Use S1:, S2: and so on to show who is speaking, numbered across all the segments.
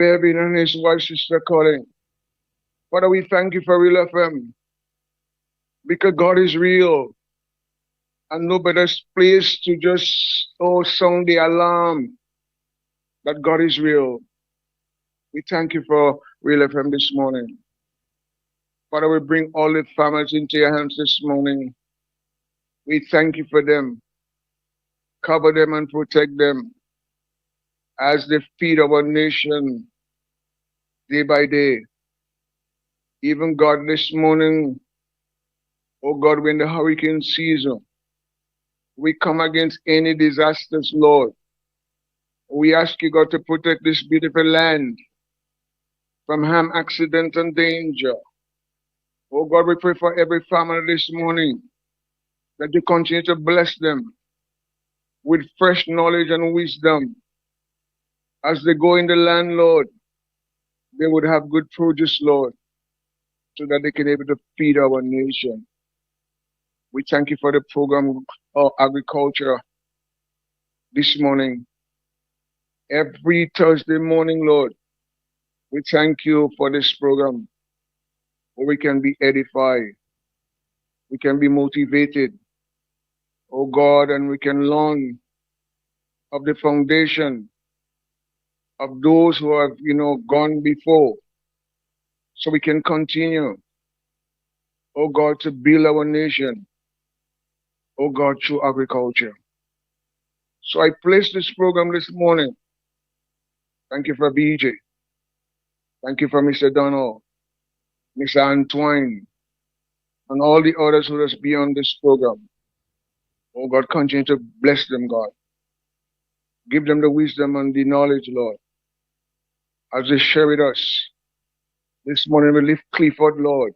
S1: Baby and his wife, Sister Colin. Father, we thank you for Real FM because God is real and no better place to just sound the alarm that God is real. We thank you for Real FM this morning. Father, we bring all the families into your hands this morning. We thank you for them. Cover them and protect them as they feed our nation day by day. Even God, this morning, oh God, we're in the hurricane season. We come against any disasters, Lord. We ask you, God, to protect this beautiful land from harm, accident, and danger. Oh God, we pray for every family this morning that you continue to bless them with fresh knowledge and wisdom as they go in the land, Lord. They would have good produce, Lord, so that they can be able to feed our nation. We thank you for the program of agriculture this morning. Every Thursday morning, Lord, we thank you for this program where we can be edified, we can be motivated, oh God, and we can learn of the foundation of those who have, gone before, so we can continue, oh God, to build our nation, oh God, through agriculture. So I place this program this morning. Thank you for BJ. Thank you for Mr. Donald, Mr. Antoine, and all the others who just be on this program. Oh God, continue to bless them, God. Give them the wisdom and the knowledge, Lord, as they share with us. This morning we lift Clifford, Lord.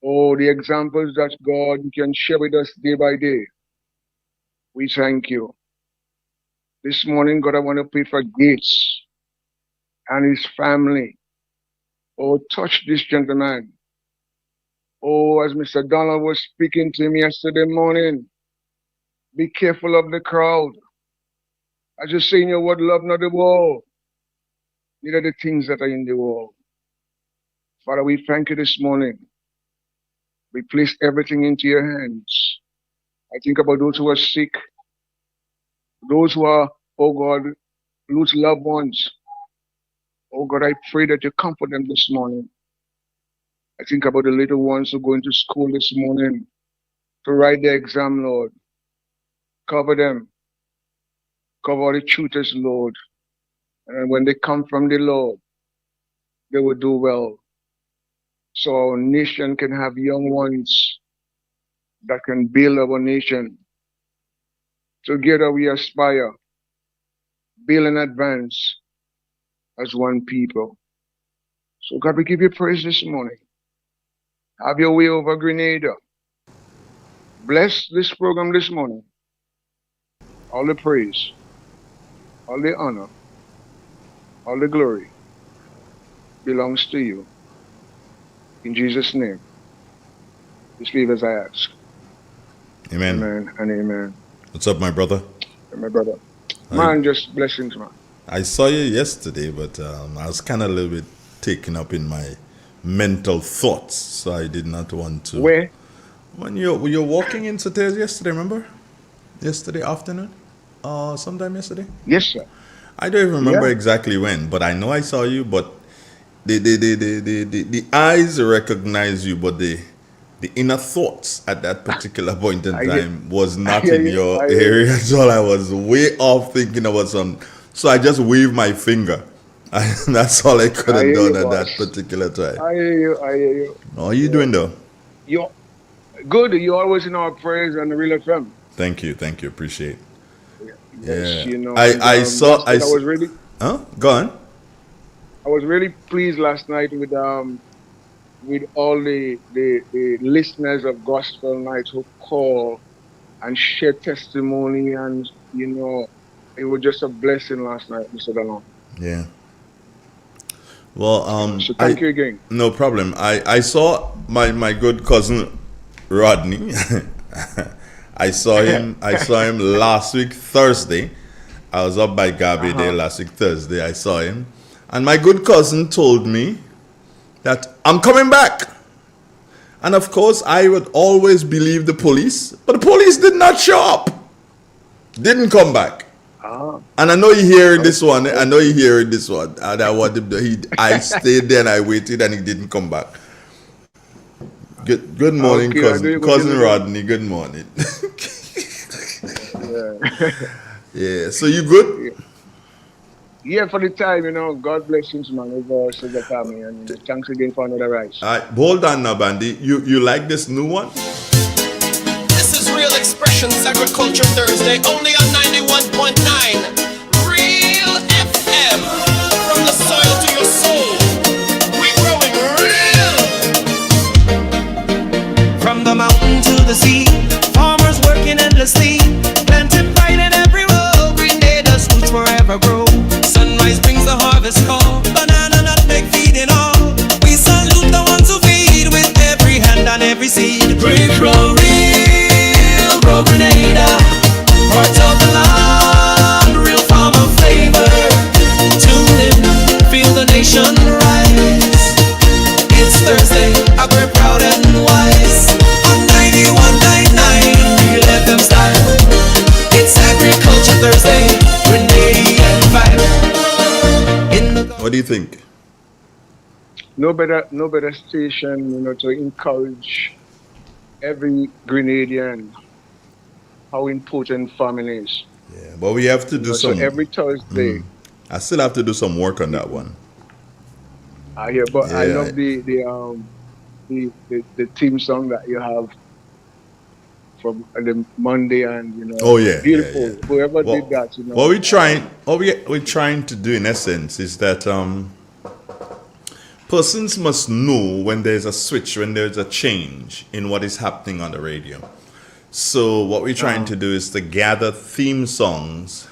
S1: Oh, the examples that God can share with us day by day. We thank you. This morning, God, I want to pray for Gates and his family. Oh, touch this gentleman. Oh, as Mr. Donald was speaking to me yesterday morning, be careful of the crowd. As you say in your word, love not the world, neither the things that are in the world. Father, we thank you this morning. We place everything into your hands. I think about those who are sick, those who are, oh God, lose loved ones. Oh God, I pray that you comfort them this morning. I think about the little ones who go into school this morning to write their exam, Lord. Cover them. Cover all the tutors, Lord. And when they come from the Lord, they will do well. So our nation can have young ones that can build our nation. Together we aspire, build and advance as one people. So God, we give you praise this morning. Have your way over Grenada. Bless this program this morning. All the praise, all the honor, all the glory belongs to you. In Jesus' name, just leave as I ask.
S2: Amen.
S1: Amen and amen.
S2: What's up, my brother?
S1: And my brother.
S2: I
S1: Man, just blessings, man.
S2: I saw you yesterday, but I was kind of a little bit taken up in my mental thoughts, so I did not want to.
S1: Where?
S2: When you're walking in Saturday yesterday, remember? Yesterday afternoon, sometime yesterday.
S1: Yes, sir.
S2: I don't even remember
S1: Yeah.
S2: exactly when, but I know I saw you. But the eyes recognize you, but the inner thoughts at that particular point in
S1: I hear,
S2: time was
S1: I
S2: not
S1: hear
S2: in
S1: you.
S2: your
S1: I hear you.
S2: area. So I was way off thinking about some. So I just waved my finger. That's all I could
S1: I
S2: have
S1: hear you,
S2: done at that
S1: boss.
S2: particular time.
S1: I hear you. I hear you.
S2: How are you
S1: Yeah.
S2: doing though?
S1: You're good. You're always in our prayers and the Real FM.
S2: Thank you, appreciate.
S1: Yeah. Yes,
S2: Yeah,
S1: and
S2: I saw
S1: that's good.
S2: Huh? Go on.
S1: I was really pleased last night with all the listeners of Gospel Night who call and share testimony, and it was just a blessing last night, Mr. Dalon.
S2: Yeah. Well,
S1: So
S2: I
S1: thank you again.
S2: no problem. I saw my good cousin Rodney. I saw him last week Thursday. I was up by Gabi there
S1: Uh-huh.
S2: last week Thursday. I saw him, And my good cousin told me that I'm coming back. And of course, I would always believe the police, but the police did not show up. Didn't come back. And I know you hearing this one. I know you hearing this one. And I stayed there and I waited and he didn't come back. Good morning, cousin Rodney. Good morning. Yeah. So you good?
S1: Yeah, for the time, God blessings, man, over us as a family, and thanks again for another rise.
S2: Hold on now, Bandy. You like this new one?
S3: This is Real Xpressions Agriculture Thursday, only on 91.9 Real FM. From the soil to your soul, we're growing real. From the mountain to the sea, farmers working endlessly, planted pride in every row, green natives roots forever grow. Sunrise brings the harvest call, banana nutmeg feeding all. We salute the ones who feed with every hand and every seed. Pray grow real, grow Grenada, hearts of the land, real farmer flavor. Tune in, feel the nation rise. It's Thursday, we're proud and wise. On 91.9 Real FM style. It's Agriculture Thursday, Grenadian vibe.
S2: What do you think?
S1: No better station, to encourage every Grenadian how important farming is.
S2: Yeah, but we have to do some.
S1: So every Thursday.
S2: I still have to do some work on that one.
S1: I love the theme song that you have from the Monday, and
S2: Oh yeah,
S1: beautiful.
S2: yeah.
S1: Whoever did that,
S2: What we're trying to do in essence is that persons must know when there's a switch, when there's a change in what is happening on the radio. So what we're trying to do is to gather theme songs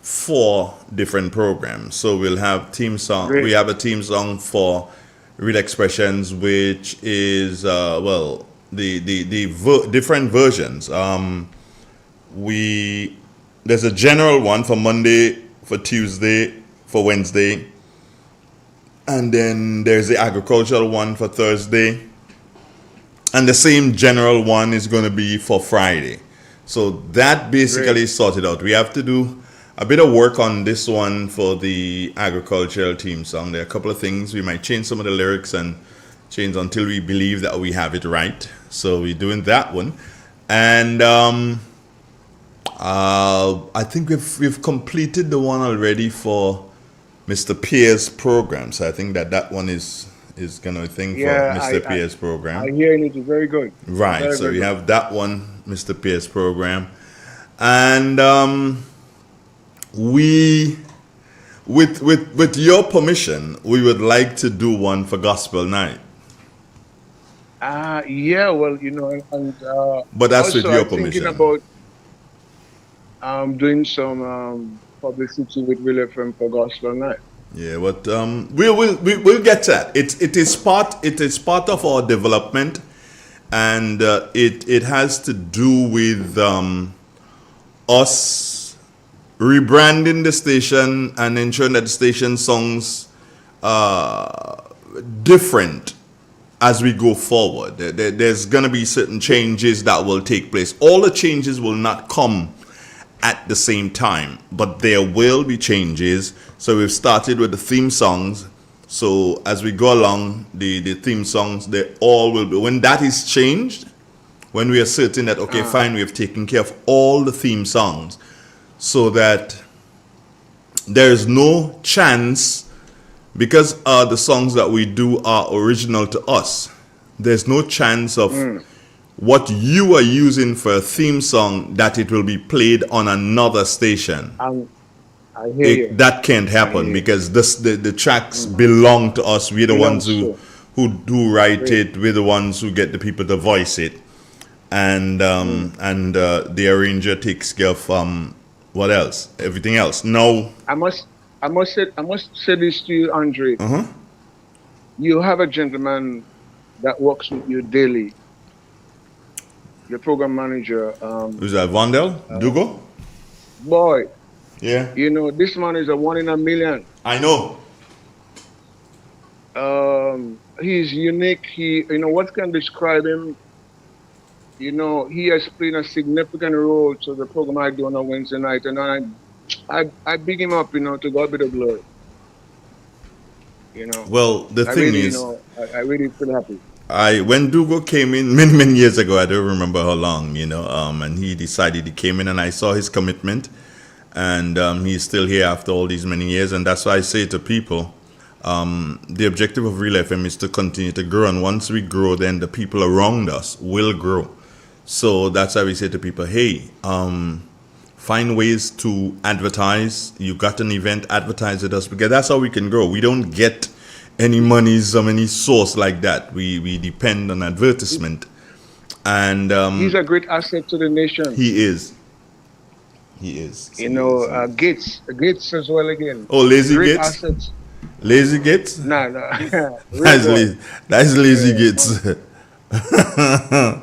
S2: for different programs. So we'll have theme song.
S1: Great.
S2: We have a theme song for Real Xpressions, which is the different versions. There's a general one for Monday, for Tuesday, for Wednesday, and then there's the agricultural one for Thursday, and the same general one is going to be for Friday. So that basically sorted out. We have to do a bit of work on this one for the agricultural theme song. There are a couple of things. We might change some of the lyrics and change until we believe that we have it right. So we're doing that one. And I think we've completed the one already for Mr. Pierre's program. So I think that one is going to think for Mr. Pierre's program.
S1: I hear it is very good.
S2: Right.
S1: Very,
S2: so
S1: very
S2: we
S1: good.
S2: have that one, Mr. Pierre's program. And we, with your permission, we would like to do one for Gospel Night.
S1: Yeah, well, and
S2: But that's
S1: also
S2: with your
S1: I'm thinking
S2: permission.
S1: about doing some publicity with Real FM for Gospel Night.
S2: Yeah, but we'll get to that. It is part of our development, and it has to do with us rebranding the station and ensuring that the station songs different as we go forward. There's going to be certain changes that will take place. All the changes will not come at the same time, but there will be changes. So we've started with the theme songs. So as we go along, the theme songs, they all will be, when that is changed, when we are certain that, okay, fine, we have taken care of all the theme songs, so that there is no chance, because the songs that we do are original to us, there's no chance of what you are using for a theme song that it will be played on another station.
S1: I hear you.
S2: That can't happen because the tracks belong to us. We're the ones who do write it. We're the ones who get the people to voice it, and the arranger takes care of what else? Everything else. No.
S1: I must say this to you, Andre. You have a gentleman that works with you daily. Your program manager.
S2: Who's that? Vondel? Dugo?
S1: Boy.
S2: Yeah.
S1: This man is a 1 in a million.
S2: I know.
S1: He's unique. What can describe him? He has played a significant role to the program I do on a Wednesday night, and I big him up. To God be the glory.
S2: Well, the
S1: I
S2: thing
S1: really,
S2: is,
S1: I really feel happy.
S2: when Dugo came in many years ago, I don't remember how long, and he decided he came in, and I saw his commitment, and he's still here after all these many years, and that's why I say to people, the objective of Real FM is to continue to grow, and once we grow, then the people around us will grow. So that's why we say to people, hey, find ways to advertise. You got an event, advertise with us, because that's how we can grow. We don't get any monies from any source like that. We depend on advertisement. And
S1: he's a great asset to the nation.
S2: He is.
S1: Gates as well again.
S2: Oh, Lazy
S1: great
S2: Gates?
S1: Assets.
S2: Lazy Gates?
S1: Nah.
S2: That's Lazy Gates.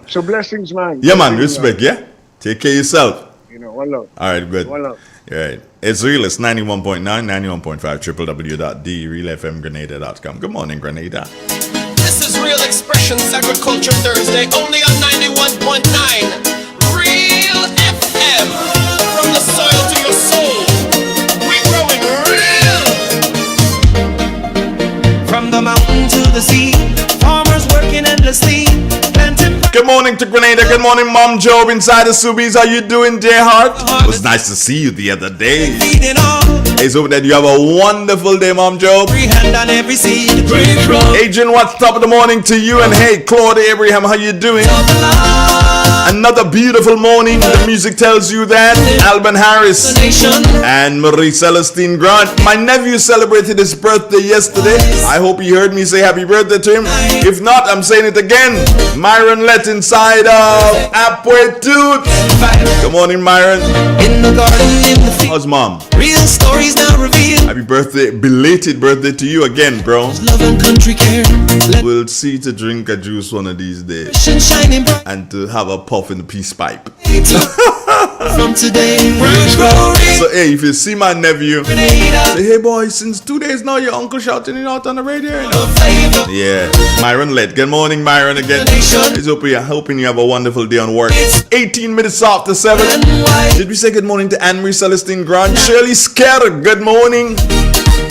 S1: So blessings, man.
S2: Yeah, man. Respect, yeah? Take care of yourself.
S1: One love.
S2: All right, good.
S1: One love.
S2: All right. It's real. It's 91.9, 91.5, www.therealfmgrenada.com. Good morning, Grenada.
S3: This is Real Expressions Agriculture Thursday, only on 91.9 Real FM. From the soil to your soul, we're growing real. From the mountain to the sea, farmers working endlessly, planting.
S2: Good morning to Grenada. Good morning, Mom Job inside the Subies. How you doing, dear heart? It was nice to see you the other day. Hey, so that you have a wonderful day, Mom Job.
S3: Free hand on every seed.
S2: Adrian, what's top of the morning to you? And hey, Claude Abraham, how you doing? Another beautiful morning. The music tells you that. Alban Harris and Marie Celestine Grant. My nephew celebrated his birthday yesterday. I hope he heard me say happy birthday to him. If not, I'm saying it again. Myron Let inside of Apwetut. Good morning, Myron.
S3: In the garden, in the field.
S2: How's mom?
S3: Real stories now revealed.
S2: Happy birthday, belated birthday to you again, bro.
S3: Love and country care.
S2: We'll see to drink a juice one of these days
S3: Shining bright
S2: and to have a puff in the peace pipe.
S3: from today.
S2: So hey, if you see my nephew, say hey boy, since 2 days now your uncle shouting it out on the radio. Yeah, Myron Led. Good morning, Myron again. It's hoping you have a wonderful day on work. 18 minutes after 7. Did we say good morning to Anne-Marie Celestine Grant? Shirley Scare, good morning.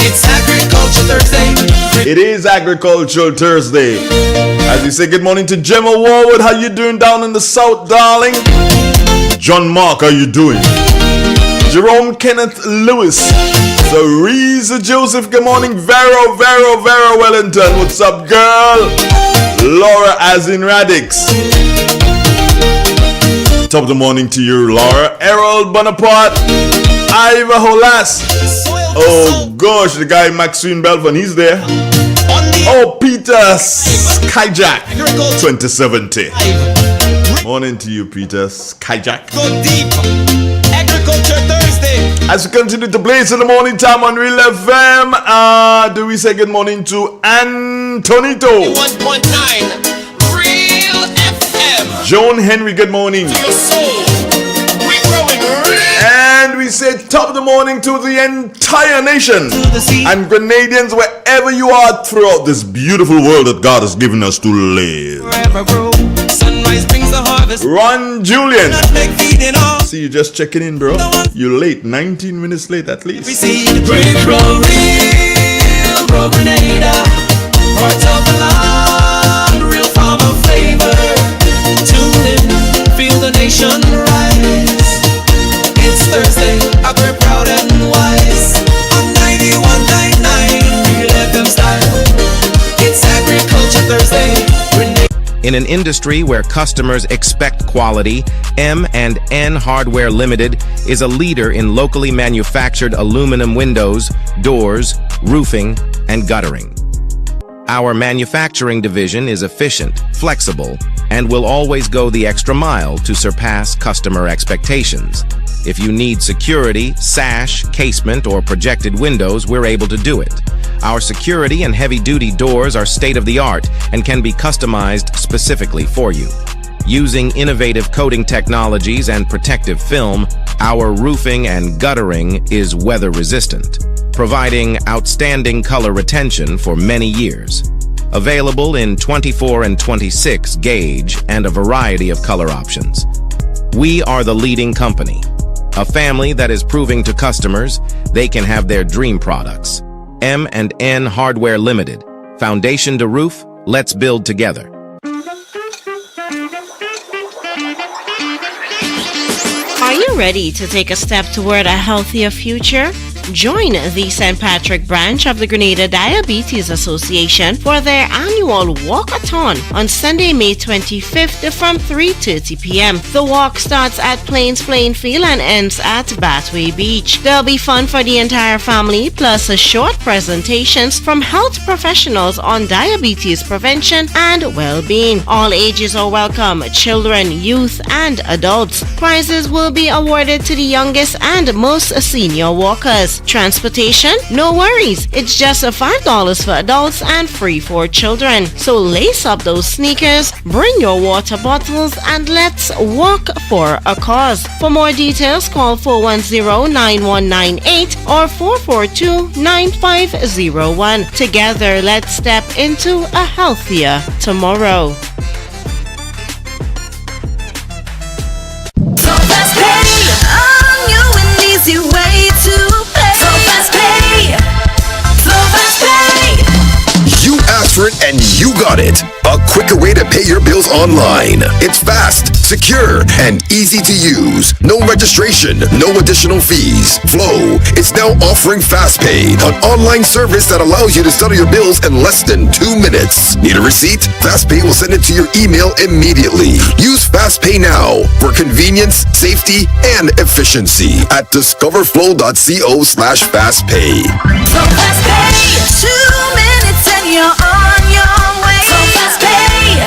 S3: It's Agriculture Thursday.
S2: It is Agricultural Thursday. As we say good morning to Gemma Warwood. How you doing down in the south, darling? John Mark, how you doing? Jerome Kenneth Lewis. Theresa Joseph, good morning. Vero Wellington. What's up, girl? Laura Azin Radix. Top of the morning to you, Laura. Errol Bonaparte. Iva Holas. Oh gosh, the guy Maxine Belvin, he's there. Oh, Peter Skyjack 2070. Morning to you, Peter Skyjack.
S3: Go deep. Agriculture Thursday.
S2: As we continue to blaze in the morning time on Real FM, do we say good morning to Antonito?
S3: 1.9 Real FM.
S2: Joan Henry, good morning.
S3: To your soul. We're growing real.
S2: And we say top of the morning to the entire nation and Grenadians wherever you are throughout this beautiful world that God has given us to live.
S3: Forever grow. Sunrise brings the harvest.
S2: Ron Julian.
S3: Not make feeding on.
S2: See you just checking in, bro. You're late, 19 minutes late at least.
S3: We see the great grow real, grow Grenada. Parts of the land, real farmer flavor. Tune in, feel the nation rise. It's Thursday, we're proud and wise. On 91.9 Real FM style. It's Agriculture Thursday.
S4: In an industry where customers expect quality, M&N Hardware Limited is a leader in locally manufactured aluminum windows, doors, roofing, and guttering. Our manufacturing division is efficient, flexible, and will always go the extra mile to surpass customer expectations. If you need security, sash, casement, or projected windows, we're able to do it. Our security and heavy-duty doors are state-of-the-art and can be customized specifically for you. Using innovative coating technologies and protective film, our roofing and guttering is weather-resistant. providing outstanding color retention for many years. Available in 24 and 26 gauge and a variety of color options. We are the leading company, a family that is proving to customers they can have their dream products. M&N Hardware Limited. Foundation to roof, let's build together.
S5: Are you ready to take a step toward a healthier future? Join the St. Patrick branch of the Grenada Diabetes Association for their annual walkathon on Sunday, May 25th from 3:30 p.m. The walk starts at Plains Playing Field and ends at Bathway Beach. There'll be fun for the entire family, plus short presentations from health professionals on diabetes prevention and well-being. All ages are welcome, children, youth, and adults. Prizes will be awarded to the youngest and most senior walkers. Transportation? No worries. It's just $5 for adults and free for children. So lace up those sneakers, bring your water bottles, and let's walk for a cause. For more details, call 410-9198 or 442-9501. Together, let's step into a healthier tomorrow.
S6: And you got it. A quicker way to pay your bills online. It's fast, secure, and easy to use. No registration, no additional fees. Flow is now offering FastPay, an online service that allows you to settle your bills in less than 2 minutes. Need a receipt? FastPay will send it to your email immediately. Use FastPay now for convenience, safety, and efficiency at discoverflow.co/fastpay.
S7: So FastPay, 2 minutes and you're on your way. So FastPay,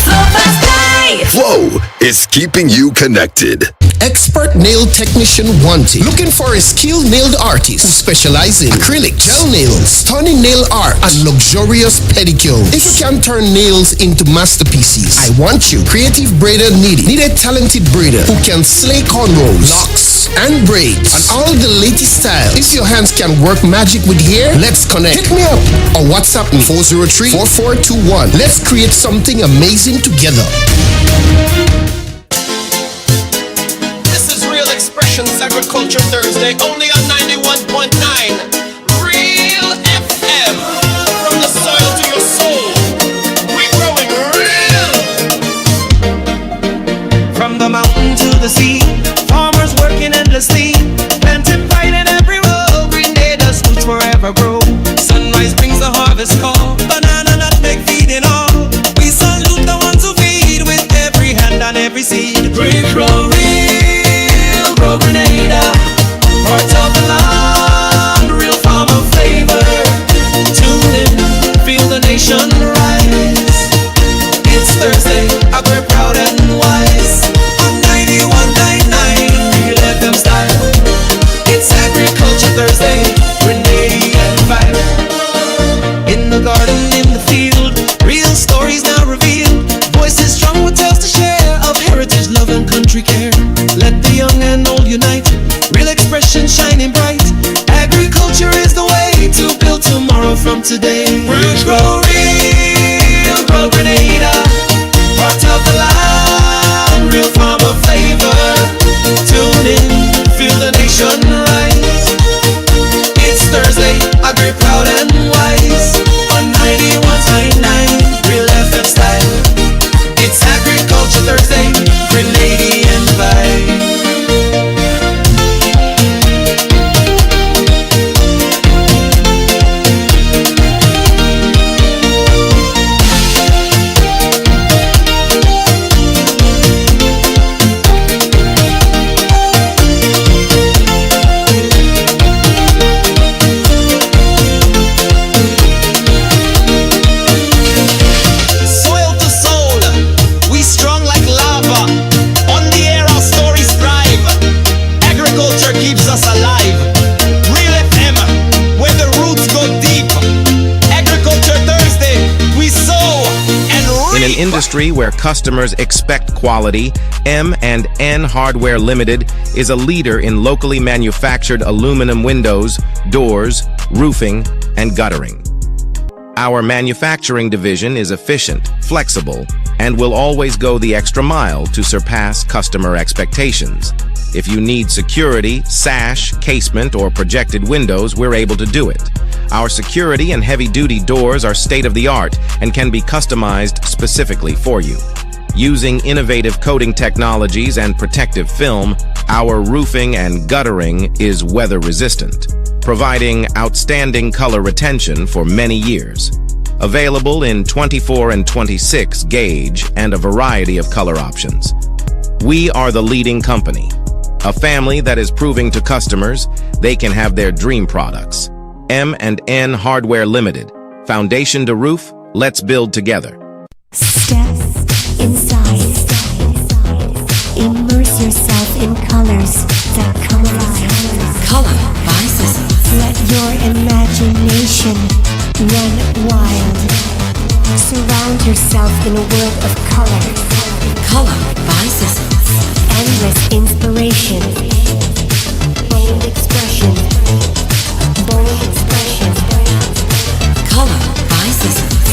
S7: so FastPay.
S6: Flow is keeping you connected.
S8: Expert nail technician wanted. Looking for a skilled nail artist who specializes in acrylic, gel nails, stunning nail art, and luxurious pedicures. If you can turn nails into masterpieces, I want you. Creative braider needed. Need a talented braider who can slay cornrows, locks, and braids, and all the latest style. If your hands can work magic with hair, let's connect. Hit me up or WhatsApp me 403-4421. Let's create something amazing together.
S3: Xpressions Agriculture Thursday, only on 91.9 Real FM. From the soil to your soul, we're growing real. From the mountain to the sea, farmers working endlessly, planting pride in every row. Grenada's roots forever grow. Sunrise brings the harvest call, banana nutmeg feeding all. We salute the ones who feed with every hand and every seed. We grow Grenada, part of the land, real farmer flavor. Tune in, feel the nation rise. It's Thursday, we're proud and wise. On 91.9 Real FM style. It's Agriculture Thursday, Grenadian vibe. In the garden, in the field, real stories now revealed. Voices strong with tales to share of heritage, love, and country care. Let the young and old unite, real expression shining bright. Agriculture is the way to build tomorrow from today. We'll grow real, grow Grenada, part of the land, real farmer flavor. Tune in, feel the nation rise. It's Thursday, agri proud and wise. On 91.9 Real FM style. It's Agriculture Thursday, Grenadian vibe.
S4: the industry where customers expect quality, M&N Hardware Limited is a leader in locally manufactured aluminum windows, doors, roofing, and guttering. Our manufacturing division is efficient, flexible, and will always go the extra mile to surpass customer expectations. If you need security, sash, casement, or projected windows, we're able to do it. Our security and heavy-duty doors are state-of-the-art and can be customized specifically for you. Using innovative coating technologies and protective film, our roofing and guttering is weather-resistant, providing outstanding color retention for many years. Available in 24 and 26 gauge and a variety of color options. We are the leading company, a family that is proving to customers they can have their dream products. M&N Hardware Limited. Foundation to roof, let's build together.
S9: Step inside. Immerse yourself in colors that come alive.
S7: Color by Sizzles.
S9: Let your imagination run wild. Surround yourself in a world of color.
S7: Color by Sizzles.
S9: Endless inspiration. Bold expression. Bold expression.
S7: Color by Sizzles.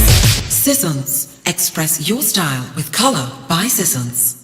S7: Sizzles. Express your style with Color by Sizzles.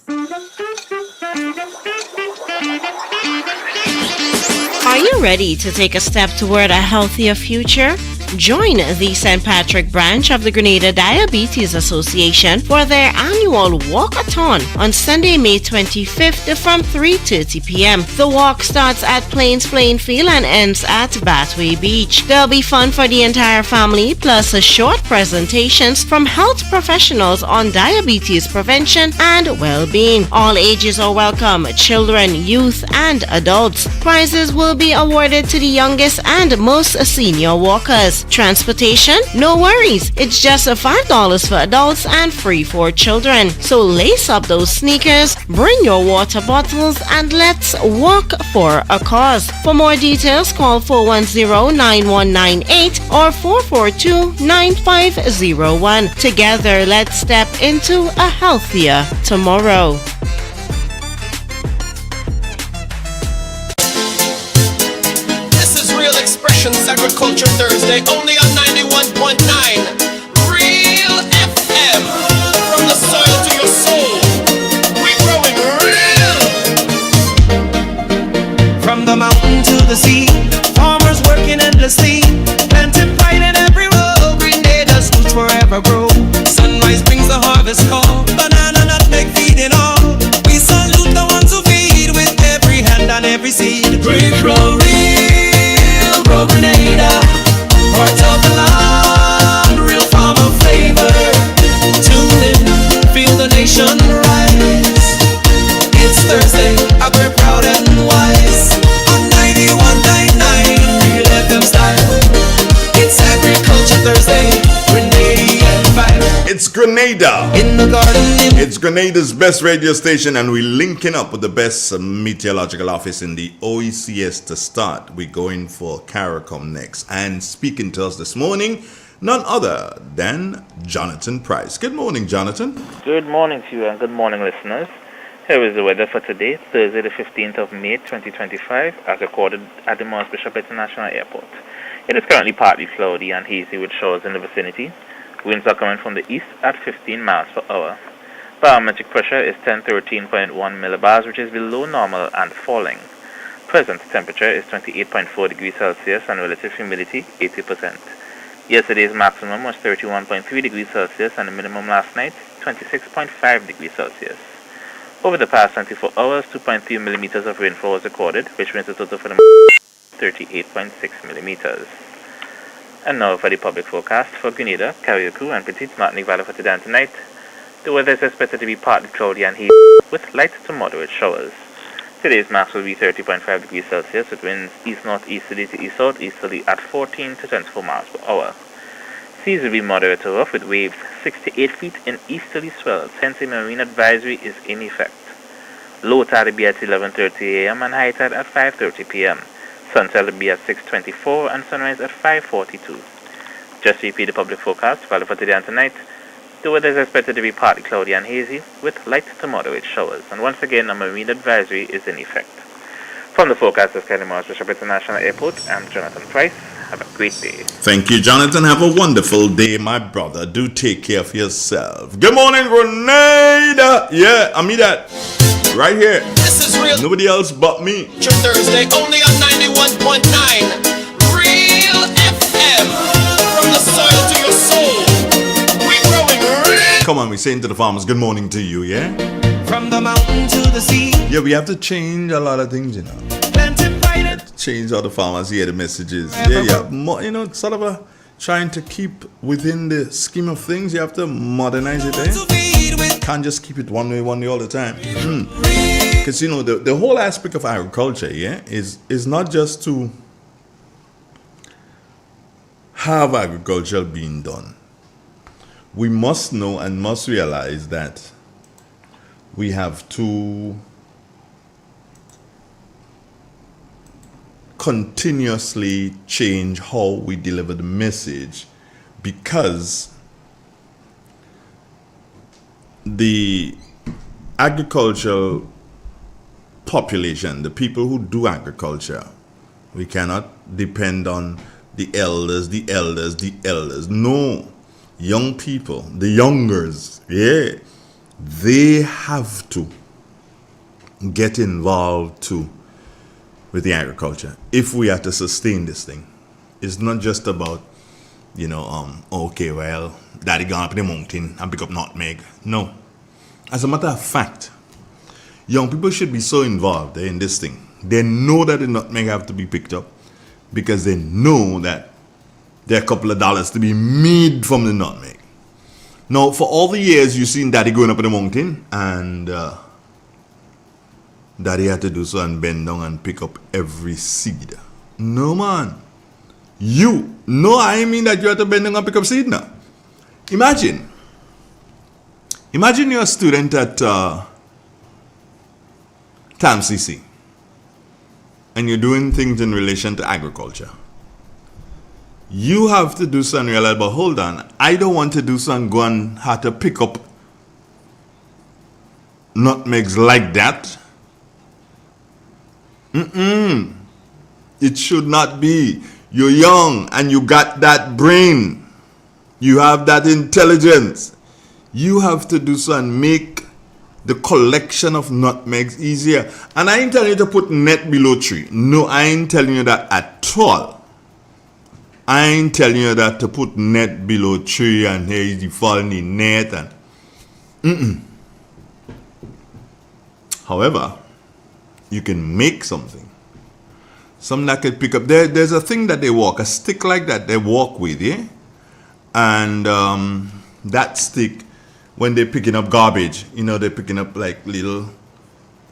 S5: Are you ready to take a step toward a healthier future? Join the St. Patrick branch of the Grenada Diabetes Association for their annual walkathon on Sunday, May 25th from 3:30 p.m. The walk starts at Plains Playing Field and ends at Bathway Beach. There'll be fun for the entire family, plus a short presentations from health professionals on diabetes prevention and well-being. All ages are welcome, children, youth, and adults. Prizes will be awarded to the youngest and most senior walkers. Transportation? No worries. It's just $5 for adults and free for children. So lace up those sneakers, bring your water bottles, and let's walk for a cause. For more details, call 410-9198 or 442-9501. Together, let's step into a healthier tomorrow.
S10: Xpressions Agriculture Thursday, only on 91.9 Real FM. From the soil to your soul, we're growing real.
S3: From the mountain to the sea, farmers working endlessly, planting pride in every row. Grenada's roots forever grow. Sunrise brings the harvest call, banana, nutmeg, feeding all. We salute the ones who feed with every hand and every seed. We grow real, grow Grenada, heart of the land, real farmer flavor. Tune in, feel the nation rise. It's Thursday, we're proud and wise. On 91.9 Real FM style. It's Agriculture Thursday, Grenada vibe.
S2: It's Grenada.
S3: In the garden,
S2: It's Grenada's best radio station, and we're linking up with the best meteorological office in the OECS to start. We're going for CARICOM next. And speaking to us this morning, none other than Jonathan Price. Good morning, Jonathan.
S11: Good morning to you and good morning, listeners. Here is the weather for today, Thursday the 15th of May 2025, as recorded at the Morris Bishop International Airport. It is currently partly cloudy and hazy with showers in the vicinity. Winds are coming from the east at 15 miles per hour. Barometric pressure is 1013.1 millibars, which is below normal and falling. Present temperature is 28.4 degrees Celsius and relative humidity 80%. Yesterday's maximum was 31.3 degrees Celsius and the minimum last night 26.5 degrees Celsius. Over the past 24 hours, 2.3 millimeters of rainfall was recorded, which brings the total for the 38.6 millimeters. And now for the public forecast for Grenada, Carriacou, and Petite Martinique Valley for today and tonight. The weather is expected to be partly cloudy and hazy with light to moderate showers. Today's max will be 30.5 degrees Celsius with winds east-northeasterly to east-southeasterly at 14 to 24 miles per hour. Seas will be moderate to rough with waves 6 to 8 feet in easterly swells, hence a marine advisory is in effect. Low tide will be at 11:30 a.m. and high tide at 5:30 p.m. Sunset will be at 6:24 and sunrise at 5:42. Just to repeat the public forecast, valid for today and tonight. The weather is expected to be partly cloudy and hazy with light to moderate showers. And once again, a marine advisory is in effect. From the forecasters, Kenny Bishop International Airport, I'm Jonathan Price. Have a great day.
S2: Thank you, Jonathan. Have a wonderful day, my brother. Do take care of yourself. Good morning, Grenada. Yeah, I mean that. Right here.
S10: This is real.
S2: Nobody else but me.
S10: Thursday, only on 91.9 Real FM. From the soil to your soul. We're growing real.
S2: Come on, we're saying to the farmers, good morning to you, yeah?
S3: From the mountain to the sea.
S2: Yeah, we have to change a lot of things, you know.
S3: Planted by the
S2: Change how the farmers hear the messages. Yeah. You know, sort of trying to keep within the scheme of things. You have to modernize it, eh? Can't just keep it one way all the time. Because, you know, the whole aspect of agriculture, yeah, is not just to have agriculture being done. We must know and must realize that we have to continuously change how we deliver the message, because the agricultural population, the people who do agriculture, we cannot depend on the elders. No, young people, the youngers, yeah, they have to get involved too with the agriculture if we are to sustain this thing. It's not just about, you know, okay, well, daddy gone up in the mountain and pick up nutmeg. No. As a matter of fact, young people should be so involved in this thing. They know that the nutmeg have to be picked up because they know that there are a couple of dollars to be made from the nutmeg. Now, for all the years you've seen daddy going up in the mountain and daddy had to do so and bend down and pick up every seed. No, man. I mean that you have to bend down and pick up seed now. Imagine you're a student at TAMCC and you're doing things in relation to agriculture. You have to do something realize, but hold on, I don't want to do something, go and have to pick up nutmegs like that. It should not be. You're young and you got that brain. You have that intelligence. You have to do so and make the collection of nutmegs easier. And I ain't telling you to put net below tree. No, I ain't telling you that at all. I ain't telling you that to put net below tree and here you fall in the net and However, you can make something that could pick up. There's a thing that they walk, a stick like that they walk with, yeah? And that stick, when they're picking up garbage, you know, they're picking up like little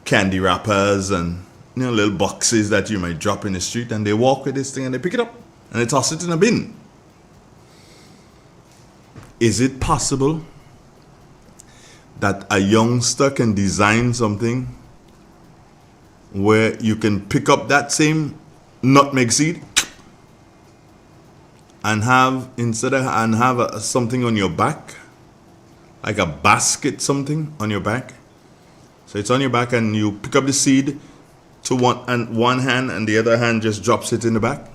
S2: candy wrappers and, you know, little boxes that you might drop in the street, and they walk with this thing and they pick it up and they toss it in a bin. Is it possible that a youngster can design something where you can pick up that same nutmeg seed and have something on your back, like a basket, something on your back? So it's on your back and you pick up the seed to one hand and the other hand just drops it in the back.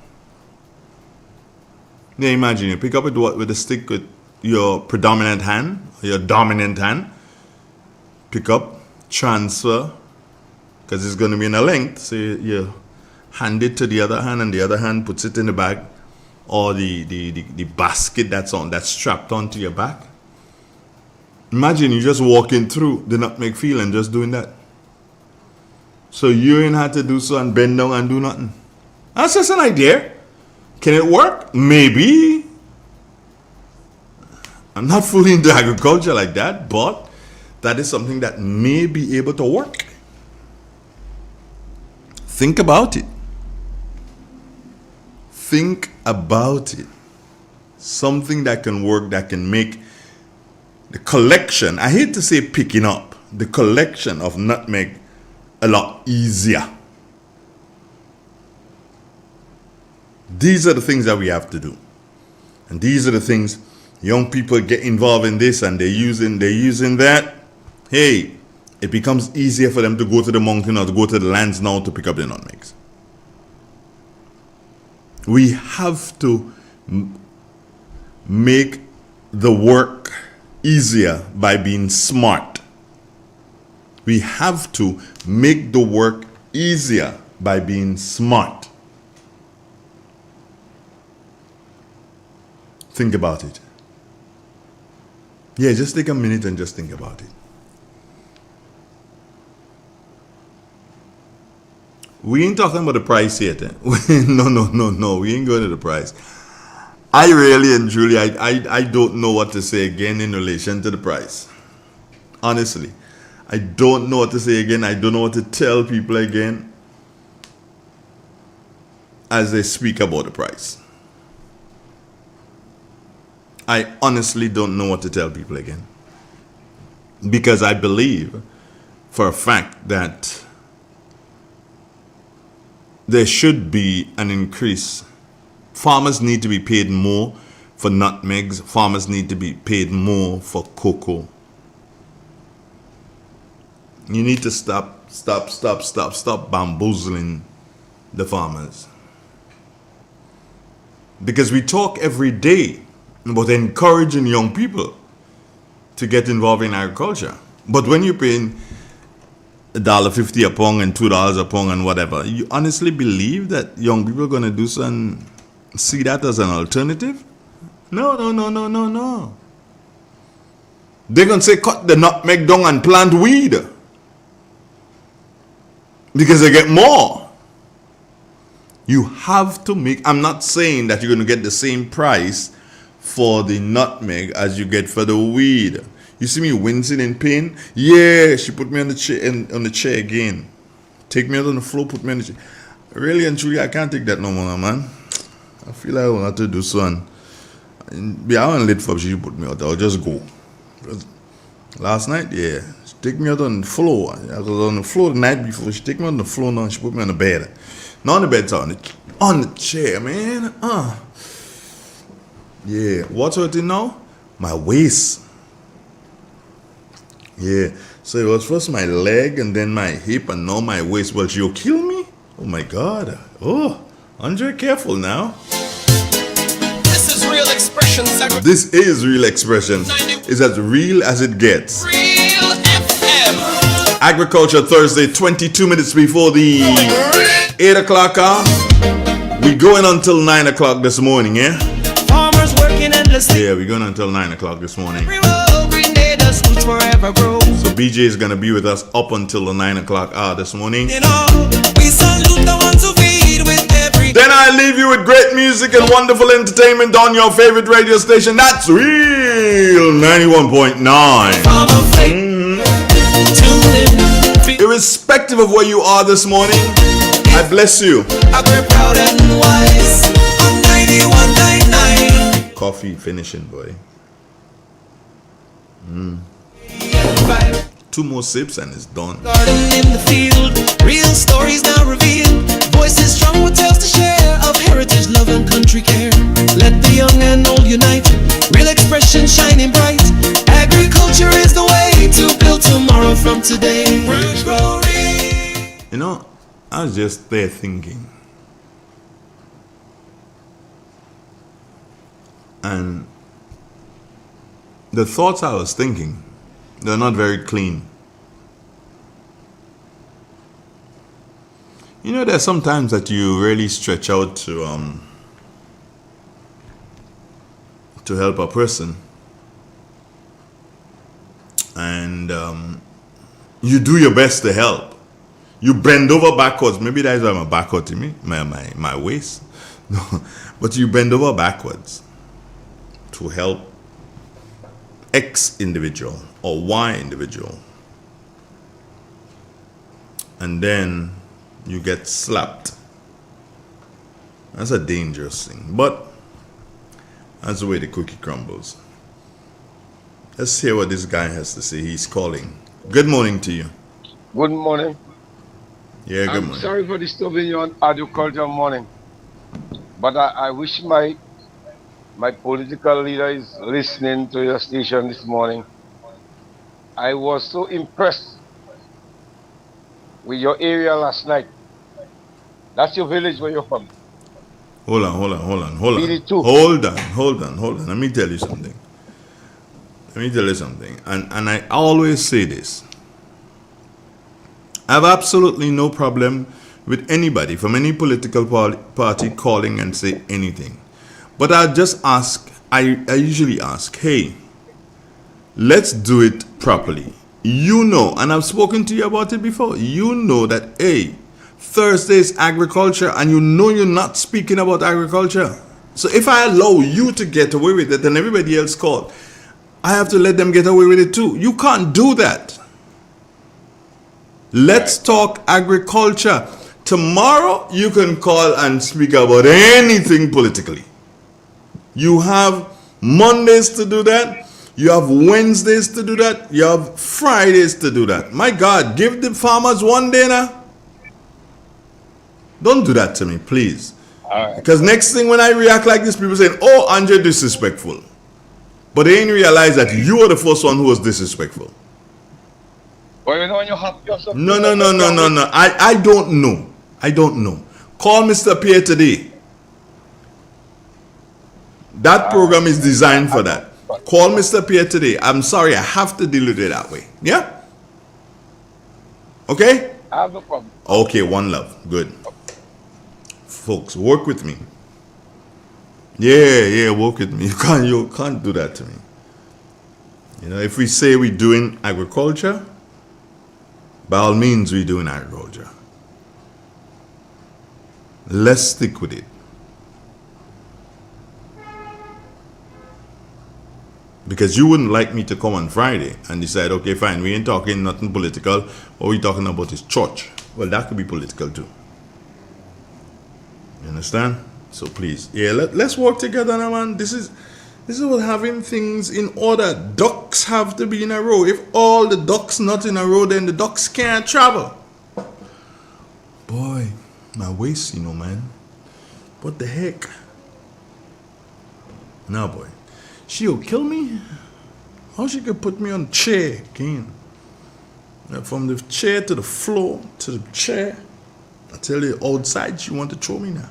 S2: Yeah, imagine you pick up it with a stick with your predominant hand, your dominant hand, pick up, transfer, because it's going to be in a length, so you hand it to the other hand and the other hand puts it in the bag or the basket that's strapped onto your back. Imagine you just walking through the nutmeg field and just doing that. So you ain't had to do so and bend down and do nothing. That's just an idea. Can it work? Maybe. I'm not fully into agriculture like that, but that is something that may be able to work. Think about it. Think about it. Something that can work, that can make the collection, I hate to say picking up, the collection of nutmeg a lot easier. These are the things that we have to do. And these are the things young people get involved in this and they're using that, hey, it becomes easier for them to go to the mountain or to go to the lands now to pick up the nutmegs. We have to make the work easier by being smart. We have to make the work easier by being smart. Think about it. Yeah, just take a minute and just think about it. We ain't talking about the price yet. Eh? No. We ain't going to the price. I really and truly, I don't know what to say again in relation to the price. Honestly. I don't know what to say again. I don't know what to tell people again as they speak about the price. I honestly don't know what to tell people again. Because I believe for a fact that there should be an increase. Farmers need to be paid more for nutmegs. Farmers need to be paid more for cocoa. You need to stop bamboozling the farmers. Because we talk every day about encouraging young people to get involved in agriculture. But when you're paying $1.50 a pound and $2 a pound and whatever, you honestly believe that young people are going to do some, see that as an alternative? No. They're going to say cut the nutmeg down and plant weed. Because they get more. You have to make, I'm not saying that you're going to get the same price for the nutmeg as you get for the weed. You see me wincing in pain? Yeah, she put me on the chair again. Take me out on the floor, put me on the chair. Really and truly, I can't take that no more, man. I feel like I will have to do something. Yeah, I wasn't late for she put me out. I'll just go. Last night, yeah. She take me out on the floor. I was on the floor the night before. She take me on the floor now and she put me on the bed. Not on the bed, on the chair, man. Yeah. What's hurting now? My waist. Yeah. So it was first my leg and then my hip and now my waist. Well, she'll kill me? Oh my God. Oh, Andre, careful now.
S10: This is Real Expressions.
S2: This is Real Expressions. It's as real as it gets.
S10: Real FM.
S2: Agriculture Thursday, 22 minutes before the 8 o'clock hour. We going until 9 o'clock this morning, yeah?
S3: Farmers working endlessly.
S2: Yeah, we're going until 9 o'clock this morning.
S3: Forever grow.
S2: So BJ is going to be with us up until the 9 o'clock hour this morning.
S3: You know, we salute the ones who feed with every.
S2: Then I leave you with great music and wonderful entertainment on your favorite radio station. That's Real 91.9. Irrespective of where you are this morning, I bless you.
S3: We're proud and wise on 91.9.
S2: Coffee finishing, boy. 2 more sips and it's done.
S3: Garden in the field, real stories now revealed. Voices strong with tales to share of heritage, love and country care. Let the young and old unite. Real expression shining bright. Agriculture is the way to build tomorrow from today.
S2: You know, I was just there thinking. And the thoughts I was thinking, they're not very clean. You know, there's sometimes that you really stretch out to help a person, and you do your best to help. You bend over backwards. Maybe that's why my backward to me, my waist. No, but you bend over backwards to help X individual or Y individual, and then you get slapped. That's a dangerous thing, but that's the way the cookie crumbles. Let's hear what this guy has to say. He's calling. Good morning to you.
S1: Good morning.
S2: Yeah, good
S1: I'm
S2: morning.
S1: sorry for disturbing you on agriculture morning, but I wish my
S12: my political leader is listening to your station this morning. I was so impressed with your area last night. That's your village where you're from.
S2: Hold on, hold on, hold on, hold on.
S12: BD2.
S2: Hold on, hold on, hold on. Let me tell you something. Let me tell you something. And I always say this. I have absolutely no problem with anybody from any political party calling and say anything. But I just ask, I usually ask, hey, let's do it properly. You know, and I've spoken to you about it before, you know that, hey, Thursday is agriculture, and you know you're not speaking about agriculture. So if I allow you to get away with it and everybody else called, I have to let them get away with it too. You can't do that. Let's talk agriculture. Tomorrow you can call and speak about anything politically. You have Mondays to do that. You have Wednesdays to do that. You have Fridays to do that. My God, give the farmers one day now. Don't do that to me, please. Because next thing when I react like this, people saying, oh, Andre disrespectful. But they ain't realize that you are the first one who was disrespectful.
S12: Well, you know when you have yourself.
S2: No. I don't know. I don't know. Call Mr. Pierre today. That program is designed for that. Call Mr. Pierre today. I'm sorry, I have to deal with it that way. Yeah? Okay?
S12: I have no problem.
S2: Okay, one love. Good. Folks, work with me. Yeah, work with me. You can't do that to me. You know, if we say we're doing agriculture, by all means we're doing agriculture. Let's stick with it. Because you wouldn't like me to come on Friday and decide, okay, fine, we ain't talking nothing political. What we talking about is church. Well, that could be political too. You understand? So please, yeah, let's work together now, man. This is what having things in order. Ducks have to be in a row. If all the ducks not in a row, then the ducks can't travel. Boy, my waist, you know, man. What the heck? Now, boy. She'll kill me? How she could put me on a chair again? From the chair to the floor to the chair. I tell you, outside she want to throw me now.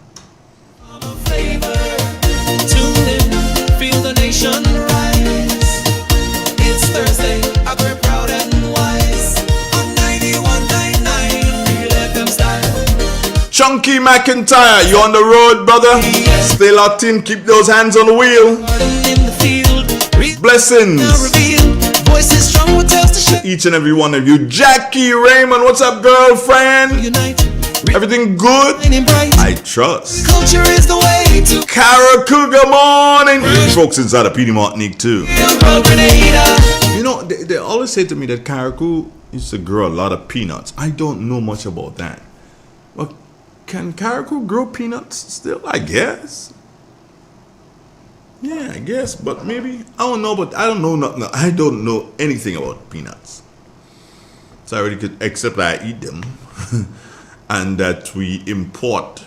S3: Tune in, feel the nation rise. It's Thursday, I we're proud and wise. On 91.99, Real FM style.
S2: Chunky McIntyre, you on the road, brother? Stay locked in, keep those hands on the wheel. Blessings to each and every one of you. Jackie Raymond, what's up, girlfriend? Everything good? I trust.
S3: Culture is the way to
S2: Caracu, good morning. Folks inside of PD Martinique too. You know, they always say to me that Caracu used to grow a lot of peanuts. I don't know much about that. Well, can Caracu grow peanuts still? I guess. Yeah, I guess, but maybe I don't know. But I don't know nothing. I don't know anything about peanuts. So I already could accept that I eat them, and that we import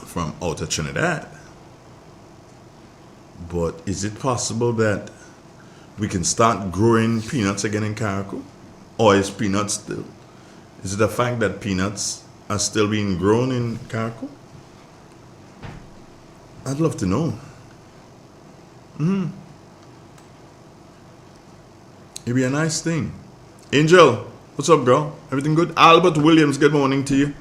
S2: from outer Trinidad. But is it possible that we can start growing peanuts again in Caracu, or is peanuts still? Is it a fact that peanuts are still being grown in Caracu? I'd love to know. It'd be a nice thing. Angel, what's up, girl? Everything good? Albert Williams, good morning to you.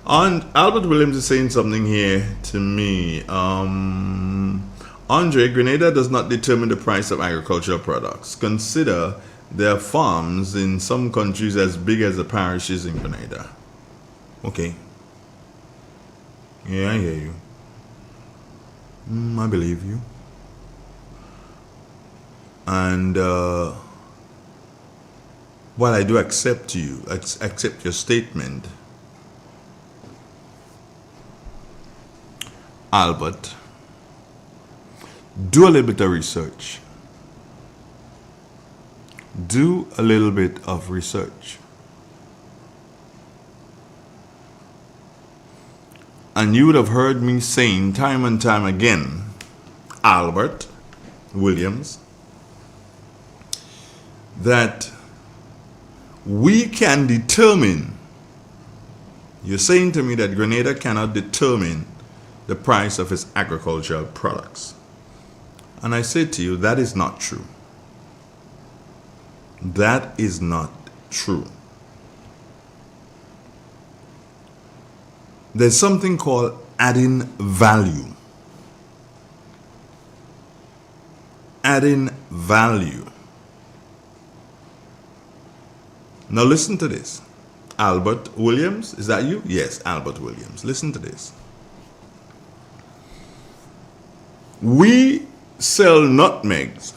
S2: Albert Williams is saying something here to me. Andre, Grenada does not determine the price of agricultural products. Consider there are farms in some countries as big as the parishes in Grenada. Okay. Yeah, I hear you. I believe you. And while I do accept your statement, Albert, do a little bit of research. Do a little bit of research. and you would have heard me saying time and time again, Albert Williams, that we can determine. You're saying to me that Grenada cannot determine the price of its agricultural products. And I say to you, that is not true. That is not true. There's something called adding value. Adding value. Now listen to this. Albert Williams, is that you? Yes, Albert Williams. Listen to this. We sell nutmegs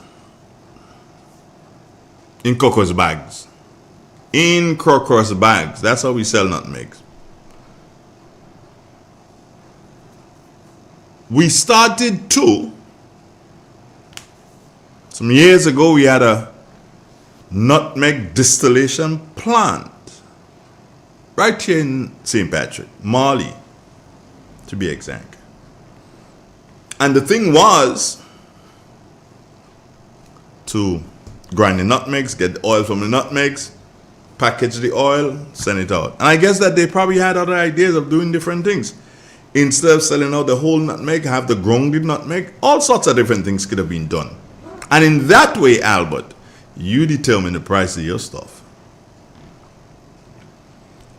S2: in crocus bags. In crocus bags. That's how we sell nutmegs. We started to. Some years ago, we had a nutmeg distillation plant right here in St. Patrick, Marley, to be exact. And the thing was to grind the nutmegs, get the oil from the nutmegs, package the oil, send it out. And I guess that they probably had other ideas of doing different things. Instead of selling out the whole nutmeg, have the grounded nutmeg, all sorts of different things could have been done. And in that way, Albert, you determine the price of your stuff.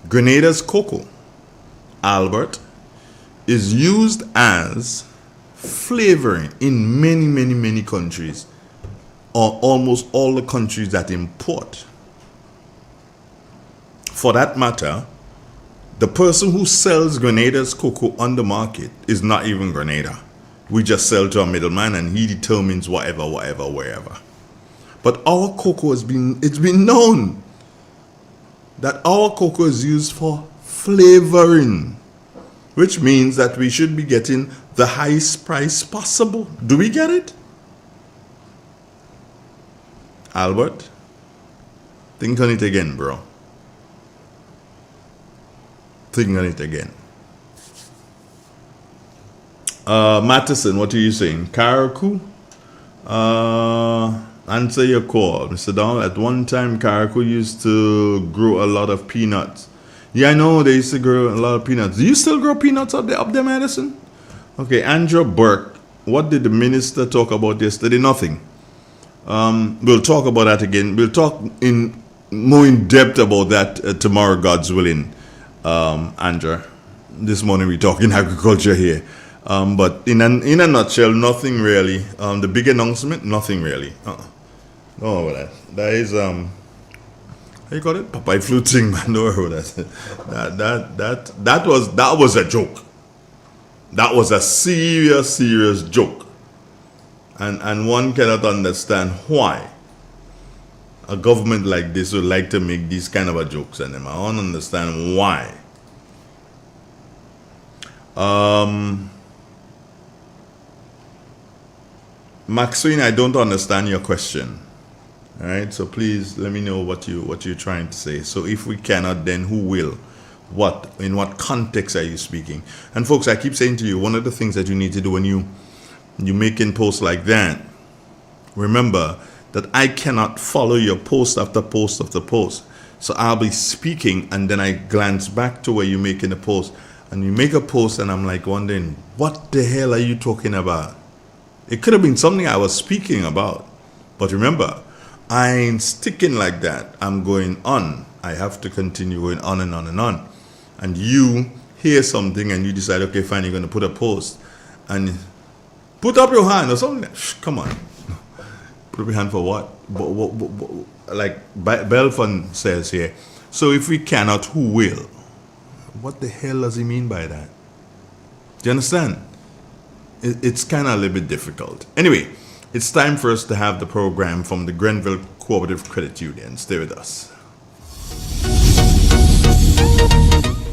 S2: Grenada's cocoa, Albert, is used as flavoring in many, many, many countries, or almost all the countries that import. For that matter, the person who sells Grenada's cocoa on the market is not even Grenada. We just sell to a middleman and he determines whatever, wherever. But our cocoa it's been known that our cocoa is used for flavoring, which means that we should be getting the highest price possible. Do we get it? Albert, think on it again, bro. Think on it again. Mattison, what are you saying? Karaku? Answer your call, Mr. Donald. At one time, Karaku used to grow a lot of peanuts. Yeah, I know they used to grow a lot of peanuts. Do you still grow peanuts up there, Madison? Okay, Andrew Burke. What did the minister talk about yesterday? Nothing. We'll talk about that again. We'll talk more in depth about that tomorrow, God's willing, Andrew. This morning we're talking agriculture here. But in a nutshell, nothing really. The big announcement, nothing really. Don't worry about that. That is how you call it? Popeye flute thing, man. Don't worry about that. That was a joke. That was a serious joke. And one cannot understand why a government like this would like to make these kind of a jokes and them. I don't understand why. Maxine, I don't understand your question. All right, so please let me know what you're trying to say. So if we cannot, then who will? What? In what context are you speaking? And folks, I keep saying to you, one of the things that you need to do when you making posts like that, remember that I cannot follow your post after post after post. So I'll be speaking and then I glance back to where you're making a post, and you make a post and I'm like wondering, what the hell are you talking about? It could have been something I was speaking about. But remember, I ain't sticking like that. I'm going on. I have to continue going on and on and on. And you hear something and you decide, okay, fine, you're going to put a post. And put up your hand or something. Come on. Put up your hand for what? Like Belfon says here. So if we cannot, who will? What the hell does he mean by that? Do you understand? It's kind of a little bit difficult. Anyway, it's time for us to have the program from the Grenville Cooperative Credit Union. Stay with us.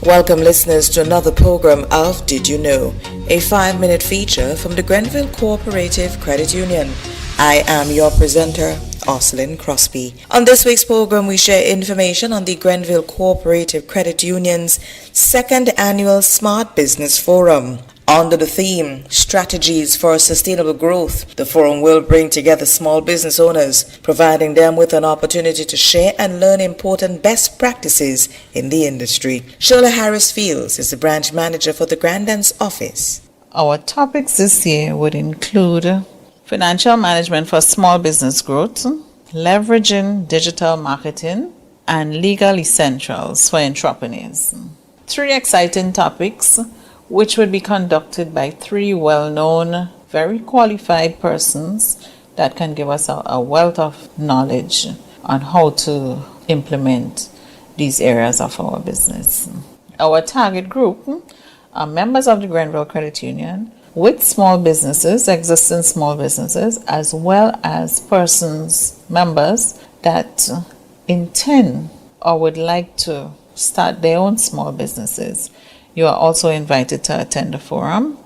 S13: Welcome listeners to another program of Did You Know? A 5-minute feature from the Grenville Cooperative Credit Union. I am your presenter, Ocelyn Crosby. On this week's program, we share information on the Grenville Cooperative Credit Union's second annual Smart Business Forum. Under the theme, Strategies for Sustainable Growth, the forum will bring together small business owners, providing them with an opportunity to share and learn important best practices in the industry. Shola Harris Fields is the branch manager for the Grandance office.
S14: Our topics this year would include financial management for small business growth, leveraging digital marketing, and legal essentials for entrepreneurs. 3 exciting topics which would be conducted by 3 well-known, very qualified persons that can give us a wealth of knowledge on how to implement these areas of our business. Our target group are members of the Grenville Credit Union with small businesses, existing small businesses, as well as members that intend or would like to start their own small businesses. You are also invited to attend the forum.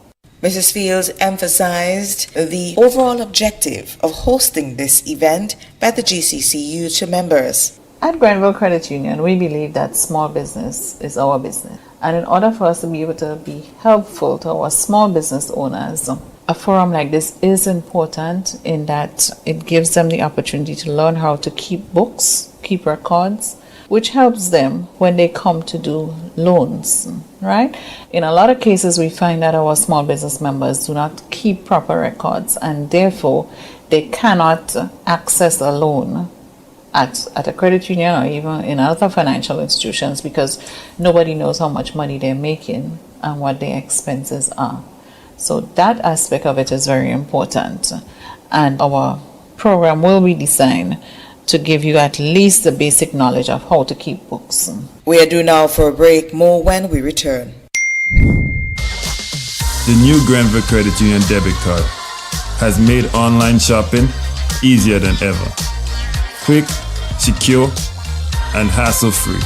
S13: Mrs. Fields emphasized the overall objective of hosting this event by the GCCU to members.
S14: At Grenville Credit Union, we believe that small business is our business. And in order for us to be able to be helpful to our small business owners, a forum like this is important in that it gives them the opportunity to learn how to keep books, keep records, which helps them when they come to do loans, right? In a lot of cases, we find that our small business members do not keep proper records, and therefore they cannot access a loan at a credit union or even in other financial institutions because nobody knows how much money they're making and what their expenses are. So that aspect of it is very important, and our program will be designed to give you at least the basic knowledge of how to keep books.
S13: We are due now for a break. More when we return.
S15: The new Grenville Credit Union debit card has made online shopping easier than ever. Quick, secure, and hassle-free.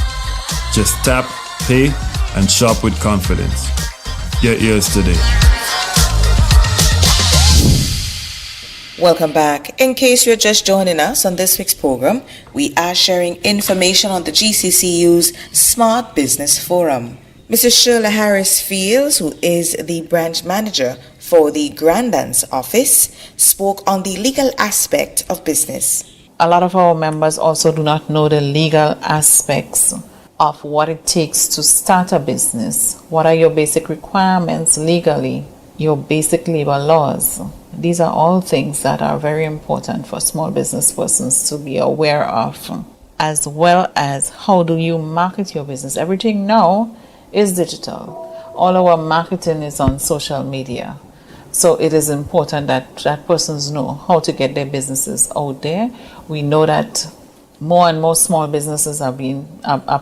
S15: Just tap, pay, and shop with confidence. Get yours today.
S13: Welcome back. In case you're just joining us on this week's program, we are sharing information on the GCCU's Smart Business Forum. Mrs. Shola Harris Fields, who is the branch manager for the Grandance office, spoke on the legal aspect of business.
S14: A lot of our members also do not know the legal aspects of what it takes to start a business. What are your basic requirements legally? Your basic labor laws. These are all things that are very important for small business persons to be aware of, as well as how do you market your business. Everything now is digital. All our marketing is on social media. So it is important that persons know how to get their businesses out there. We know that more and more small businesses are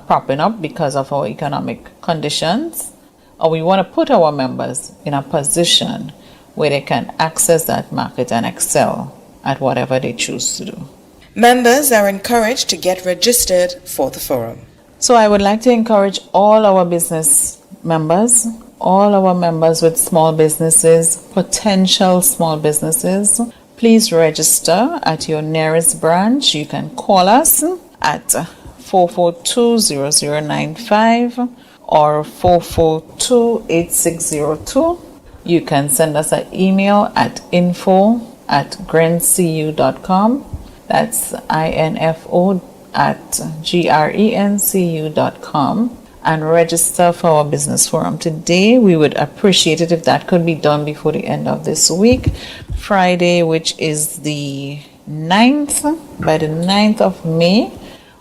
S14: propping up because of our economic conditions. Or we want to put our members in a position where they can access that market and excel at whatever they choose to do.
S13: Members are encouraged to get registered for the forum.
S14: So I would like to encourage all our business members, all our members with small businesses, potential small businesses, please register at your nearest branch. You can call us at 442-0095 or 442-8602. You can send us an email at info@grencu.com. That's info@grencu.com, and register for our business forum. Today, we would appreciate it if that could be done before the end of this week. Friday, which is the 9th, by the 9th of May,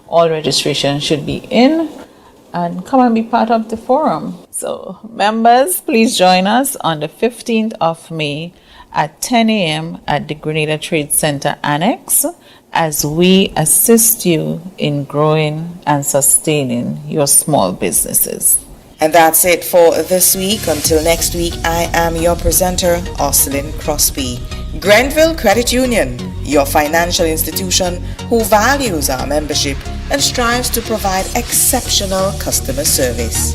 S14: all registration should be in, and come and be part of the forum. So members, please join us on the 15th of May at 10 a.m. at the Grenada Trade Center Annex as we assist you in growing and sustaining your small businesses.
S13: And that's it for this week. Until next week, I am your presenter, Ocelyn Crosby. Grenville Credit Union, your financial institution who values our membership and strives to provide exceptional customer service.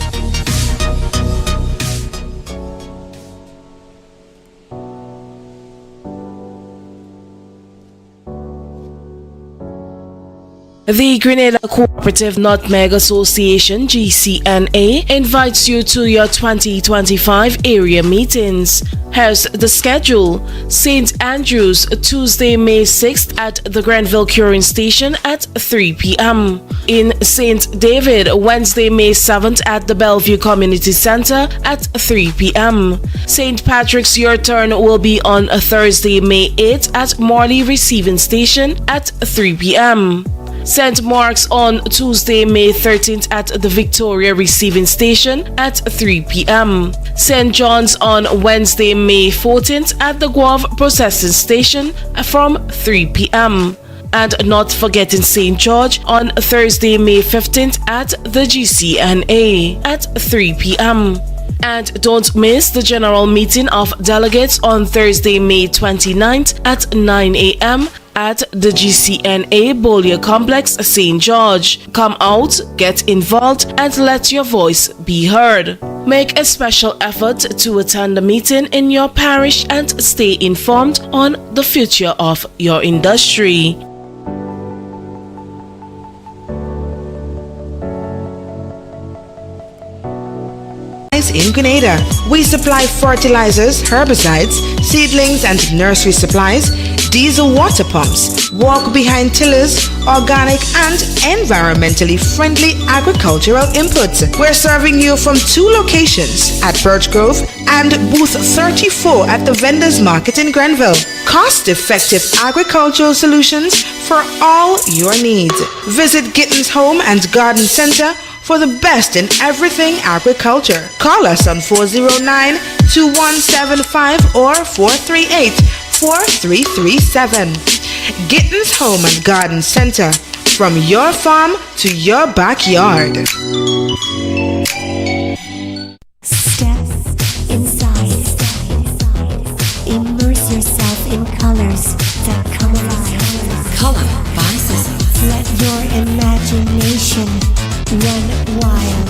S16: The Grenada Cooperative Nutmeg Association (GCNA) invites you to your 2025 area meetings. Here's the schedule. St. Andrews, Tuesday, May 6th at the Grenville Curing Station at 3 p.m. In St. David, Wednesday, May 7th at the Bellevue Community Center at 3 p.m. St. Patrick's Your Turn will be on a Thursday, May 8th at Morley Receiving Station at 3 p.m. St. Mark's on Tuesday, May 13th at the Victoria Receiving Station at 3 p.m. St. John's on Wednesday, May 14th at the Guave Processing Station from 3 p.m. And not forgetting St. George on Thursday, May 15th at the GCNA at 3 p.m. And don't miss the general meeting of delegates on Thursday, May 29th at 9 a.m. at the GCNA Bollier Complex, St. George. Come out, get involved, and let your voice be heard. Make a special effort to attend the meeting in your parish and stay informed on the future of your industry.
S17: In Grenada, we supply fertilizers, herbicides, seedlings and nursery supplies, diesel water pumps, walk behind tillers, organic and environmentally friendly agricultural inputs. We're serving you from 2 locations at Birch Grove and booth 34 at the Vendors Market in Grenville. Cost-effective agricultural solutions for all your needs. Visit Gittins Home and Garden Center for the best in everything agriculture. Call us on 409-2175 or 438-4337. Gittins Home and Garden Center, from your farm to your backyard.
S9: Step inside. Immerse yourself in colors that come alive.
S7: Color by Sissons.
S9: Let your imagination run wild.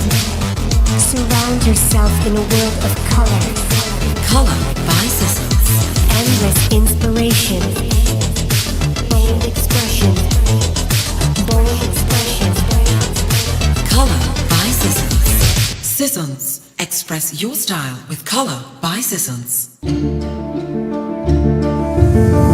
S9: Surround yourself in a world of color.
S7: Color by Sissons.
S9: Endless inspiration. Bold expression. Bold expression.
S7: Color by Sissons. Sissons. Express your style with Color by Sissons.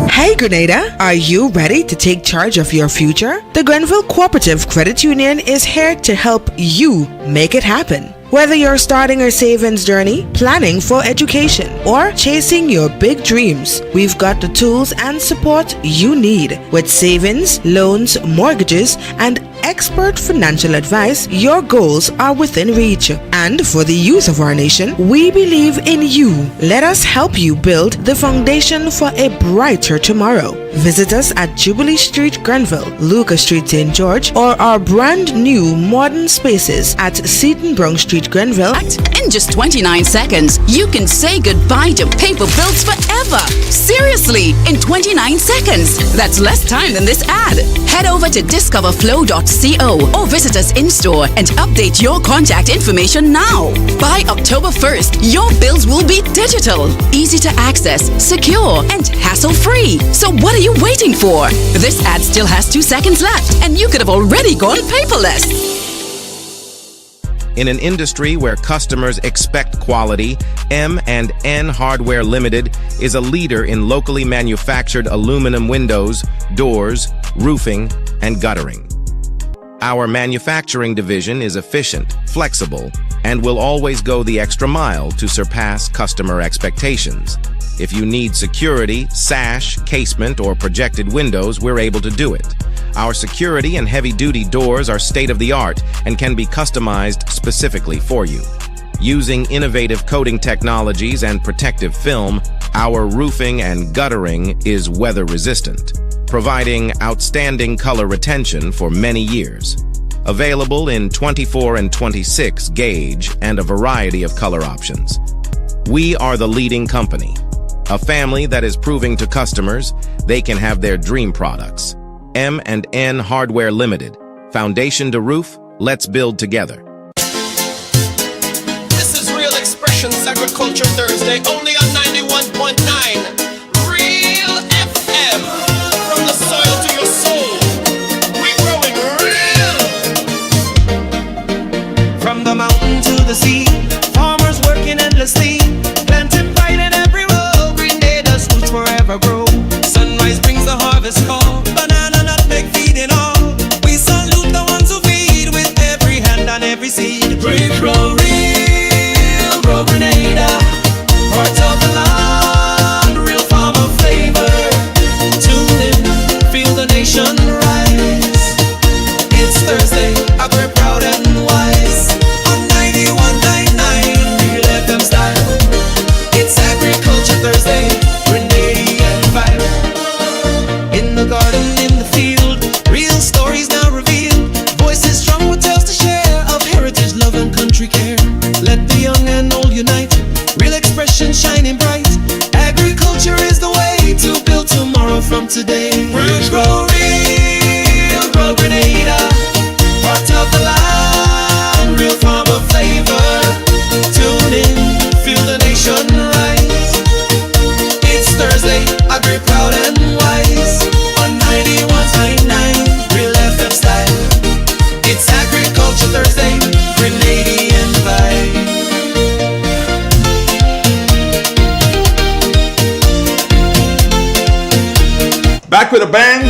S17: Hey Grenada, are you ready to take charge of your future? The Grenville Cooperative Credit Union is here to help you make it happen. Whether you're starting a savings journey, planning for education, or chasing your big dreams, we've got the tools and support you need. With savings, loans, mortgages, and expert financial advice, your goals are within reach. And for the youth of our nation, we believe in you. Let us help you build the foundation for a brighter tomorrow. Visit us at Jubilee Street, Grenville, Lucas Street, St. George, or our brand new modern spaces at Seaton Brown Street, Grenville.
S18: In just 29 seconds, you can say goodbye to paper bills forever. Seriously, in 29 seconds. That's less time than this ad. Head over to discoverflow.co or visit us in-store and update your contact information now. By October 1st, your bills will be digital, easy to access, secure, and hassle-free. So what are you waiting for? This ad still has 2 seconds left, and you could have already gone paperless.
S4: In an industry where customers expect quality, M&N Hardware Limited is a leader in locally manufactured aluminum windows, doors, roofing, and guttering. Our manufacturing division is efficient, flexible, and will always go the extra mile to surpass customer expectations. If you need security, sash, casement, or projected windows, we're able to do it. Our security and heavy-duty doors are state-of-the-art and can be customized specifically for you. Using innovative coating technologies and protective film, our roofing and guttering is weather-resistant, providing outstanding color retention for many years. Available in 24 and 26 gauge and a variety of color options. We are the leading company, a family that is proving to customers they can have their dream products. M&N Hardware Limited. Foundation to roof, let's build together.
S10: This is Real Xpressions Agriculture Thursday, only on 91.9 Real FM. From the soil to your soul, we're growing
S3: shining bright. Agriculture is the way to build tomorrow from today. Grow real, grow Grenada, part of the land, real farmer flavor. Tune in, feel the nation rise. It's Thursday, agri proud and wise. On 91.9, real FM style. It's Agriculture Thursday, Grenadian vibe.
S2: Back with a bang.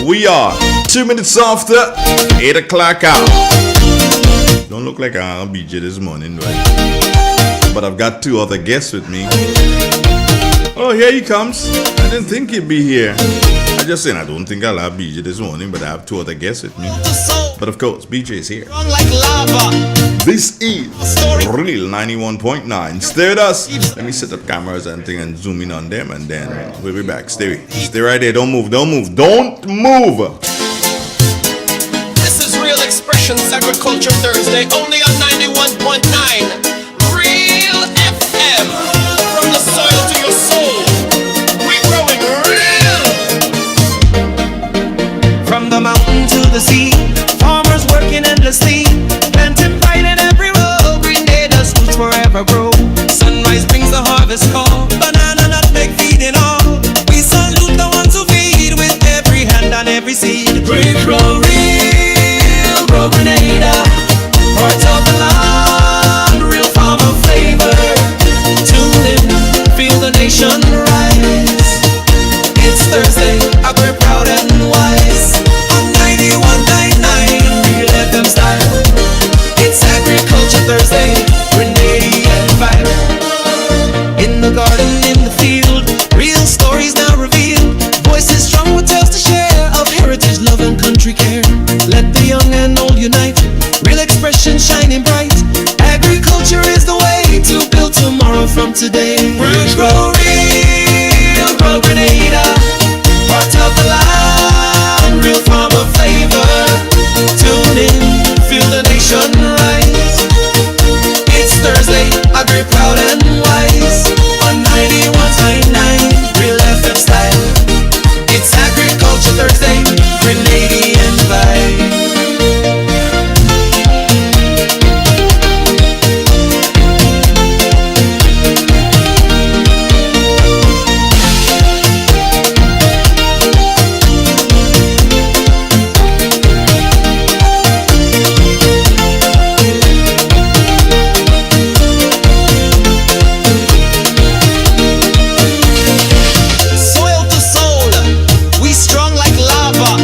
S2: We are 2 minutes after 8 o'clock hour. Don't look like I'll be BJ this morning, right? But I've got two other guests with me. Oh, here he comes. I didn't think he'd be here. I just said I don't think I'll have BJ this morning, but I have two other guests with me. But of course, BJ is here. This is Real 91.9. Stay with us. Let me set up cameras and thing and zoom in on them, and then we'll be back. Stay right there. Don't move. Don't move. Don't move.
S10: This is Real Xpressions Agriculture Thursday, only on 91.9 Real FM. From the soil to your soul, we're growing real.
S3: From the mountain to the sea, farmers working endlessly, planting pride in every row. Grenada's roots forever grow. Sunrise brings the harvest call, banana, nutmeg, feeding all. We salute the ones who feed with every hand and every seed. Grow real, grow Grenada, part of the land, real farmer flavor. Tune in, feel the nation rise. It's Thursday, we're proud and wise. On 91.9, real FM style. It's Agriculture Thursday, Grenadian vibe. In the garden, in the field, real stories now revealed. Voices strong with tales to share of heritage, love and country care. Let the young and old unite, real expression shining bright. Agriculture is the way to build tomorrow from today. Grow real, grow Grenada, part of the land, real farmer flavor. Tune in, feel the nation rise. It's Thursday, agri proud and wise. On 91.9, real FM style. It's Agriculture Thursday, Grenadian vibe. Soil to soul, we strong like lava.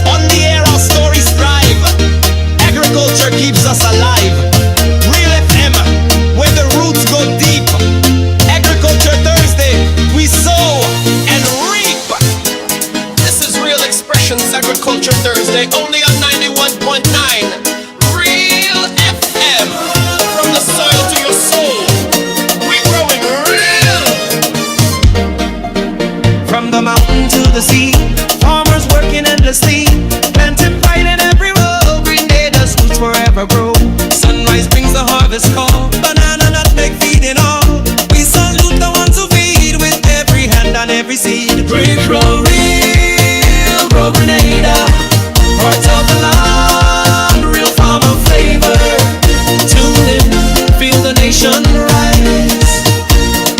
S3: On the air our stories thrive. Agriculture keeps us alive. Real FM, where the roots go deep. Agriculture Thursday, we sow and reap. This is Real Expressions Agriculture Thursday, only on 91.9 Real FM. From the soil to your soul, we're growing real. From the mountain to the sea, farmers working endlessly, planting pride in every row. Grenada's roots forever grow. Sunrise brings the harvest call, banana, nutmeg, feeding all. We salute the ones who feed with every hand and every seed. Grow real, grow Grenada, part of the land, real farmer flavor. Tune in, feel the nation rise.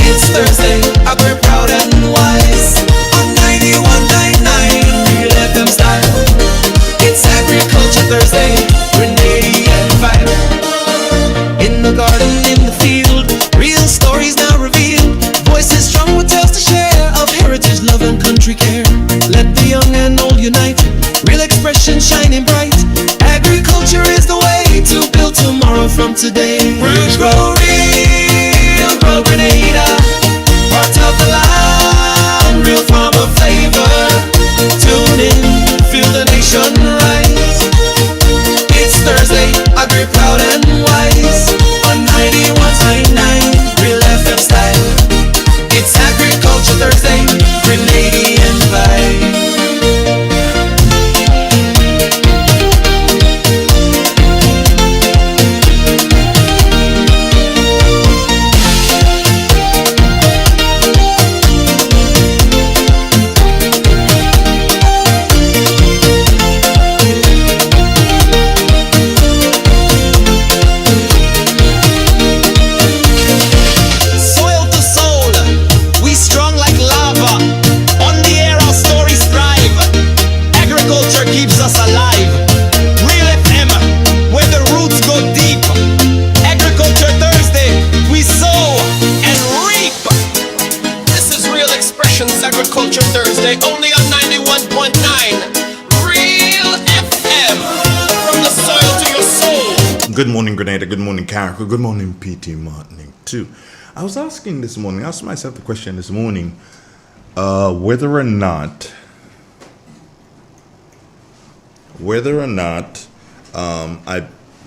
S3: It's Thursday, we're proud and wise. On 91.9, real FM style. It's Agriculture Thursday, Grenadian vibe. In the garden, in the field, real stories now revealed. Voices strong with tales to share of heritage, love and country care. Let the young and old unite, real expression shining bright. Agriculture is the way to build tomorrow from today. Grow real, grow Grenada, part of the land, real farmer flavor. Tune in, feel the nation rise. It's Thursday, agri proud and wise. On 91.9, real FM style. It's Agriculture Thursday, Grenadian vibe.
S10: Xpressions Agriculture Thursday, only on 91.9 Real FM. From the soil to your soul.
S2: Good morning, Grenada. Good morning, Carrick. Good morning, P.T. Martin, too. I was asking this morning, I asked myself the question this morning, whether or not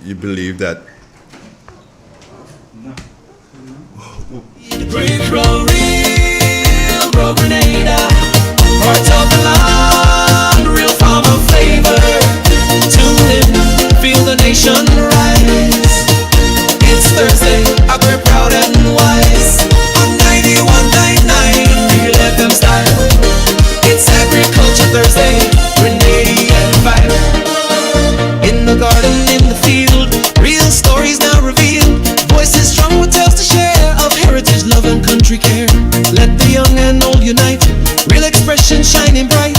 S2: you believe that
S3: Real Grenada, heart of the land, real farmer flavor. Tune in, feel the nation rise. It's Thursday, we're proud and wise. On 91.9 Real FM style. It's Agriculture Thursday, Grenadian vibe. In the garden, in the field, real stories now revealed. Voices strong with tales to share of heritage, love and country care. Let the young and old unite, real expression shining bright.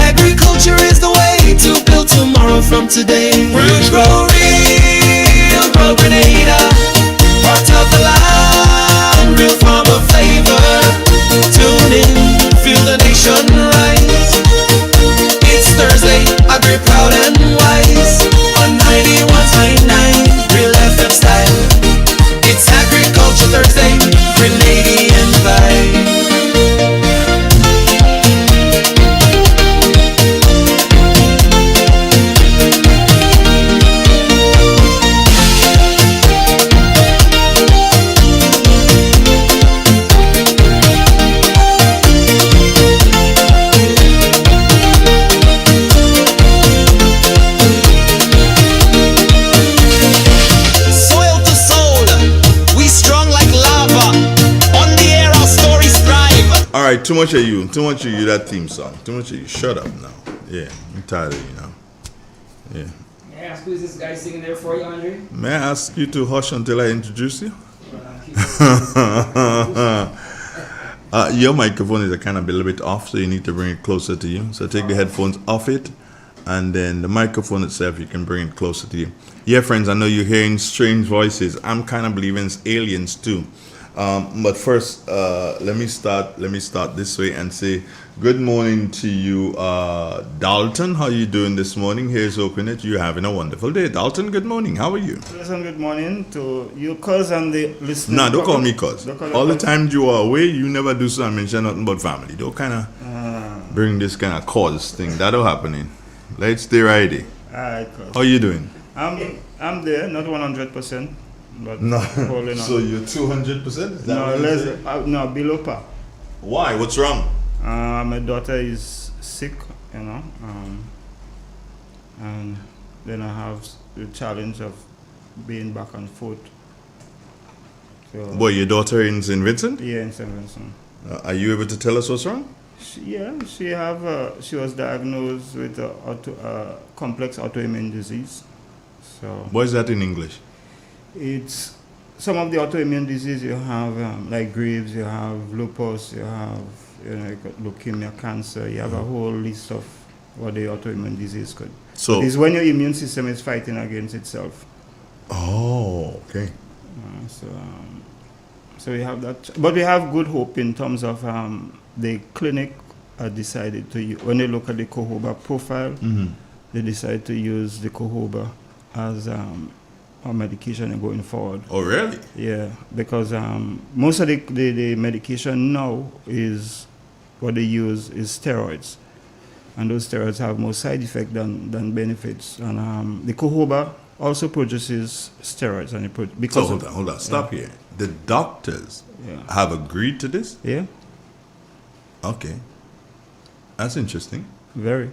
S3: Agriculture is the way to build tomorrow from today. Roots grow real, grow Grenada, part of the land, real farmer flavor. Tune in, feel the nation rise. It's Thursday, agri proud and wise. On 91.9 Real FM style. It's Agriculture Thursday, Grenadian vibe.
S2: Alright, too much of you, that theme song. Too much of you. Shut up now. Yeah, I'm tired of you now. Yeah.
S19: May I ask who is this guy singing there for you, Andre?
S2: May I ask you to hush until I introduce you? Your microphone is a kind of a little bit off, so you need to bring it closer to you. So take the headphones off it, and then the microphone itself, you can bring it closer to you. Yeah, friends, I know you're hearing strange voices. I'm kind of believing it's aliens too. But first, let me start this way and say good morning to you, Dalton. How are you doing this morning? Here's hoping that you're having a wonderful day. Dalton, good morning. How are you?
S20: Listen, good morning to you, cuz, and the listeners.
S2: Nah, don't call me cuz. All the time you are away, you never do something mention nothing but family. Don't kind of bring this kind of cause thing. That'll happening. Let's stay righty.
S20: Alright, cuz.
S2: How you doing?
S20: I'm there, not 100%. But
S2: no,
S20: holding on.
S2: So you're 200%?
S20: No, below par.
S2: Why? What's wrong?
S20: My daughter is sick, and then I have the challenge of being back and forth. So,
S2: Boy, your daughter in St. Vincent?
S20: Yeah, in St. Vincent.
S2: Are you able to tell us what's wrong?
S20: She was diagnosed with a complex autoimmune disease. So
S2: what is that in English?
S20: It's some of the autoimmune disease you have, like Graves, you have lupus, you have leukemia, cancer. You have a whole list of what the autoimmune disease could. So it's when your immune system is fighting against itself.
S2: Oh, okay.
S20: So we have that, but we have good hope in terms of the clinic decided to use, when they look at the Cohoba profile, they decided to use the Cohoba as our medication going forward.
S2: Oh, really?
S20: Yeah, because most of the medication now is what they use is steroids, and those steroids have more side effects than benefits. And the Cohoba also produces steroids, and because
S2: so hold on, stop here. The doctors have agreed to this?
S20: Yeah.
S2: Okay, that's interesting.
S20: Very.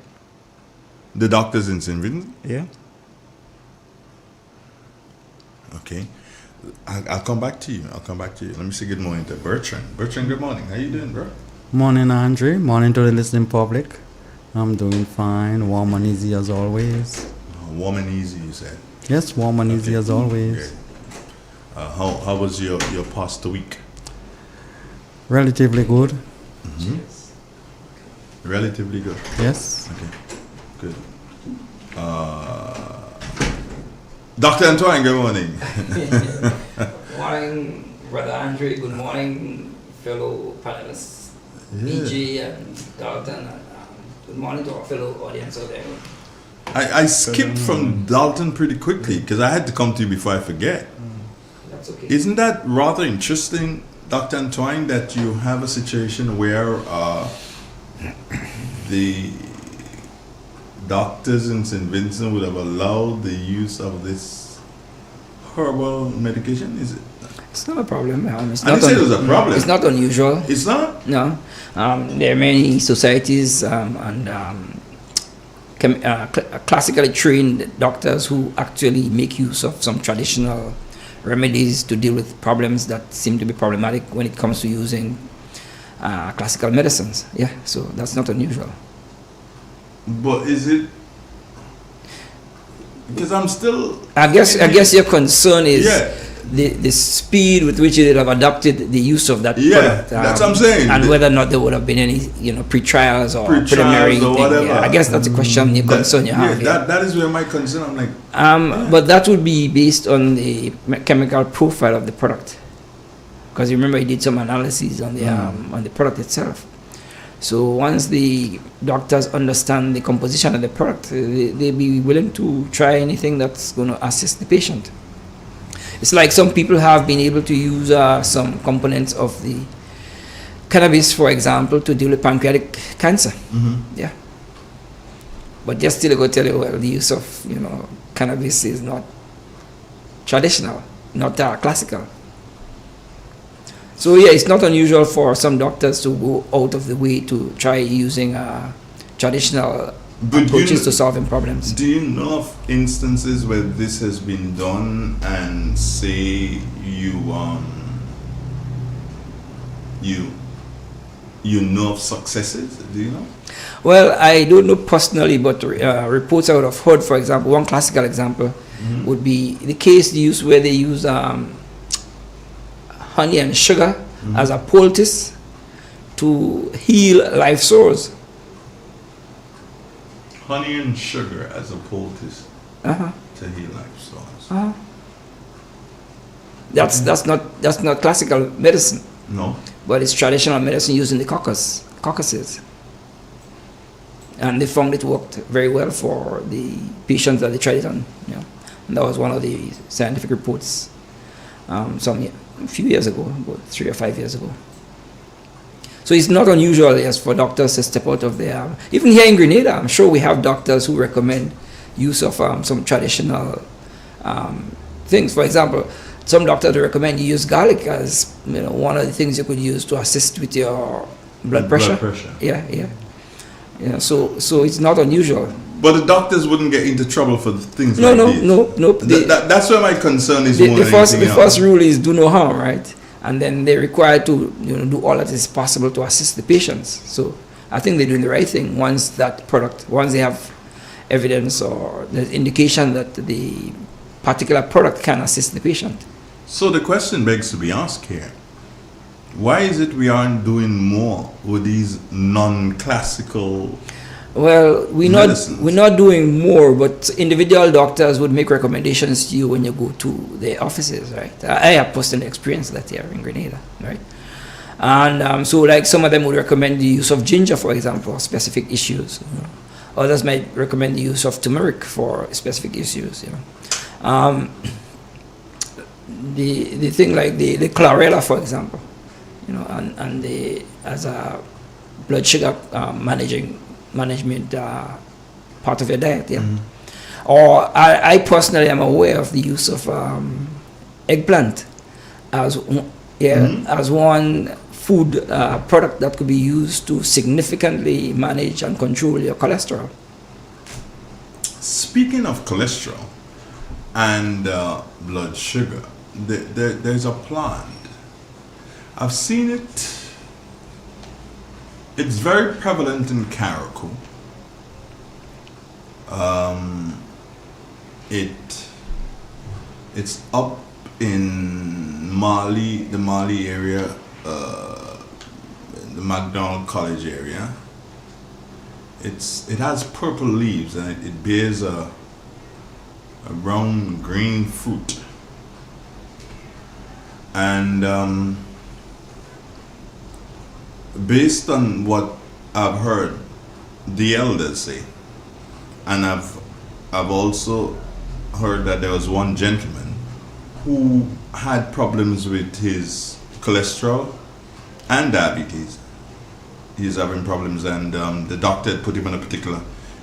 S2: The doctors in St. Vincent?
S20: Yeah.
S2: Okay. I'll come back to you. Let me say good morning to Bertrand. Bertrand, good morning. How you doing, bro?
S21: Morning, Andre. Morning to the listening public. I'm doing fine. Warm and easy as always.
S2: Warm and easy, you said?
S21: Yes, warm and easy as always.
S2: Great. How was your past week?
S21: Relatively good.
S2: Mm-hmm. Relatively good?
S21: Yes.
S2: Okay, good. Dr. Antoine, good morning.
S19: Good morning, Brother Andre. Good morning, fellow panelists.
S6: BJ and Dalton. And, good morning to our fellow audience out there.
S2: I skipped from Dalton pretty quickly because I had to come to you before I forget.
S6: That's okay.
S2: Isn't that rather interesting, Dr. Antoine, that you have a situation where the doctors in St. Vincent would have allowed the use of this herbal medication? Is it?
S6: It's not a problem. It's
S2: I didn't say it was a problem.
S6: It's not unusual.
S2: It's not?
S6: No. There are many societies and classically trained doctors who actually make use of some traditional remedies to deal with problems that seem to be problematic when it comes to using classical medicines. Yeah, so that's not unusual.
S2: But is it? Because I'm still.
S6: I guess your concern is the speed with which they have adopted the use of that product.
S2: That's what I'm saying.
S6: And whether or not there would have been any, pre-trials or preliminary
S2: or whatever.
S6: Yeah, I guess that's a question, your concern you have.
S2: That is where my concern. I'm like.
S6: But that would be based on the chemical profile of the product, because remember he did some analysis on the product itself. So once the doctors understand the composition of the product, they'll be willing to try anything that's going to assist the patient. It's like some people have been able to use some components of the cannabis, for example, to deal with pancreatic cancer. Yeah. But just still go tell you, well, the use of cannabis is not traditional, not classical. So yeah, it's not unusual for some doctors to go out of the way to try using traditional approaches to solving problems.
S2: Do you know of instances where this has been done and say you know of successes? Do you know?
S6: Well, I don't know personally, but reports I would have heard, for example, one classical example would be the case used where they use honey and sugar as a poultice to heal life sores.
S2: Honey and sugar as a poultice to heal life sores.
S6: That's not classical medicine.
S2: No.
S6: But it's traditional medicine using the caucuses. And they found it worked very well for the patients that they tried it on. And that was one of the scientific reports a few years ago, about 3 or 5 years ago. So it's not unusual, yes, for doctors to step out of their... Even here in Grenada, I'm sure we have doctors who recommend use of some traditional things. For example, some doctors recommend you use garlic as one of the things you could use to assist with your blood pressure. Yeah. So it's not unusual.
S2: But the doctors wouldn't get into trouble for things like this.
S6: No.
S2: That's where my concern is.
S6: The first rule is do no harm, right? And then they're required to do all that is possible to assist the patients. So I think they're doing the right thing once they have evidence or the indication that the particular product can assist the patient.
S2: So the question begs to be asked here. Why is it we aren't doing more with these non-classical
S6: Well, we're not doing more, but individual doctors would make recommendations to you when you go to their offices, right? I have personally experienced that here in Grenada, right? And so like some of them would recommend the use of ginger, for example, for specific issues. Others might recommend the use of turmeric for specific issues, the thing like the chlorella, for example, and as a blood sugar management part of your diet, Or I personally am aware of the use of eggplant as one food product that could be used to significantly manage and control your cholesterol.
S2: Speaking of cholesterol and blood sugar, there's a plant. I've seen it. It's very prevalent in Carriacou. It's up in Mali, the Mali area, the MacDonald College area. It has purple leaves and it bears a brown green fruit. And based on what I've heard the elders say, and I've also heard that there was one gentleman who had problems with his cholesterol and diabetes. He's having problems, and the doctor had put him on a particular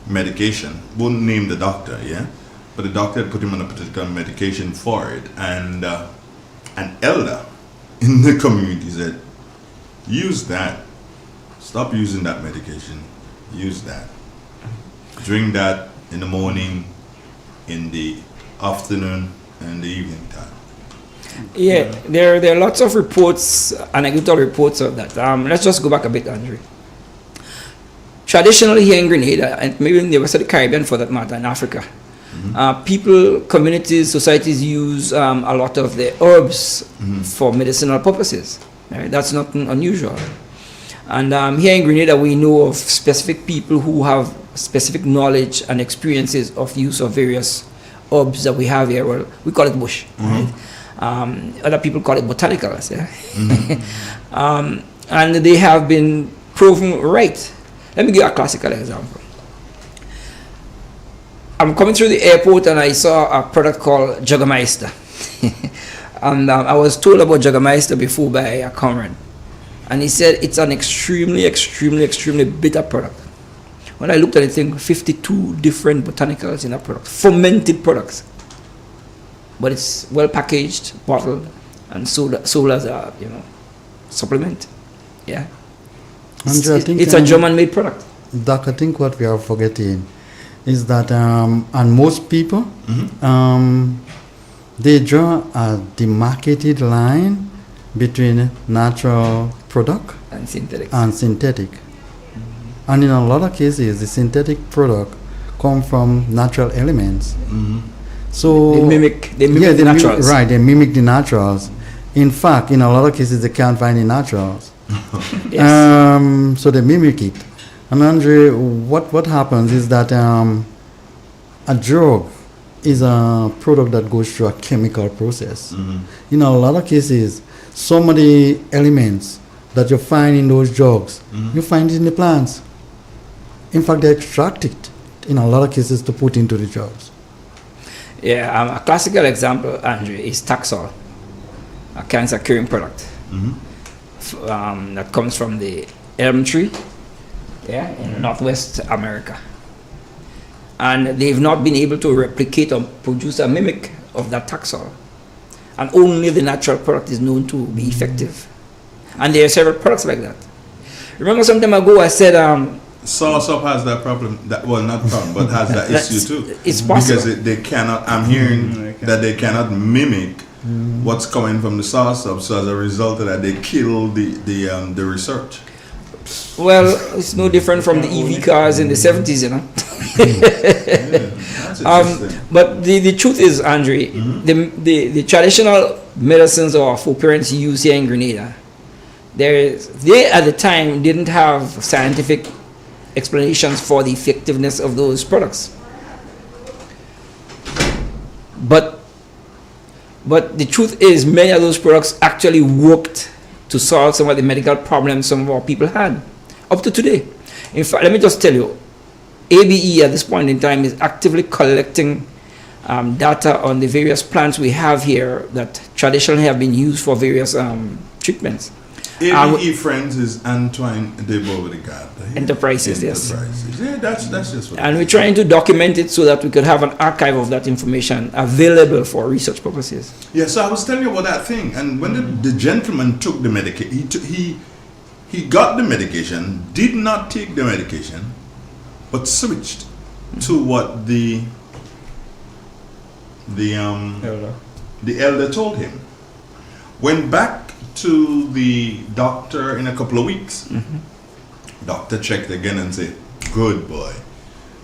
S2: medication. Won't name the doctor, yeah, but the doctor had put him on a particular medication for it, and an elder in the community said, use that. Stop using that medication. Use that. Drink that in the morning, in the afternoon, and the evening time.
S6: Yeah, there are lots of reports, anecdotal reports of that. Let's just go back a bit, Andre. Traditionally here in Grenada, and maybe in the rest of the Caribbean for that matter, in Africa, people, communities, societies use a lot of the herbs for medicinal purposes. Right? That's not unusual. And here in Grenada, we know of specific people who have specific knowledge and experiences of use of various herbs that we have here. Well, we call it bush. Right? Other people call it botanicals. Yeah? And they have been proven right. Let me give you a classical example. I'm coming through the airport and I saw a product called Jägermeister. And I was told about Jägermeister before by a comrade. And he said it's an extremely, extremely, extremely bitter product. When I looked at it, I think 52 different botanicals in that product, fermented products. But it's well packaged, bottled, and sold as a supplement. Yeah.
S21: Andrew, I think
S6: it's a German-made product.
S21: Doc, I think what we are forgetting is that, and most people, they draw a demarcated line between natural product
S6: and
S21: synthetic. And in a lot of cases, the synthetic product come from natural elements. So
S6: they mimic the naturals.
S21: Right, they mimic the naturals. In fact, in a lot of cases, they can't find the naturals.
S6: Yes.
S21: So they mimic it. And Andre, what happens is that a drug is a product that goes through a chemical process. In a lot of cases, some of the elements that you find in those drugs, you find it in the plants. In fact, they extract it in a lot of cases to put into the drugs.
S6: Yeah, a classical example, Andre, is Taxol, a cancer-curing product that comes from the elm tree, in Northwest America. And they've not been able to replicate or produce a mimic of that Taxol. And only the natural product is known to be effective. And there are several products like that. Remember some time ago I said...
S2: Sauce-up has that problem, not problem, but has that issue too.
S6: It's possible.
S2: Because they cannot, I'm hearing that they cannot mimic what's coming from the sauce-up, so as a result of that, they kill the research.
S6: Well, it's no different from the EV cars in the 70s, But the truth is, Andre, the traditional medicines our foreparents used here in Grenada, they at the time didn't have scientific explanations for the effectiveness of those products. But the truth is, many of those products actually worked to solve some of the medical problems some of our people had up to today. In fact, let me just tell you, ABE at this point in time is actively collecting data on the various plants we have here that traditionally have been used for various treatments.
S2: ABE Friends is Antoine de Beauregard.
S6: Enterprises, yes.
S2: Yeah, that's just what.
S6: And we're trying to document it so that we could have an archive of that information available for research purposes.
S2: Yeah, so I was telling you about that thing, and when the gentleman took the medication, he got the medication, did not take the medication, but switched to what the elder told him. Went back to the doctor in a couple of weeks. Doctor checked again and said, "Good boy,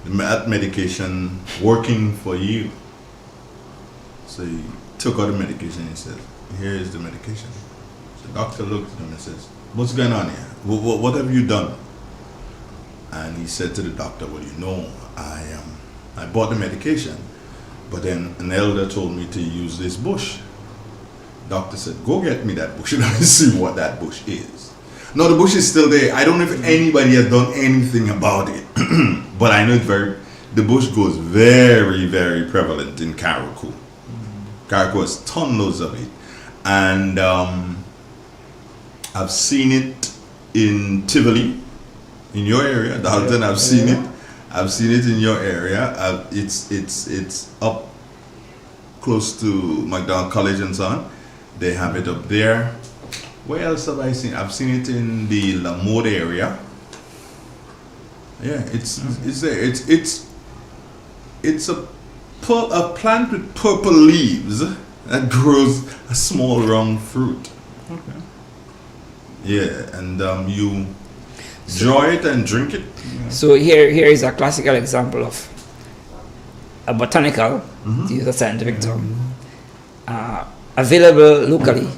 S2: that medication working for you." So he took out the medication. He said, "Here is the medication." So the doctor looked at him and says, "What's going on here? What have you done?" And he said to the doctor, "Well, you know, I bought the medication, but then an elder told me to use this bush." Doctor said, "Go get me that bush and I see what that bush is." No, the bush is still there. I don't know if anybody has done anything about it, but I know the bush goes very, very prevalent in Carriacou. Carriacou has tons of it, and I've seen it in Tivoli, in your area, Dalton. I've seen it. I've seen it in your area. It's up close to McDonald College and so on. They have it up there. Where else have I seen? I've seen it in the Lamode area. Yeah, it's there. It's a plant with purple leaves that grows a small round fruit.
S20: Okay.
S2: Yeah, and you enjoy it and drink it.
S6: So here is a classical example of a botanical, to use a scientific term, available locally,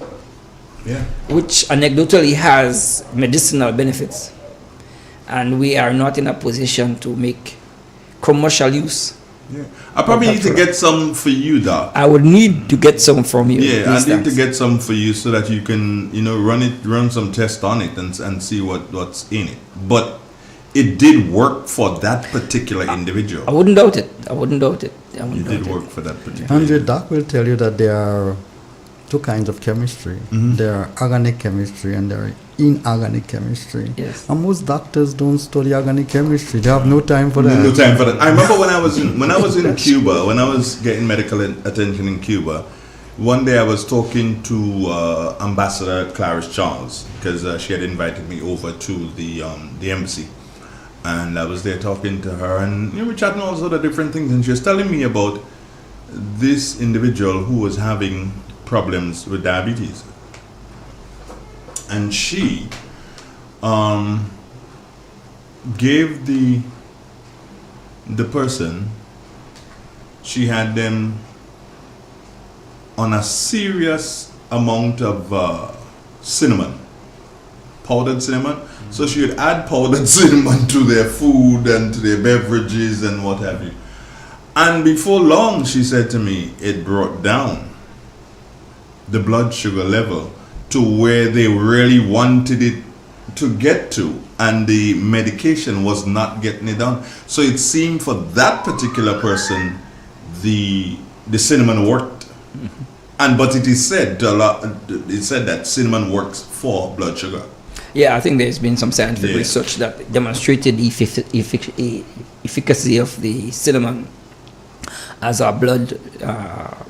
S6: which anecdotally has medicinal benefits, and we are not in a position to make commercial use.
S2: Yeah, I probably need to get some for you, Doc.
S6: I would need to get some from you.
S2: Yeah, I need to get some for you so that you can, run some tests on it and see what's in it. But it did work for that particular individual.
S6: I wouldn't doubt it.
S2: It did work for that particular.
S21: Andre, Doc will tell you that there are two kinds of chemistry. There are organic chemistry and there are inorganic chemistry.
S6: Yes.
S21: And most doctors don't study organic chemistry. They have no time for that.
S2: No time for that. I remember when I was in Cuba, when I was getting medical attention in Cuba, one day I was talking to Ambassador Clarice Charles because she had invited me over to the embassy. And I was there talking to her, and we were chatting all sorts of different things. And she was telling me about this individual who was having problems with diabetes. And she gave the person, she had them on a serious amount of cinnamon, powdered cinnamon. So she would add powdered cinnamon to their food and to their beverages and what have you. And before long, she said to me, it brought down the blood sugar level to where they really wanted it to get to, and the medication was not getting it down. So it seemed for that particular person, the cinnamon worked. But it is said that cinnamon works for blood sugar.
S6: Yeah, I think there's been some scientific research that demonstrated the efficacy of the cinnamon as a blood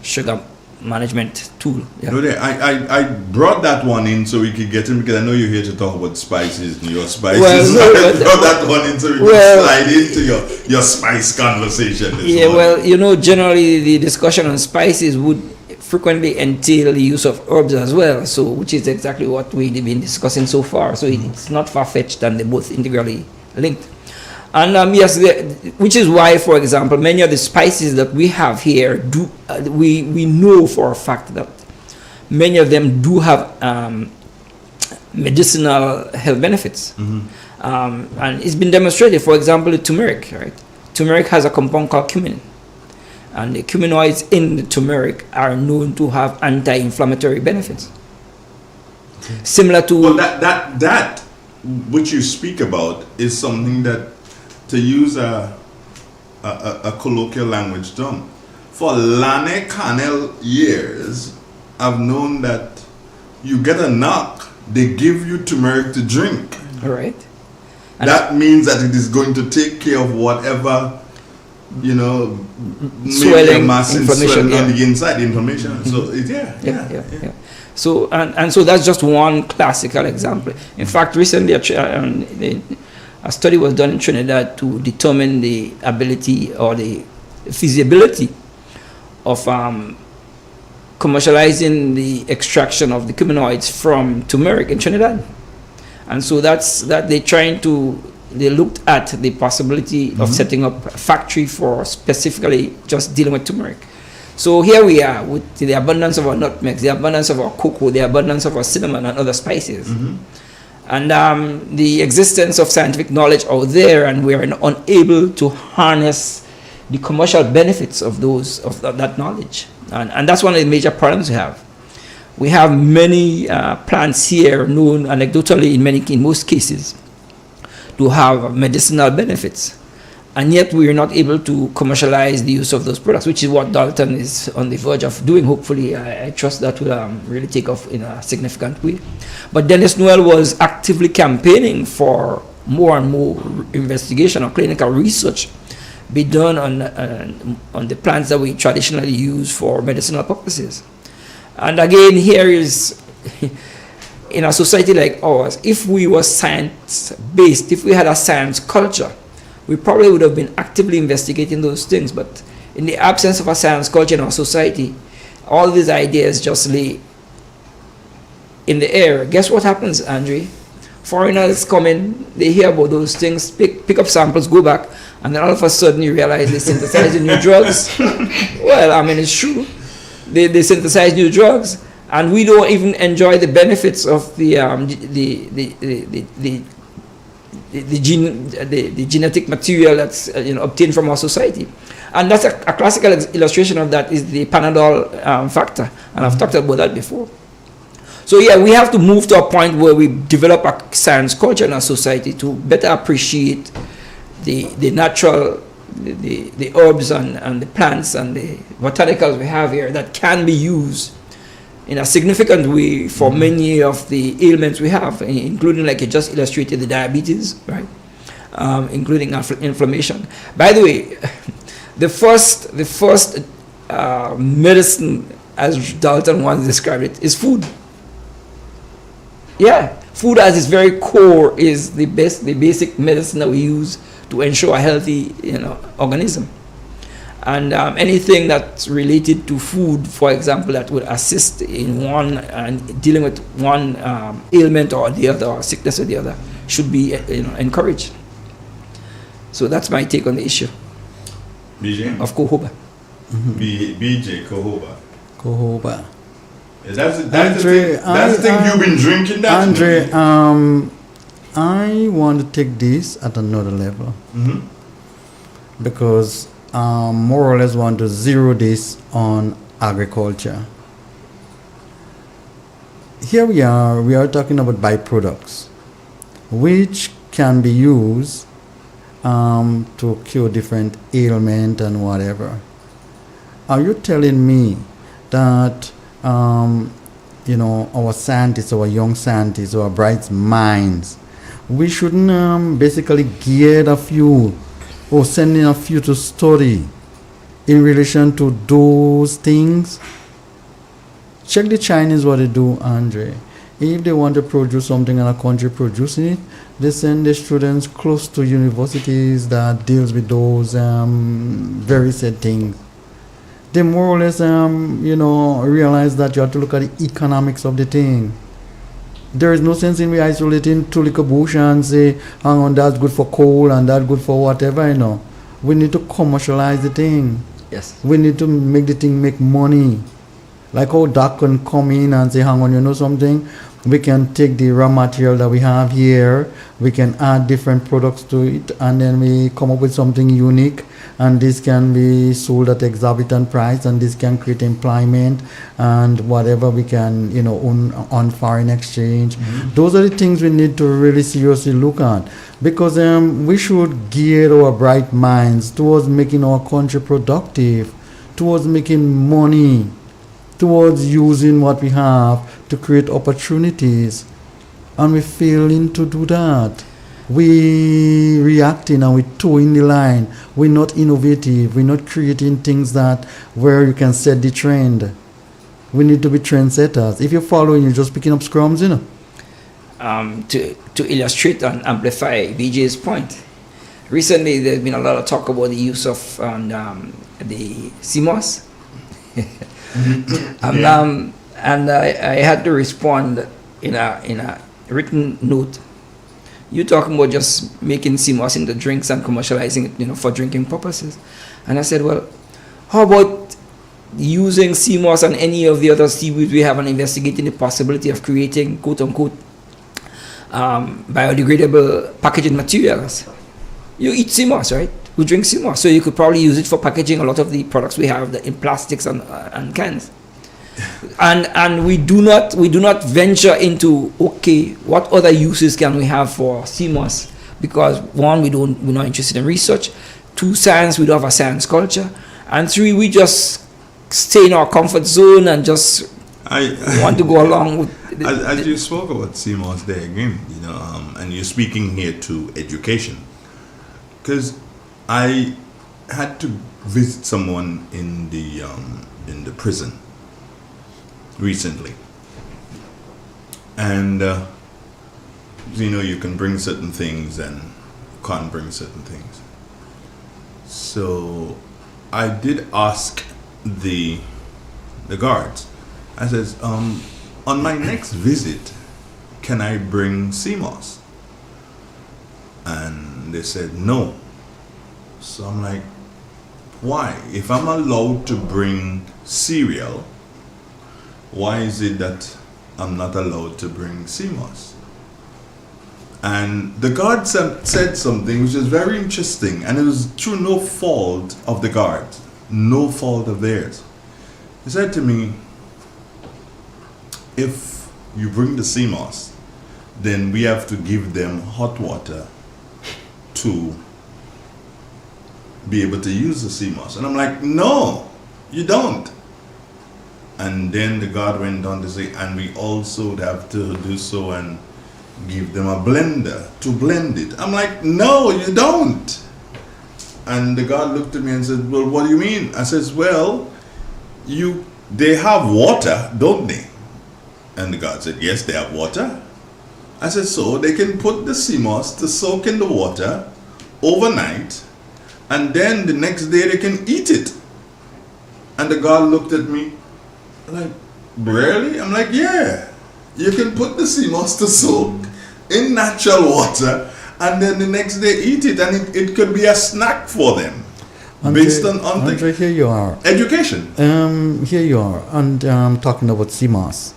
S6: sugar management tool. Yeah.
S2: No, I brought that one in so we could get in, because I know you're here to talk about spices and your spices. I brought that one in so we could slide into your spice conversation.
S6: Generally the discussion on spices would frequently entail the use of herbs as well, so which is exactly what we've been discussing so far. So it's not far-fetched, and they're both integrally linked. And which is why, for example, many of the spices that we have here we know for a fact that many of them do have medicinal health benefits. And it's been demonstrated. For example, the turmeric, right? Turmeric has a compound called cumin, and the cuminoids in the turmeric are known to have anti-inflammatory benefits. Similar to
S2: that which you speak about is something that, to use a colloquial language term, for Lane Canel years, I've known that you get a knock, they give you turmeric to drink.
S6: All right.
S2: That means that it is going to take care of whatever,
S6: swelling,
S2: massive
S6: inflammation
S2: swelling on the inside, inflammation. So
S6: So and so that's just one classical example. In fact, recently a study was done in Trinidad to determine the ability or the feasibility of commercializing the extraction of the cuminoids from turmeric in Trinidad. And so they looked at the possibility of setting up a factory for specifically just dealing with turmeric. So here we are with the abundance of our nutmegs, the abundance of our cocoa, the abundance of our cinnamon and other spices. And the existence of scientific knowledge out there, and we are unable to harness the commercial benefits of that knowledge. And that's one of the major problems we have. We have many plants here known anecdotally in most cases to have medicinal benefits. And yet we are not able to commercialize the use of those products, which is what Dalton is on the verge of doing. Hopefully, I trust that will really take off in a significant way. But Dennis Noel was actively campaigning for more and more investigation or clinical research be done on the plants that we traditionally use for medicinal purposes. And again, here is, in a society like ours, if we were science-based, if we had a science culture, we probably would have been actively investigating those things. But in the absence of a science culture in our society, all these ideas just lay in the air. Guess what happens, Andre? Foreigners come in, they hear about those things, pick up samples, go back, and then all of a sudden you realize they synthesize new drugs. Well, I mean, it's true. They synthesize new drugs, and we don't even enjoy the benefits of the genetic material that's obtained from our society. And that's a classical illustration of that is the Panadol factor, and I've talked about that before. So yeah, we have to move to a point where we develop a science culture in our society to better appreciate the natural, the herbs and the plants and the botanicals we have here that can be used in a significant way for many of the ailments we have, including, like you just illustrated, the diabetes, right? Including inflammation. By the way, the first medicine, as Dalton once described it, is food. Yeah, food as its very core is the basic medicine that we use to ensure a healthy, organism. And anything that's related to food, for example, that would assist in one and dealing with one ailment or the other, or sickness or the other, should be encouraged. So that's my take on the issue.
S2: BJ?
S6: Of Cohoba.
S2: BJ Cohoba.
S21: Cohoba.
S2: That's the thing you've been drinking, that?
S21: Andre, I want to take this at another level. Because more or less want to zero this on agriculture. Here we are talking about byproducts, which can be used to cure different ailments and whatever. Are you telling me that our scientists, our young scientists, our bright minds, we shouldn't basically get a few or sending a few to study in relation to those things? Check the Chinese, what they do, Andre. If they want to produce something in a country producing it, they send their students close to universities that deals with those very sad things. They more or less realize that you have to look at the economics of the thing. There is no sense in me isolating two little bush and say, hang on, that's good for coal and that's good for whatever, We need to commercialize the thing.
S6: Yes.
S21: We need to make the thing make money. Like how Doc can come in and say, hang on, something? We can take the raw material that we have here, we can add different products to it, and then we come up with something unique, and this can be sold at exorbitant price, and this can create employment and whatever we can, on foreign exchange. Those are the things we need to really seriously look at, because we should gear our bright minds towards making our country productive, towards making money, towards using what we have to create opportunities, and we're failing to do that. We reacting and we're towing the line. We're not innovative. We're not creating things where you can set the trend. We need to be trendsetters. If you're following, you're just picking up scrums,
S6: To illustrate and amplify BJ's point, recently there's been a lot of talk about the use of the CMOS. And I had to respond in a written note. You're talking about just making CMOS into drinks and commercializing it, for drinking purposes. And I said, well, how about using CMOS and any of the other seaweeds we have and investigating the possibility of creating, quote unquote, biodegradable packaging materials? You eat CMOS, right? We drink CMOS, so you could probably use it for packaging a lot of the products we have in plastics and cans. and we do not venture into, okay, what other uses can we have for CMOS? Because one, we're not interested in research. 2, science, we don't have a science culture. And 3, we just stay in our comfort zone and just want to go along with.
S2: As you spoke about CMOS there again, and you're speaking here to education, because I had to visit someone in the prison recently, and you can bring certain things and can't bring certain things. So I did ask the guards. I says, on my next visit, can I bring CMOS? And they said no. So I'm like, why? If I'm allowed to bring cereal, why is it that I'm not allowed to bring CMOS? And the guard said something which is very interesting, and it was through no fault of the guards, no fault of theirs. He said to me, if you bring the CMOS, then we have to give them hot water to be able to use the CMOS. And I'm like, no, you don't. And then the guard went on to say, and we also would have to do so and give them a blender to blend it. I'm like, no, you don't. And the guard looked at me and said, well, what do you mean? I says, well, they have water, don't they? And the guard said, yes, they have water. I said, so they can put the CMOS to soak in the water overnight, and then the next day they can eat it. And the guard looked at me like, really? I'm like, yeah. You can put the CMOS to soak in natural water, and then the next day eat it, and it could be a snack for them. Based on
S21: Andre, here you are.
S2: Education.
S21: Here you are, and talking about CMOS.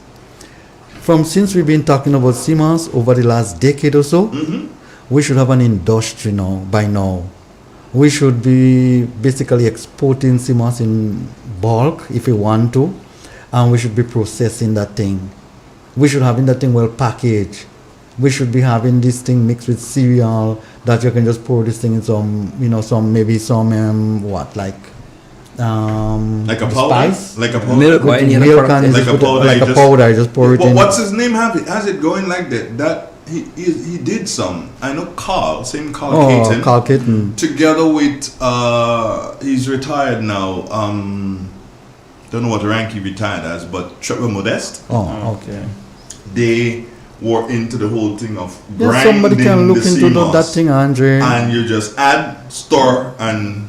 S21: Since we've been talking about CMOS over the last decade or so, we should have an industry by now. We should be basically exporting CMOS in bulk if we want to, and we should be processing that thing. We should having that thing well packaged. We should be having this thing mixed with cereal that you can just pour this thing in some
S2: like a powder,
S21: spice,
S2: like a powder,
S21: milk or any other product, like a powder. Just pour it in.
S2: What's his name? Has it going like that? That he did some. I know Carl Caton.
S21: Carl Caton.
S2: Together with he's retired now. Don't know what rank he retired as, but Trevor Modeste.
S21: Oh, okay.
S2: They were into the whole thing of
S21: grinding. Somebody can look into that thing, Andre.
S2: And you just add, stir, and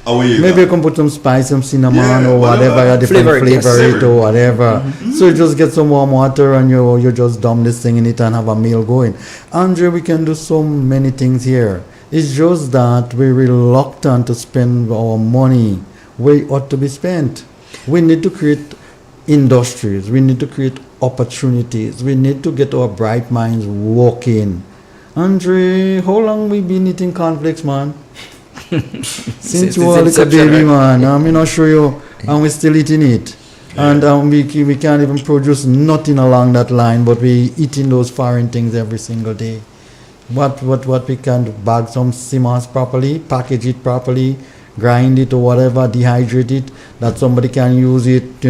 S2: away you
S21: Maybe you can put some spice, some cinnamon or whatever, different flavor it or whatever. So you just get some warm water and you just dump this thing in it and have a meal going. Andre, we can do so many things here. It's just that we're reluctant to spend our money where it ought to be spent. We need to create industries. We need to create opportunities. We need to get our bright minds working. Andre, how long we been eating cornflakes, man? Since you were a little baby, man. I'm not sure you, and we're still eating it. Yeah. And we can't even produce nothing along that line, but we eating those foreign things every single day. What we can bag some CMOS properly, package it properly, grind it or whatever, dehydrate it, that somebody can use it,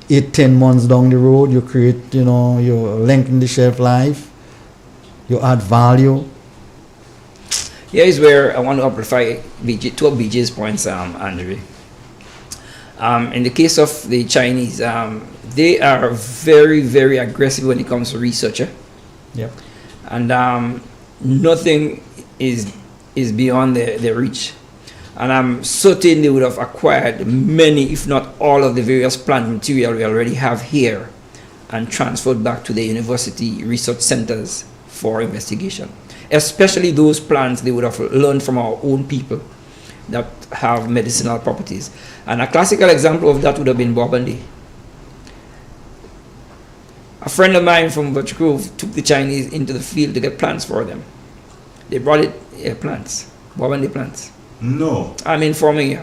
S21: 8-10 months down the road. You create, you lengthen the shelf life, you add value.
S6: Here is where I want to amplify two of BJ's points, Andre. In the case of the Chinese, they are very, very aggressive when it comes to research.
S21: Yep.
S6: And nothing is beyond their reach. And I'm certain they would have acquired many, if not all, of the various plant material we already have here and transferred back to the university research centers for investigation. Especially those plants they would have learned from our own people that have medicinal properties. And a classical example of that would have been Bourbon. A friend of mine from Birch Grove took the Chinese into the field to get plants for them. They brought plants, Bourbon plants.
S2: No.
S6: I'm informing you.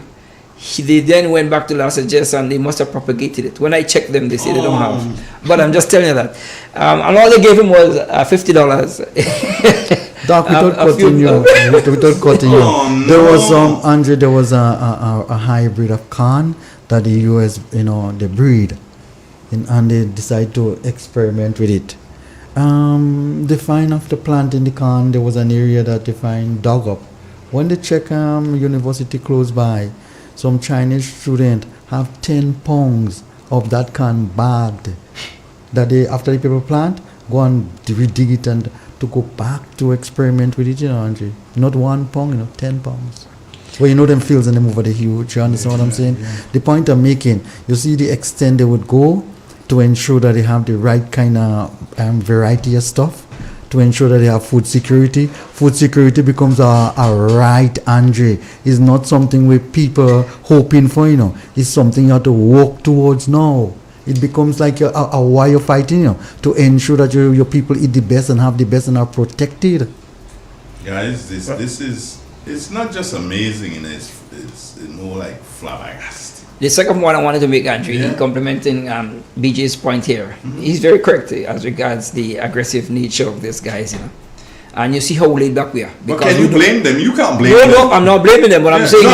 S6: They then went back to Los Angeles and they must have propagated it. When I checked them, they say they don't have. But I'm just telling you that. And all they gave him was $50.
S21: Doc, without cutting you, there was Andre, there was a hybrid of corn that the US, they breed, and they decide to experiment with it. They find after planting the corn, there was an area that they find dug up. When they check university close by, some Chinese student have 10 pounds of that corn bagged. That they, after the people plant, go and dig it and to go back to experiment with it, Andre. Not 1 pound, 10 pounds. Well, them fields and them over the huge. You understand what I'm saying? Yeah. The point I'm making, you see the extent they would go to ensure that they have the right kind of variety of stuff, to ensure that they have food security. Food security becomes a right, Andre. It's not something where people hoping for, It's something you have to work towards now. It becomes like a war you're fighting, to ensure that your people eat the best and have the best and are protected.
S2: Guys, this is, it's not just amazing, it's more like flabbergasting.
S6: The second one I wanted to make, Andrew, in complementing BJ's point here, he's very correct as regards the aggressive nature of these guys, And you see how laid back we are.
S2: But can you blame them? You can't blame them.
S6: No, I'm not blaming them. But I'm saying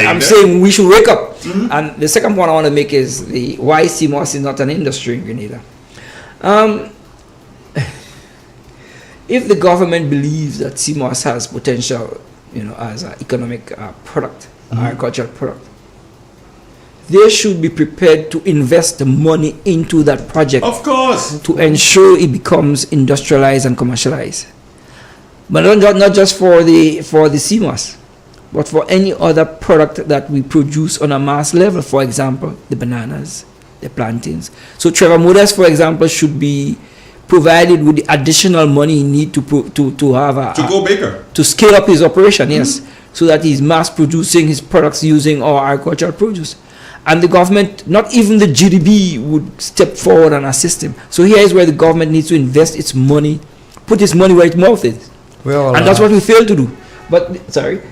S6: I'm saying we should wake up. And the second point I want to make is why CMOS is not an industry in Grenada. If the government believes that CMOS has potential, as an economic product, agricultural product, they should be prepared to invest the money into that project.
S2: Of course.
S6: To ensure it becomes industrialized and commercialized. But not just for the CMOS, but for any other product that we produce on a mass level. For example, the bananas, the plantains. So Trevor Modest, for example, should be provided with the additional money he need to have
S2: to go bigger,
S6: to scale up his operation. Yes, so that he's mass producing his products using our agricultural produce. And the government, not even the GDB, would step forward and assist him. So here is where the government needs to invest its money, put its money where its mouth is. And that's what we fail to do. But, sorry,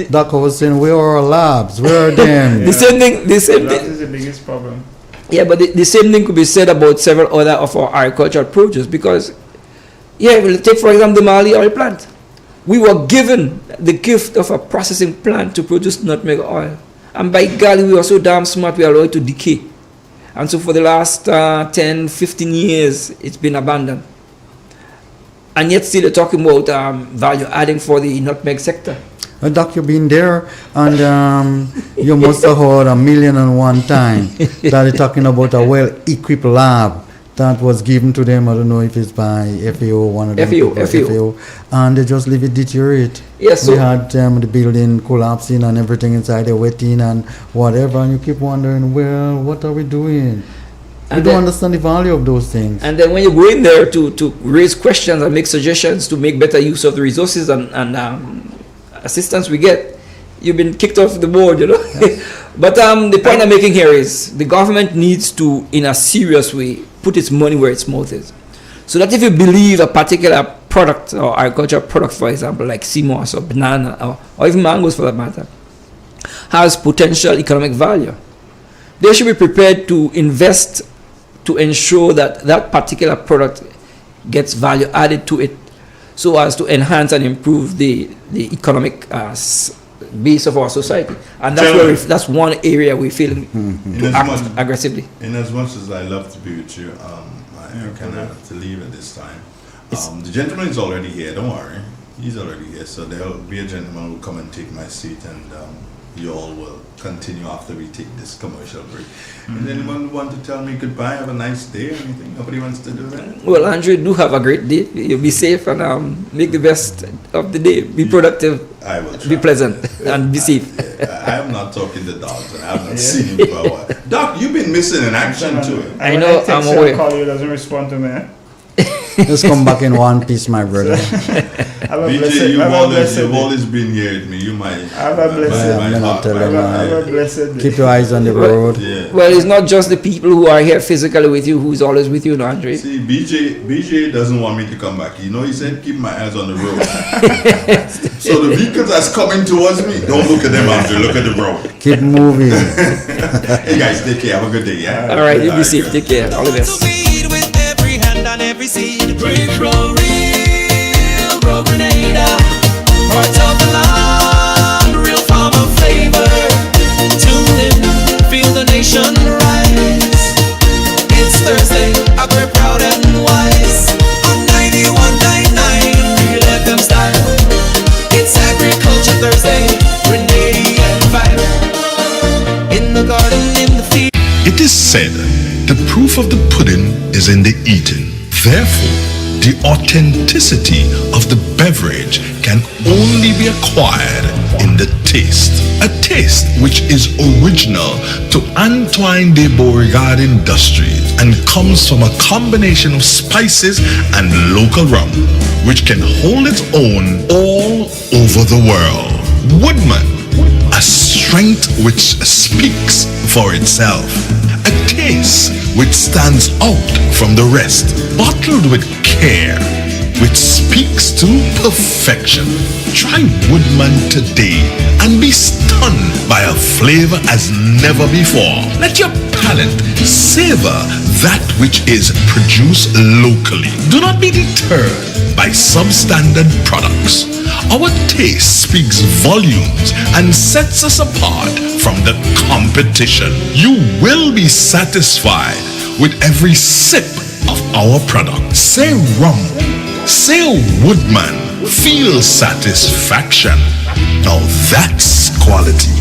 S21: Doc was saying, where are our labs? Where are them?
S6: The same thing.
S20: That is the biggest problem.
S6: Yeah, but the same thing could be said about several other of our agricultural produce, because, take for example the Mali oil plant. We were given the gift of a processing plant to produce nutmeg oil. And by golly, we were so damn smart, we allowed it to decay. And so for the last 10, 15 years, it's been abandoned. And yet still they're talking about value adding for the nutmeg sector.
S21: Doc, you've been there, and you must have heard 1,000,001 times that they're talking about a well-equipped lab that was given to them. I don't know if it's by FAO, one of them. FAO. And they just leave it deteriorate.
S6: Yes,
S21: we had the building collapsing and everything inside the wetting and whatever, and you keep wondering, well, what are we doing? We don't understand the value of those things.
S6: And then when you go in there to raise questions and make suggestions to make better use of the resources and assistance we get, you've been kicked off the board, Yes. But the point I'm making here is the government needs to, in a serious way, put its money where its mouth is. So that if you believe a particular product or agricultural product, for example, like CMOS or banana or even mangoes for that matter, has potential economic value, they should be prepared to invest to ensure that that particular product gets value added to it, so as to enhance and improve the economic base of our society. And that's that's one area we feel to act aggressively.
S2: In as much as I love to be with you, I kind of have to leave at this time. The gentleman is already here, don't worry. He's already here, so there'll be a gentleman who will come and take my seat, and you all will continue after we take this commercial break. Does anyone want to tell me goodbye? Have a nice day or anything? Nobody wants to do that?
S6: Well, Andrew, do have a great day. You'll be safe and make the best of the day. Be productive.
S2: I will try.
S6: Be pleasant and be safe.
S2: I am not talking to dogs, and I have not seen him for a while. Doc, you've been missing in action too.
S6: I know, I'm aware.
S20: Call you, doesn't respond to me.
S21: Just come back in one piece, my brother.
S2: BJ, you've always been here with me. You might.
S6: Have a blessed day.
S21: Keep your eyes on the road.
S6: Well, it's not just the people who are here physically with you who's always with you, no, Andre.
S2: See, BJ doesn't want me to come back. You know, he said, keep my eyes on the road. So the vehicles that's coming towards me, don't look at them, Andre. Look at the road.
S21: Keep moving.
S2: Hey guys, take care. Have a good day. Yeah.
S6: All right, you be safe. Take care. All the best.
S3: With every hand on every seed, real Grenada, hearts of the land, real farmer flavor. Tune in, feel the nation rise. It's Thursday, I'm very proud and wise. On 91.9, real FM style. It's Agriculture Thursday, Grenadian vibe. In the garden, in the field.
S8: It is said, the proof of the pudding is in the eating. Therefore, the authenticity of the beverage can only be acquired in the taste. A taste which is original to Antoine de Beauregard Industries and comes from a combination of spices and local rum, which can hold its own all over the world. Woodman, a strength which speaks for itself. A taste which stands out from the rest, bottled with care, which speaks to perfection. Try Woodman today and be stunned by a flavor as never before. Let your palate savor that which is produced locally. Do not be deterred by substandard products. Our taste speaks volumes and sets us apart from the competition. You will be satisfied with every sip of our product. Say rum, say Woodman, feel satisfaction. Now that's quality.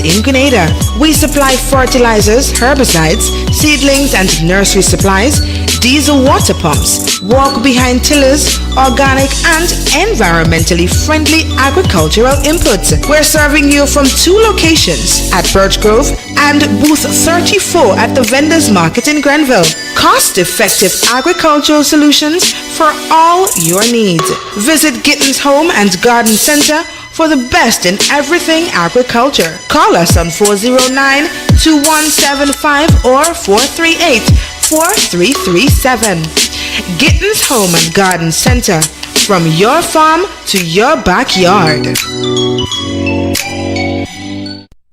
S17: In Grenada, we supply fertilizers, herbicides, seedlings and nursery supplies, diesel water pumps, walk behind tillers, organic and environmentally friendly agricultural inputs. We're serving you from 2 locations at Birch Grove and booth 34 at the Vendors Market in Grenville. Cost-effective agricultural solutions for all your needs. Visit Gittins Home and Garden Center for the best in everything agriculture. Call us on 409-2175 or 438-4337. Gittins Home and Garden Center, from your farm to your backyard.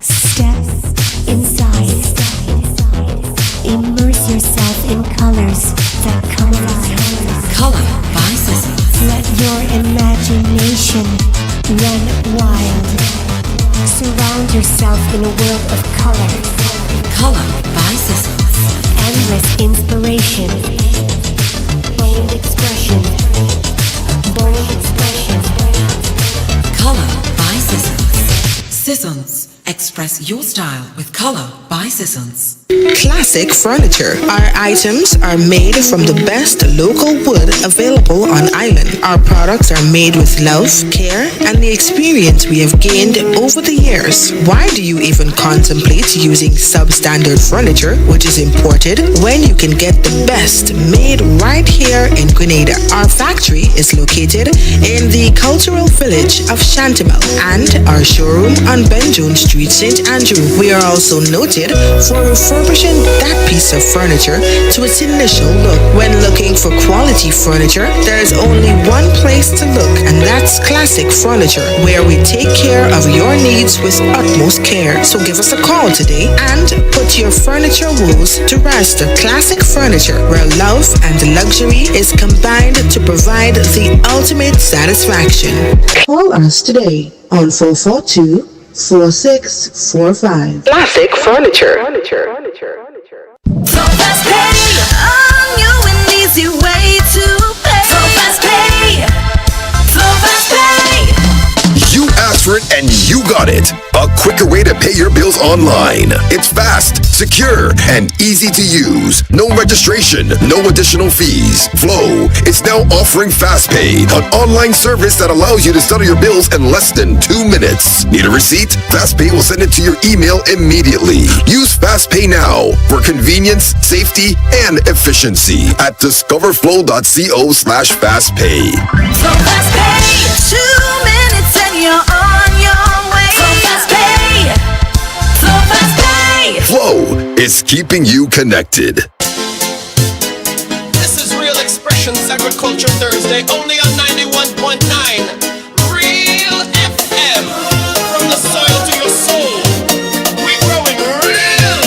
S9: Step inside. Immerse yourself in colors that come alive.
S7: Color by Sissons.
S9: Let your imagination run wild. Surround yourself in a world of color.
S7: Color by Sissons.
S9: Endless inspiration. Bold expression. Bold expression.
S7: Color by Sissons. Sissons. Express your style with Color by Sissons.
S17: Classic Furniture. Our items are made from the best local wood available on island. Our products are made with love, care, and the experience we have gained over the years. Why do you even contemplate using substandard furniture, which is imported, when you can get the best made right here in Grenada? Our factory is located in the cultural village of Chantimel and our showroom on Ben Jones Street, St. Andrew. We are also noted for refurbishing that piece of furniture to its initial look. When looking for quality furniture, there is only one place to look, and that's Classic Furniture, where we take care of your needs with utmost care. So give us a call today and put your furniture woes to rest. Classic Furniture, where love and luxury is combined to provide the ultimate satisfaction.
S22: Call us today on 442-4645.
S17: Classic Furniture.
S7: So fast pay on you an easy way to pay. So fast pay. So fast pay.
S23: You asked for it and you got it. A
S5: a quicker way to pay your bills online. It's fast, secure, and easy to use. No registration, no additional fees. Flow is now offering FastPay, an online service that allows you to settle your bills in less than 2 minutes. Need a receipt? FastPay will send it to your email immediately. Use FastPay now for convenience, safety, and efficiency at discoverflow.co/fastpay.
S7: So FastPay, 2 minutes and you're on your way. So FastPay, so FastPay.
S5: Flow is keeping you connected.
S10: This is Real Expressions Agriculture Thursday, only on 91.9 Real FM. From the soil to your soul, we're growing real.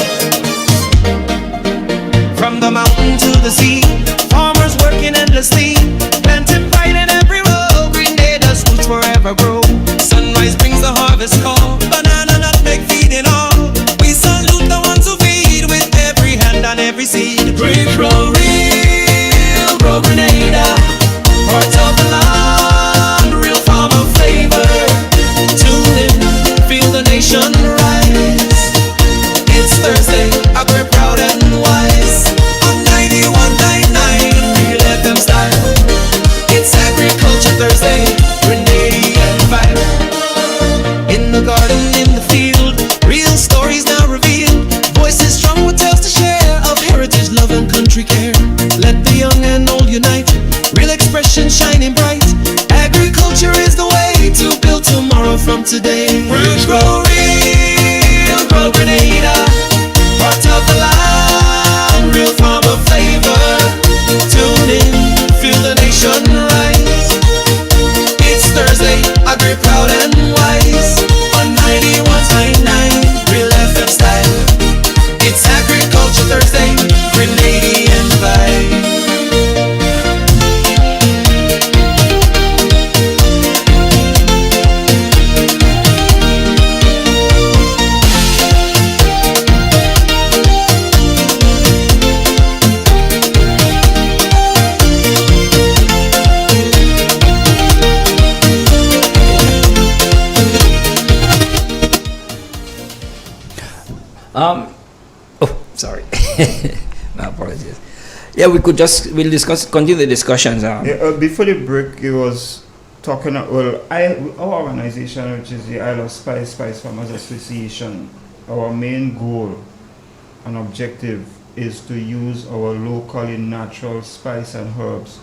S10: From the mountain to the sea, farmers working endlessly, planting pride in every row. Green Natives roots forever grow. Sunrise brings the harvest call, banana nutmeg feeding all. We salute the ones who feed with every hand and every seed. We grow real, grow Grenada, heart of the land, real farmer flavor. Tune in, feel the nation rise. It's Thursday, we're proud and wise. On 91.9 Real FM style. It's Agriculture Thursday, Grenadian vibe. In the garden, in the field, real stories now revealed. Voices strong with tales to share of heritage, love and country care. Let the young and old unite, real expression shining bright. Agriculture is the way to build tomorrow from today. We'll grow real, grow Grenada, heart of the land, real farmer flavor. Tune in, feel the nation rise. It's Thursday, agri proud and wise. On 91.9 Real FM style. It's Agriculture Thursday, Grenadian vibe.
S6: Sorry. My apologies. Yeah, we'll continue the discussions.
S20: Before the break, it was talking, our organization, which is the Isle of Spice Farmers Association, our main goal and objective is to use our locally natural spice and herbs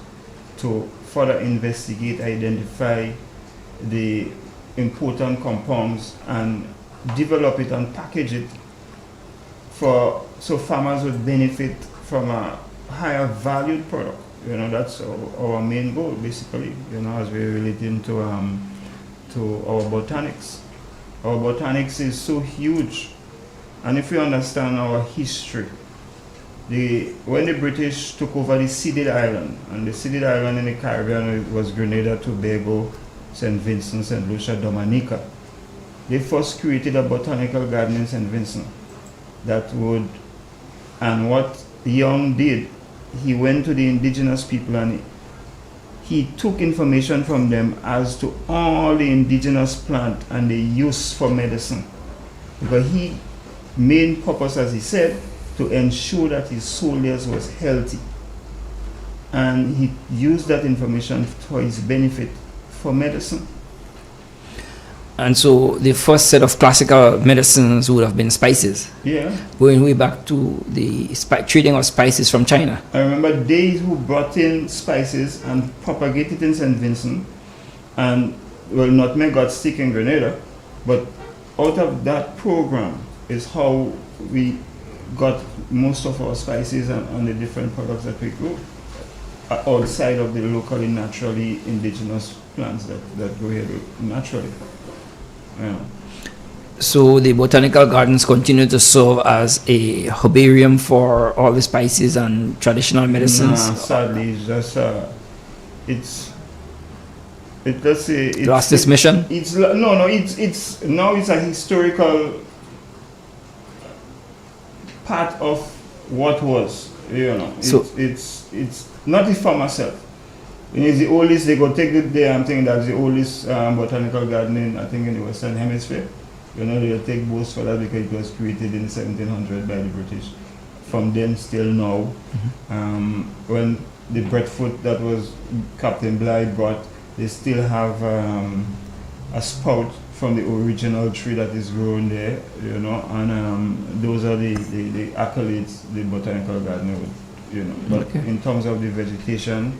S20: to further investigate, identify the important compounds and develop it and package it so farmers would benefit from a higher valued product. That's our main goal, basically, as we relate into to our botanics. Our botanics is so huge, and if you understand our history, when the British took over the seeded island, and the seeded island in the Caribbean was Grenada, Tobago, St. Vincent, St. Lucia, Dominica, they first created a botanical garden in St. Vincent and what Young did, he went to the indigenous people and he took information from them as to all the indigenous plant and the use for medicine. Because his main purpose, as he said, to ensure that his soldiers was healthy. And he used that information for his benefit for medicine.
S6: And so the first set of classical medicines would have been spices.
S20: Yeah.
S6: Going way back to the trading of spices from China.
S20: I remember they who brought in spices and propagated in St. Vincent, and nutmeg got stick in Grenada, but out of that program is how we got most of our spices and the different products that we grow outside of the locally, naturally indigenous plants that grow here naturally. Yeah.
S6: So the botanical gardens continue to serve as a herbarium for all the spices and traditional medicines.
S20: Sadly, it's just
S6: lost its mission.
S20: It's now it's a historical part of what was. It's not the farmer itself. It's the oldest. They go take it there. I'm thinking that's the oldest botanical garden in the Western Hemisphere. You know, they take boast for that because it was created in 1700 by the British. From then still now, when the breadfruit that was Captain Bligh brought, they still have a spout from the original tree that is grown there, you know, and those are the accolades the botanical gardener would, you know. But in terms of the vegetation,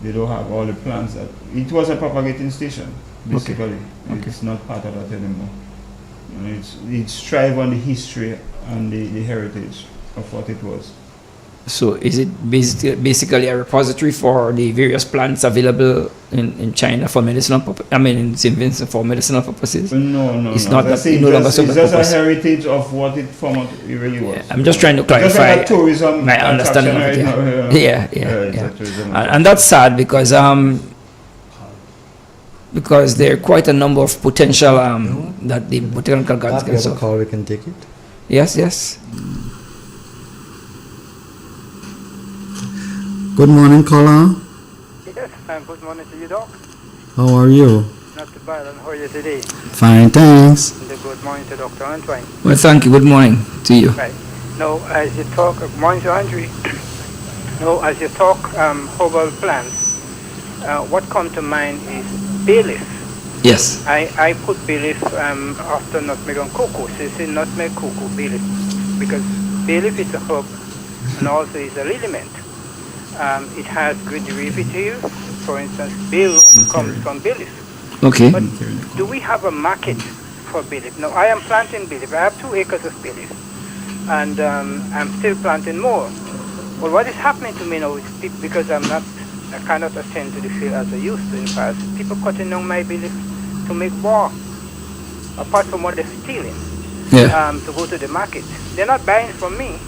S20: they don't have all the plants that. It was a propagating station, basically. It's not part of that anymore. You know, it's strive on the history and the heritage of what it was.
S6: So is it basically a repository for the various plants available in China for medicinal in St. Vincent for medicinal purposes?
S20: No.
S6: It's not that
S20: no longer so. It's just a heritage of what it really was.
S6: Yeah, I'm just trying to clarify
S20: like tourism
S6: my understanding of it.
S20: Right
S6: And that's sad because there are quite a number of potential that the botanical gardens can solve.
S21: Call, we can take it.
S6: Yes.
S21: Good morning, caller.
S1: Yes, good morning to you, Doc.
S21: How are you?
S1: Not too bad, and how are you today?
S21: Fine, thanks.
S1: And good morning to Dr. Antoine.
S6: Well, thank you. Good morning to you.
S1: Right. Now, as you talk, good morning to Andre. Now, as you talk herbal plants, what comes to mind is bay leaf.
S6: Yes.
S1: I put bay leaf after nutmeg and cocoa. So you say nutmeg, cocoa, bay leaf. Because bay leaf is a herb and also is a liliment. It has good derivatives. For instance, bay rum comes from bay leaf.
S6: Okay.
S1: But do we have a market for bay leaf? Now, I am planting bay leaf. I have 2 acres of bay leaf. And I'm still planting more. Well, what is happening to me now is because I cannot attend to the field as I used to in the past. People cutting down my bay leaf to make more, apart from what they're stealing, to go to the market. They're not buying from me.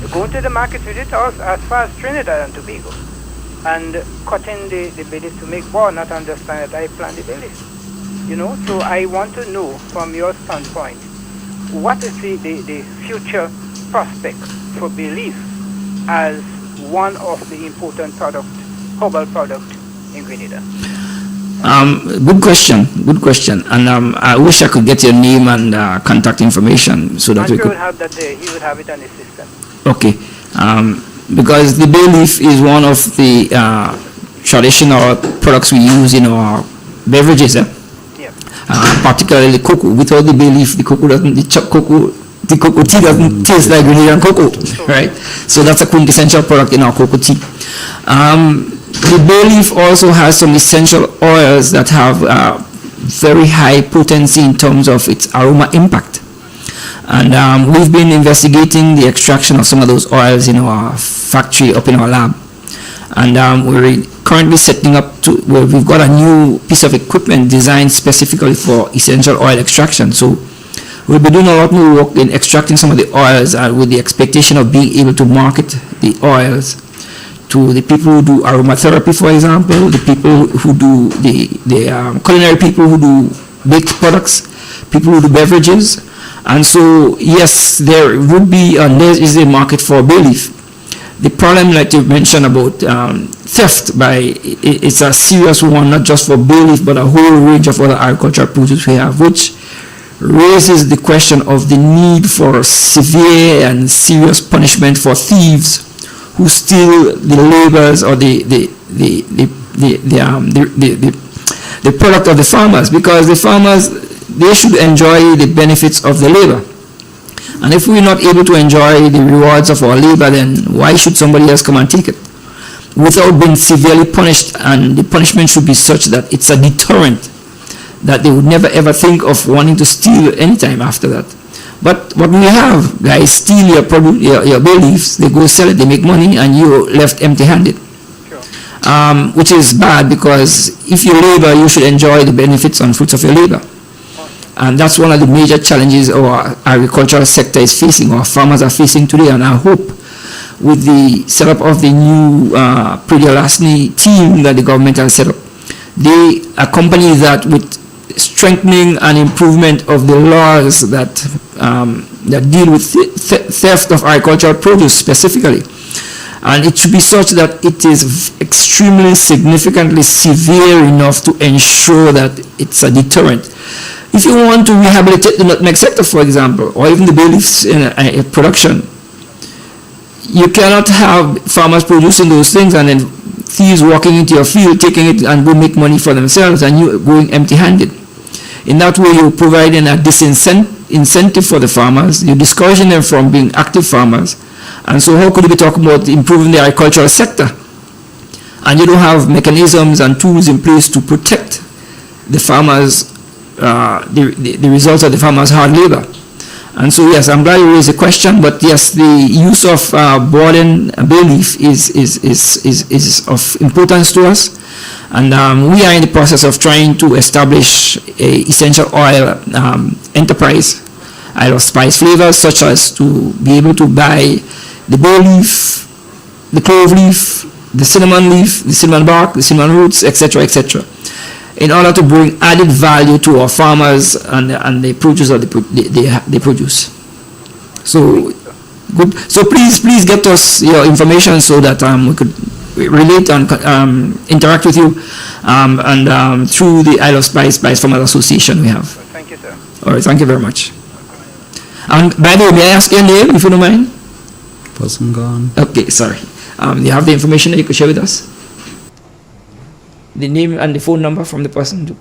S1: They're going to the market with it as far as Trinidad and Tobago and cutting the bay leaf to make more, not understand that I plant the bay leaf. You know, so I want to know from your standpoint, what is the future prospect for bay leaf as one of the important herbal product in Grenada?
S6: Good question. And I wish I could get your name and contact information so that we could.
S1: Would have that there. He would have it on his system.
S6: Okay. Because the bay leaf is one of the traditional products we use in our beverages. Particularly cocoa. Without the bay leaf, the cocoa tea doesn't taste like Grenadian cocoa, right? So that's a quintessential product in our cocoa tea. The bay leaf also has some essential oils that have very high potency in terms of its aroma impact. And we've been investigating the extraction of some of those oils in our factory up in our lab. And we're currently setting up where we've got a new piece of equipment designed specifically for essential oil extraction. So we'll be doing a lot more work in extracting some of the oils with the expectation of being able to market the oils to the people who do aromatherapy, for example, the people who do the culinary people who do baked products, people who do beverages. And so, yes, there would be and there is a market for bay leaf. The problem, like you mentioned about theft, it's a serious one, not just for bay leaf, but a whole range of other agricultural produce we have, which raises the question of the need for severe and serious punishment for thieves who steal the labors or the product of the farmers, because the farmers, they should enjoy the benefits of the labor. And if we're not able to enjoy the rewards of our labor, then why should somebody else come and take it without being severely punished? And the punishment should be such that it's a deterrent, that they would never ever think of wanting to steal anytime after that. But what we have, guys steal your produce, your bay leaves, they go sell it, they make money, and you're left empty-handed. Which is bad, because if you labor, you should enjoy the benefits and fruits of your labor. And that's one of the major challenges our agricultural sector is facing, our farmers are facing today. And I hope with the setup of the new Predialasny team that the government has set up, they accompany that with strengthening and improvement of the laws that deal with theft of agricultural produce specifically. And it should be such that it is extremely significantly severe enough to ensure that it's a deterrent. If you want to rehabilitate the nutmeg sector, for example, or even the bay leaf production, you cannot have farmers producing those things and then thieves walking into your field, taking it and go make money for themselves, and you going empty-handed. In that way, you're providing a disincentive for the farmers. You're discouraging them from being active farmers. And so how could you be talking about improving the agricultural sector? And you don't have mechanisms and tools in place to protect the farmers, the results of the farmers' hard labor. And so, yes, I'm glad you raised the question, but yes, the use of boiling bay leaf is of importance to us. And we are in the process of trying to establish a essential oil enterprise, of spice flavors, such as to be able to buy the bay leaf, the clove leaf, the cinnamon bark, the cinnamon roots, etc., etc., in order to bring added value to our farmers and the produce that they produce. So, good. So please get us your information so that we could relate and interact with you, and through the Isle of Spice Farmers Association we have.
S1: Thank you, sir.
S6: All right, thank you very much. And by the way, may I ask your name, if you don't mind?
S21: Person gone.
S6: Okay, sorry. Do you have the information that you could share with us? The name and the phone number from the person.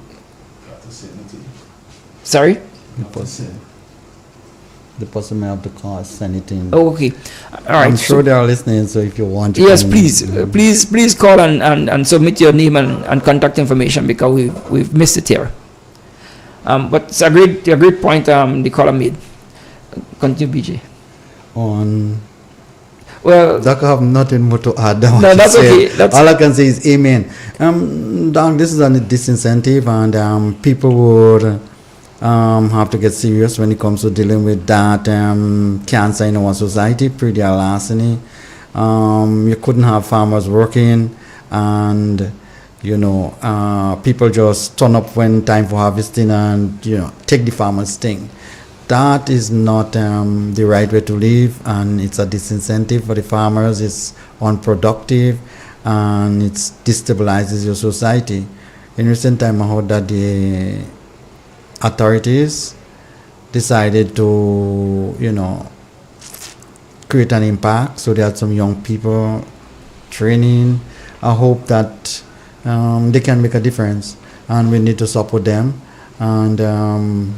S6: Sorry?
S21: The person may have to call, send it in.
S6: Oh, okay. All right.
S21: I'm sure they are listening, so if you want to.
S6: Yes, please call and submit your name and contact information, because we've missed it here. But it's a great point the caller made. Continue, BJ. Well,
S21: Doc, I have nothing more to add.
S6: No, that's okay.
S21: All I can say is amen. Doc, this is a disincentive, and people would have to get serious when it comes to dealing with that cancer in our society, predial larceny. You couldn't have farmers working, and people just turn up when time for harvesting and take the farmer's thing. That is not the right way to live, and it's a disincentive for the farmers. It's unproductive, and it destabilizes your society. In recent time, I heard that the authorities decided to, create an impact. So they had some young people training. I hope that they can make a difference, and we need to support them. And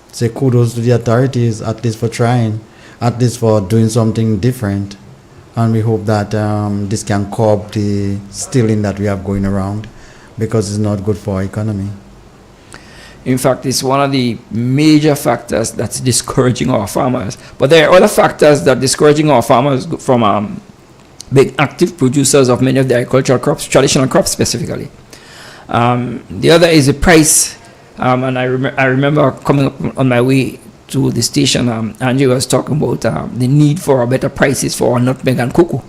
S21: say kudos to the authorities, at least for trying, at least for doing something different. And we hope that this can curb the stealing that we have going around, because it's not good for our economy.
S6: In fact, it's one of the major factors that's discouraging our farmers. But there are other factors that discouraging our farmers from being active producers of many of the agricultural crops, traditional crops specifically. The other is the price. And I remember coming up on my way to the station, Andrew was talking about the need for better prices for our nutmeg and cocoa.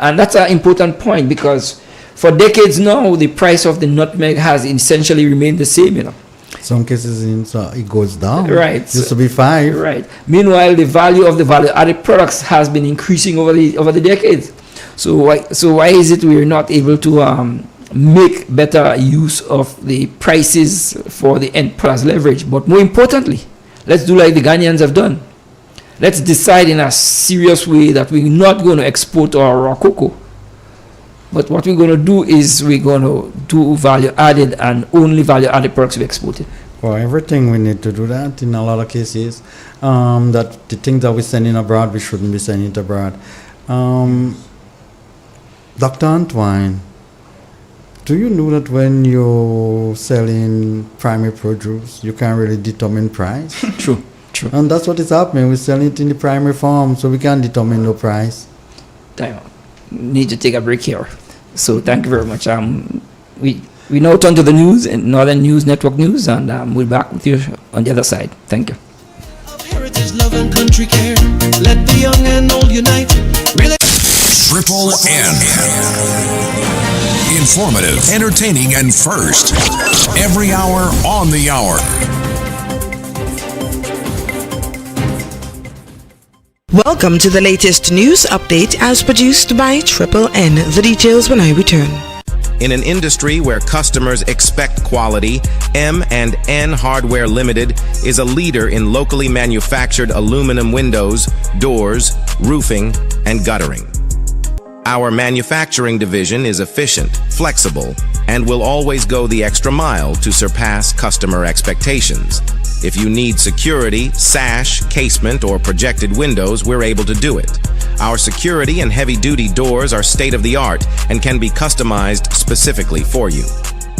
S6: And that's an important point, because for decades now, the price of the nutmeg has essentially remained the same,
S21: Some cases it goes down.
S6: Right.
S21: It used to be 5.
S6: Right. Meanwhile, the value of the value-added products has been increasing over the decades. So why is it we're not able to make better use of the prices for the end plus leverage? But more importantly, let's do like the Ghanaians have done. Let's decide in a serious way that we're not going to export our raw cocoa. But what we're going to do is we're going to do value added, and only value added products we exported.
S21: For everything, we need to do that in a lot of cases. That the things that we're sending abroad, we shouldn't be sending it abroad. Dr. Antoine, do you know that when you're selling primary produce, you can't really determine price?
S6: True.
S21: And that's what is happening. We're selling it in the primary form, so we can't determine no price.
S6: Time out. Need to take a break here. So thank you very much. We now turn to the news and Northern News Network News, and we'll be back with you on the other side. Thank you.
S3: Heritage, love, and country care. Let the young and old unite.
S11: Triple N. Informative, entertaining, and first. Every hour on the hour.
S17: Welcome to the latest news update as produced by Triple N. The details when I return.
S4: In an industry where customers expect quality, M&N Hardware Limited is a leader in locally manufactured aluminum windows, doors, roofing, and guttering. Our manufacturing division is efficient, flexible, and will always go the extra mile to surpass customer expectations. If you need security, sash, casement, or projected windows, we're able to do it. Our security and heavy-duty doors are state-of-the-art and can be customized specifically for you.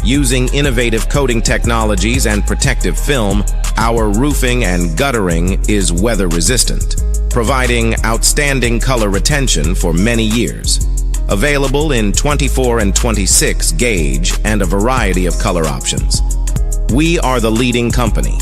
S4: Using innovative coating technologies and protective film, our roofing and guttering is weather-resistant, providing outstanding color retention for many years. Available in 24 and 26 gauge and a variety of color options. We are the leading company,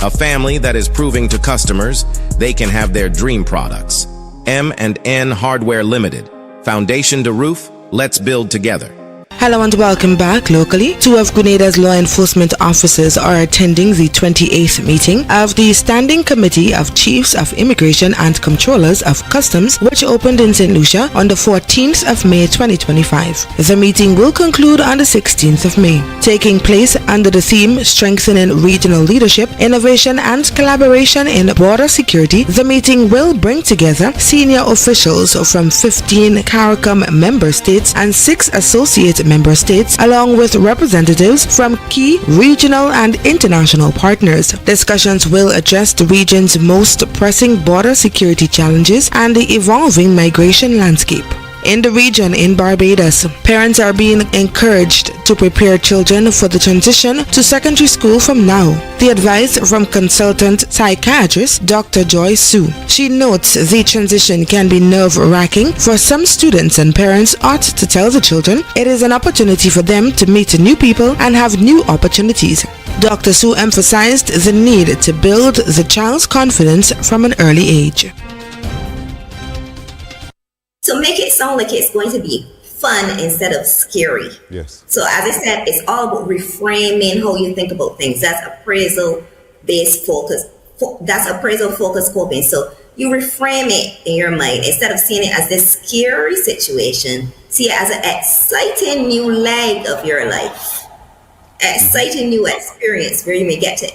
S4: a family that is proving to customers they can have their dream products. M&N Hardware Limited. Foundation to roof, let's build together.
S17: Hello and welcome back. Locally, 2 of Grenada's law enforcement officers are attending the 28th meeting of the Standing Committee of Chiefs of Immigration and Comptrollers of Customs, which opened in St. Lucia on the 14th of May 2025. The meeting will conclude on the 16th of May. Taking place under the theme Strengthening Regional Leadership, Innovation and Collaboration in Border Security, the meeting will bring together senior officials from 15 CARICOM member states and 6 associate member states, along with representatives from key regional and international partners. Discussions will address the region's most pressing border security challenges and the evolving migration landscape. In the region in Barbados, parents are being encouraged to prepare children for the transition to secondary school from now. The advice from consultant psychiatrist Dr. Joy Sue. She notes the transition can be nerve-wracking for some students, and parents ought to tell the children it is an opportunity for them to meet new people and have new opportunities. Dr. Sue emphasized the need to build the child's confidence from an early age.
S12: So make it sound like it's going to be fun instead of scary.
S2: Yes.
S12: So as I said, it's all about reframing how you think about things. That's appraisal-based focus. That's appraisal-focused coping. So you reframe it in your mind. Instead of seeing it as this scary situation, see it as an exciting new leg of your life. Exciting new experience where you may get to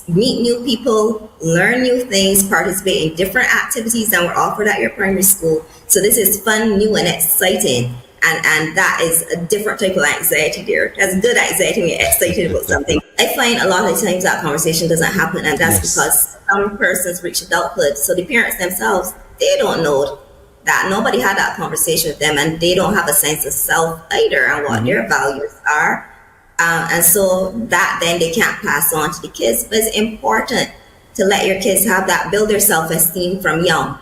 S12: meet new people, learn new things, participate in different activities that were offered at your primary school. So this is fun, new, and exciting. And that is a different type of anxiety there. That's good anxiety when you're excited about something. I find a lot of times that conversation doesn't happen, and that's because some persons reach adulthood. So the parents themselves, they don't know that. Nobody had that conversation with them, and they don't have a sense of self either and what their values are. And so that then they can't pass on to the kids. But it's important to let your kids have that, build their self-esteem from young.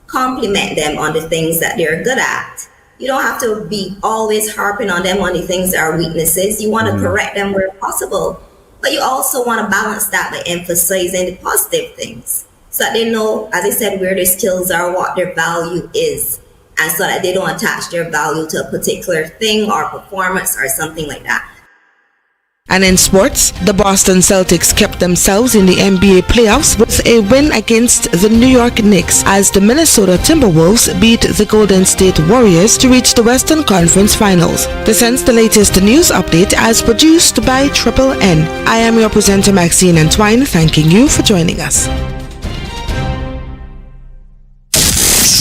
S12: Compliment them on the things that they're good at. You don't have to be always harping on them on the things that are weaknesses. You want to correct them where possible. But you also want to balance that by emphasizing the positive things. So that they know, as I said, where their skills are, what their value is. And so that they don't attach their value to a particular thing or performance or something like that.
S17: And in sports, the Boston Celtics kept themselves in the NBA playoffs with a win against the New York Knicks as the Minnesota Timberwolves beat the Golden State Warriors to reach the Western Conference Finals. This ends the latest news update as produced by Triple N. I am your presenter Maxine Antwine, thanking you for joining us.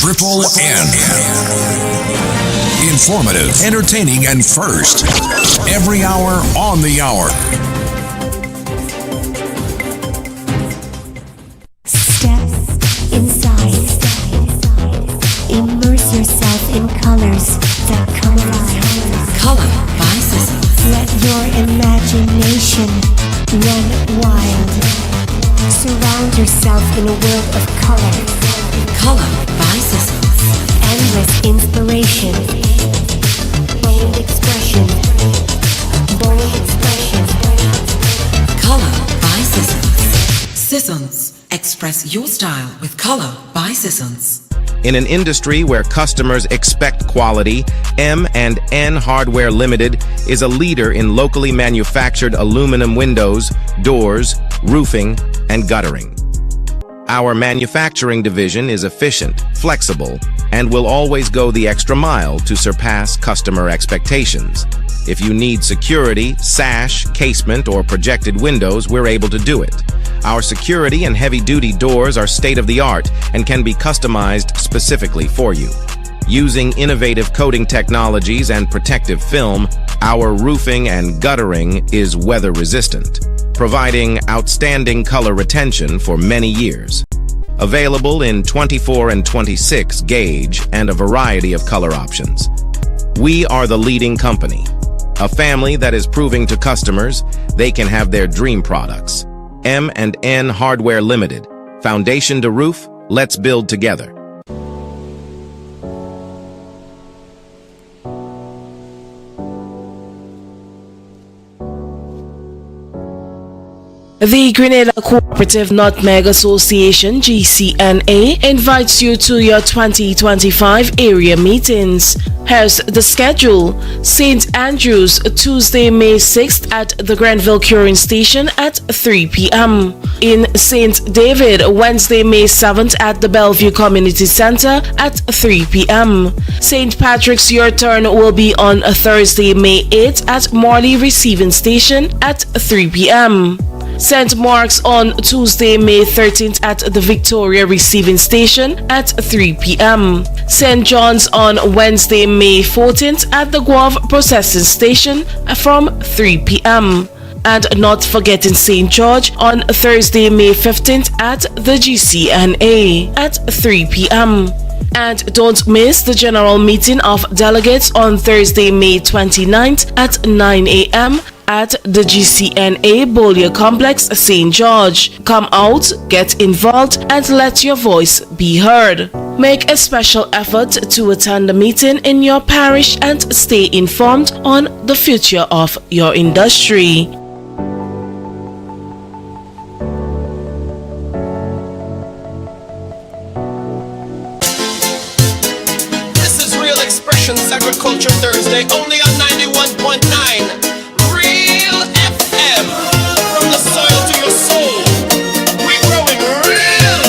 S11: Triple N. Informative, entertaining, and first. Every hour on the hour.
S9: Step inside. Immerse yourself in colors that come alive.
S18: Color by Sissons.
S9: Let your imagination run wild. Surround yourself in a world of color.
S18: Color by Sissons.
S9: Endless inspiration. Bold expression. Bold expression.
S18: Color by Sissons. Sissons. Express your style with Color by Sissons.
S4: In an industry where customers expect quality, M&N Hardware Limited is a leader in locally manufactured aluminum windows, doors, roofing, and guttering. Our manufacturing division is efficient, flexible, and will always go the extra mile to surpass customer expectations. If you need security, sash, casement, or projected windows, we're able to do it. Our security and heavy-duty doors are state-of-the-art and can be customized specifically for you. Using innovative coating technologies and protective film, our roofing and guttering is weather-resistant, providing outstanding color retention for many years. Available in 24 and 26 gauge and a variety of color options. We are the leading company, a family that is proving to customers they can have their dream products. M&N Hardware Limited. Foundation to roof, let's build together.
S16: The Grenada Cooperative Nutmeg Association, GCNA, invites you to your 2025 area meetings. Here's the schedule. St. Andrews, Tuesday, May 6th at the Grenville Curing Station at 3 p.m. In St. David, Wednesday, May 7th at the Bellevue Community Center at 3 p.m. St. Patrick's Your Turn will be on a Thursday, May 8th at Morley Receiving Station at 3 p.m. St. Mark's on Tuesday, May 13th at the Victoria Receiving Station at 3 p.m. St. John's on Wednesday, May 14th at the Guave Processing Station from 3 p.m. And not forgetting St. George on Thursday, May 15th at the GCNA at 3 p.m. And don't miss the general meeting of delegates on Thursday, May 29th at 9 a.m. at the GCNA Bollier Complex, St. George. Come out, get involved, and let your voice be heard. Make a special effort to attend the meeting in your parish and stay informed on the future of your industry.
S10: This is Real Xpressions Agriculture Thursday, only on 91.9. From the soil to your soul, we growing real.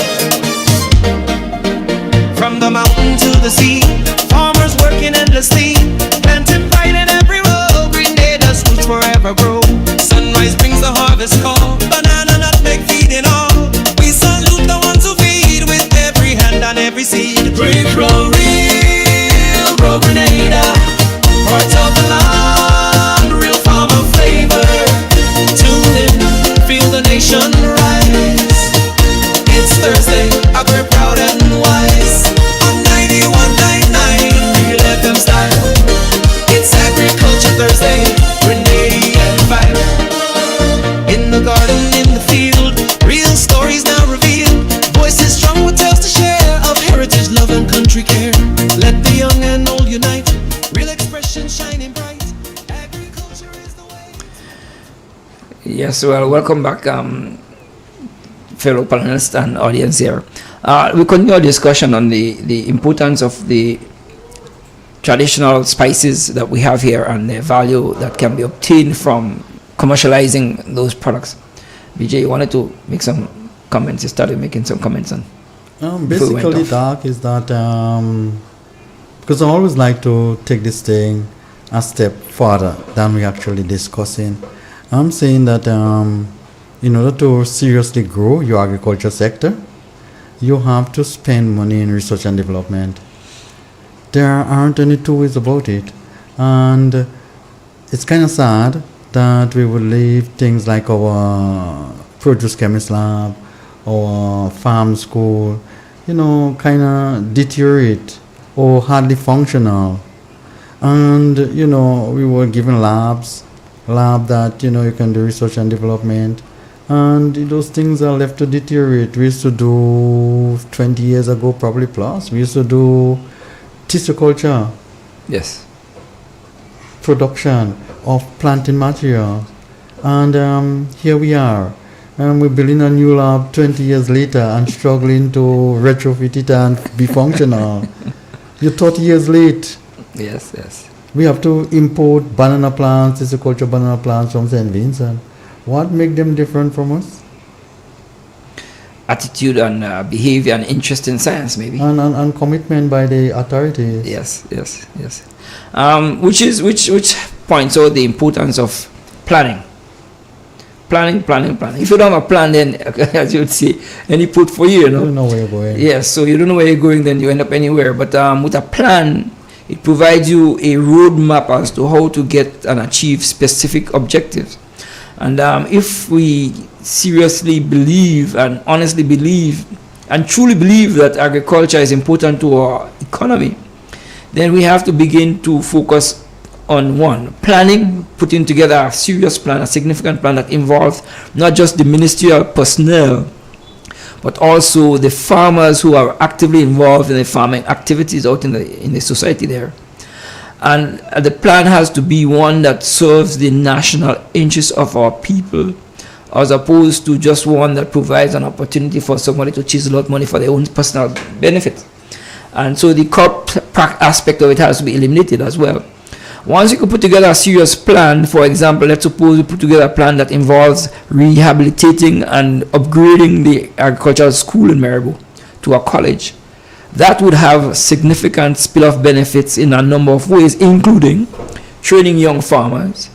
S10: From the mountain to the sea, farmers working endlessly, planting pride in every row. Grenada's roots forever grow. Sunrise brings the harvest call, banana nutmeg feeding all. We salute the ones who feed with every hand and every seed. We grow real, grow Grenada, heart of the land, real farmer flavor. Tune in, feel the nation rise. It's Thursday, we're proud and wise. On 91.99, Real FM style. It's Agriculture Thursday, Grenadian vibe. In the garden, in the field, real stories now revealed. Voices strong with tales to share of heritage, love and country care. Let the young and old unite. Real expression shining bright. Agriculture is the way.
S6: Yes, well, welcome back, fellow panelists and audience here. We continue our discussion on the importance of the traditional spices that we have here and the value that can be obtained from commercializing those products. BJ, you wanted to make some comments. You started making some comments on.
S21: Basically, Doc, is that because I always like to take this thing a step further than we actually discussing. I'm saying that in order to seriously grow your agriculture sector, you have to spend money in research and development. There aren't any two ways about it. And it's kind of sad that we would leave things like our produce chemist lab, our farm school, kind of deteriorate or hardly functional. And, we were given lab that, you can do research and development. And those things are left to deteriorate. We used to do 20 years ago, probably plus. We used to do tissue culture.
S6: Yes.
S21: Production of planting material. And here we are. And we're building a new lab 20 years later and struggling to retrofit it and be functional. You're 30 years late.
S6: Yes, yes.
S21: We have to import banana plants, tissue culture banana plants from St. Vincent. What makes them different from us?
S6: attitude and behavior and interest in science, maybe.
S21: And commitment by the authorities.
S6: Yes. Which points out the importance of planning. Planning. If you don't have a plan, then, as you would say, any put for you,
S21: You don't know where you're going.
S6: Yes, so you don't know where you're going, then you end up anywhere. But with a plan, it provides you a roadmap as to how to get and achieve specific objectives. And if we seriously believe and honestly believe and truly believe that agriculture is important to our economy, then we have to begin to focus on one, planning, putting together a serious plan, a significant plan that involves not just the ministerial personnel, but also the farmers who are actively involved in the farming activities out in the society there. And the plan has to be one that serves the national interests of our people, as opposed to just one that provides an opportunity for somebody to chisel out money for their own personal benefit. And so the corrupt aspect of it has to be eliminated as well. Once you can put together a serious plan, for example, let's suppose you put together a plan that involves rehabilitating and upgrading the agricultural school in Maribor to a college, that would have significant spill-off benefits in a number of ways, including training young farmers,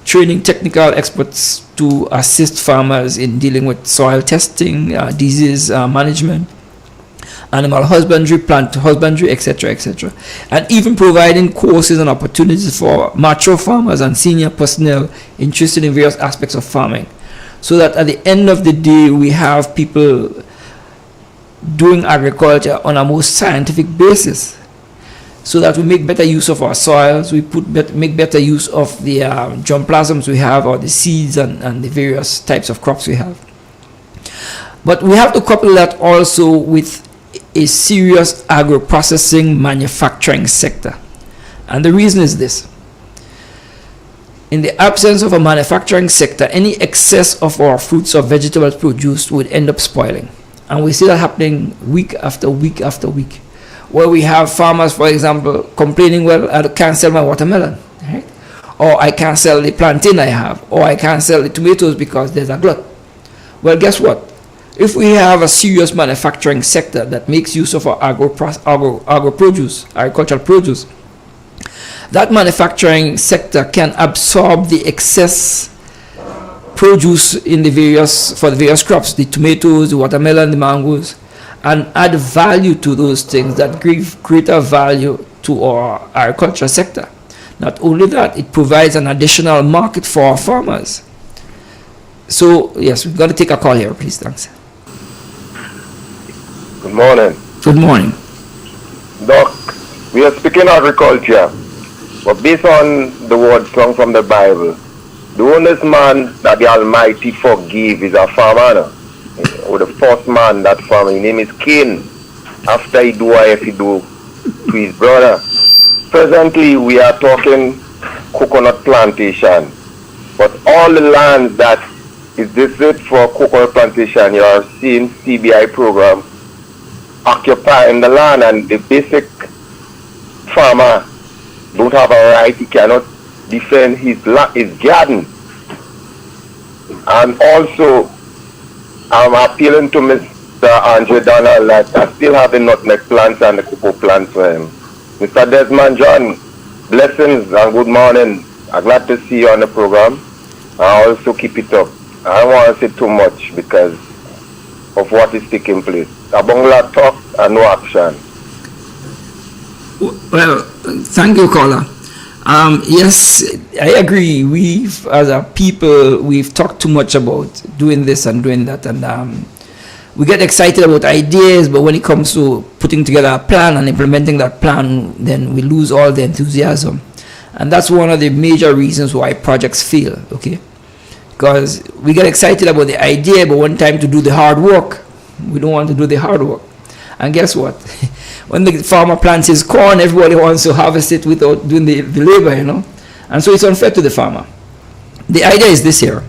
S6: training technical experts to assist farmers in dealing with soil testing, disease management, animal husbandry, plant husbandry, etc., and even providing courses and opportunities for mature farmers and senior personnel interested in various aspects of farming, so that at the end of the day we have people doing agriculture on a more scientific basis, so that we make better use of our soils, we make better use of the germplasms we have, or the seeds and the various types of crops we have. But we have to couple that also with a serious agro-processing manufacturing sector. And the reason is this: in the absence of a manufacturing sector, any excess of our fruits or vegetables produced would end up spoiling. And we see that happening week after week after week, where we have farmers, for example, complaining, well, I can't sell my watermelon, right? Or I can't sell the plantain I have, or I can't sell the tomatoes because there's a glut. Well, guess what? If we have a serious manufacturing sector that makes use of our agricultural produce, that manufacturing sector can absorb the excess produce in the various crops, the tomatoes, the watermelon, the mangoes, and add value to those things that give greater value to our agriculture sector. Not only that, it provides an additional market for our farmers. So, yes, we've got to take a call here, please. Thanks.
S14: Good morning.
S6: Good morning.
S14: Doc, we are speaking agriculture, but based on the word sung from the Bible, the only man that the Almighty forgave is a farmer. Or the first man that farmer, his name is Cain. After he do what he do to his brother. Presently, we are talking coconut plantation, but all the land that is deserved for coconut plantation, you are seeing CBI program occupying the land, and the basic farmer don't have a right, he cannot defend his garden. And also, I'm appealing to Mr. Andre Donald that I still have the nutmeg plants and the cocoa plants for him. Mr. Desmond John, blessings and good morning. I'm glad to see you on the program. I also keep it up. I don't want to say too much because of what is taking place. A bungalow talk and no action.
S6: Well, thank you, caller. Yes, I agree. We've, as a people, we've talked too much about doing this and doing that, and we get excited about ideas, but when it comes to putting together a plan and implementing that plan, then we lose all the enthusiasm. And that's one of the major reasons why projects fail, okay? Because we get excited about the idea, but when time to do the hard work, we don't want to do the hard work. And guess what? When the farmer plants his corn, everybody wants to harvest it without doing the labor, you know. And so it's unfair to the farmer. The idea is this here.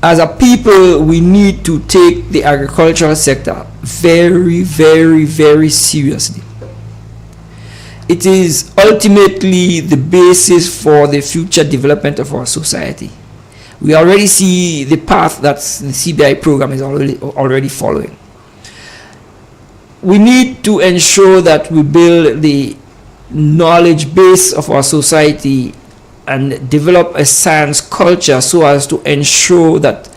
S6: As a people, we need to take the agricultural sector very, very, very seriously. It is ultimately the basis for the future development of our society. We already see the path that the CBI program is already following. We need to ensure that we build the knowledge base of our society and develop a science culture so as to ensure that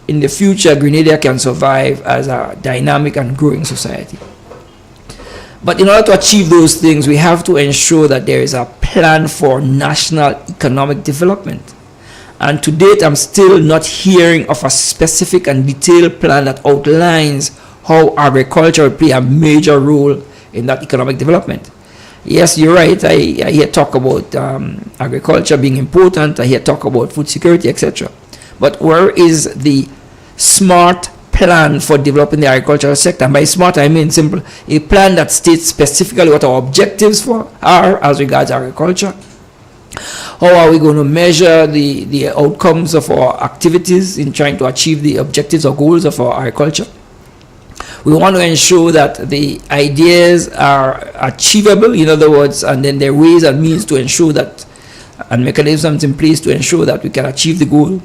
S6: in the future Grenada can survive as a dynamic and growing society. But in order to achieve those things, we have to ensure that there is a plan for national economic development. And to date, I'm still not hearing of a specific and detailed plan that outlines how agriculture will play a major role in that economic development. Yes, you're right. I hear talk about agriculture being important. I hear talk about food security, etc. But where is the smart plan for developing the agricultural sector? And by smart, I mean simple. A plan that states specifically what our objectives are as regards agriculture. How are we going to measure the outcomes of our activities in trying to achieve the objectives or goals of our agriculture? We want to ensure that the ideas are achievable, in other words, and then there are ways and means to ensure that, and mechanisms in place to ensure that we can achieve the goal.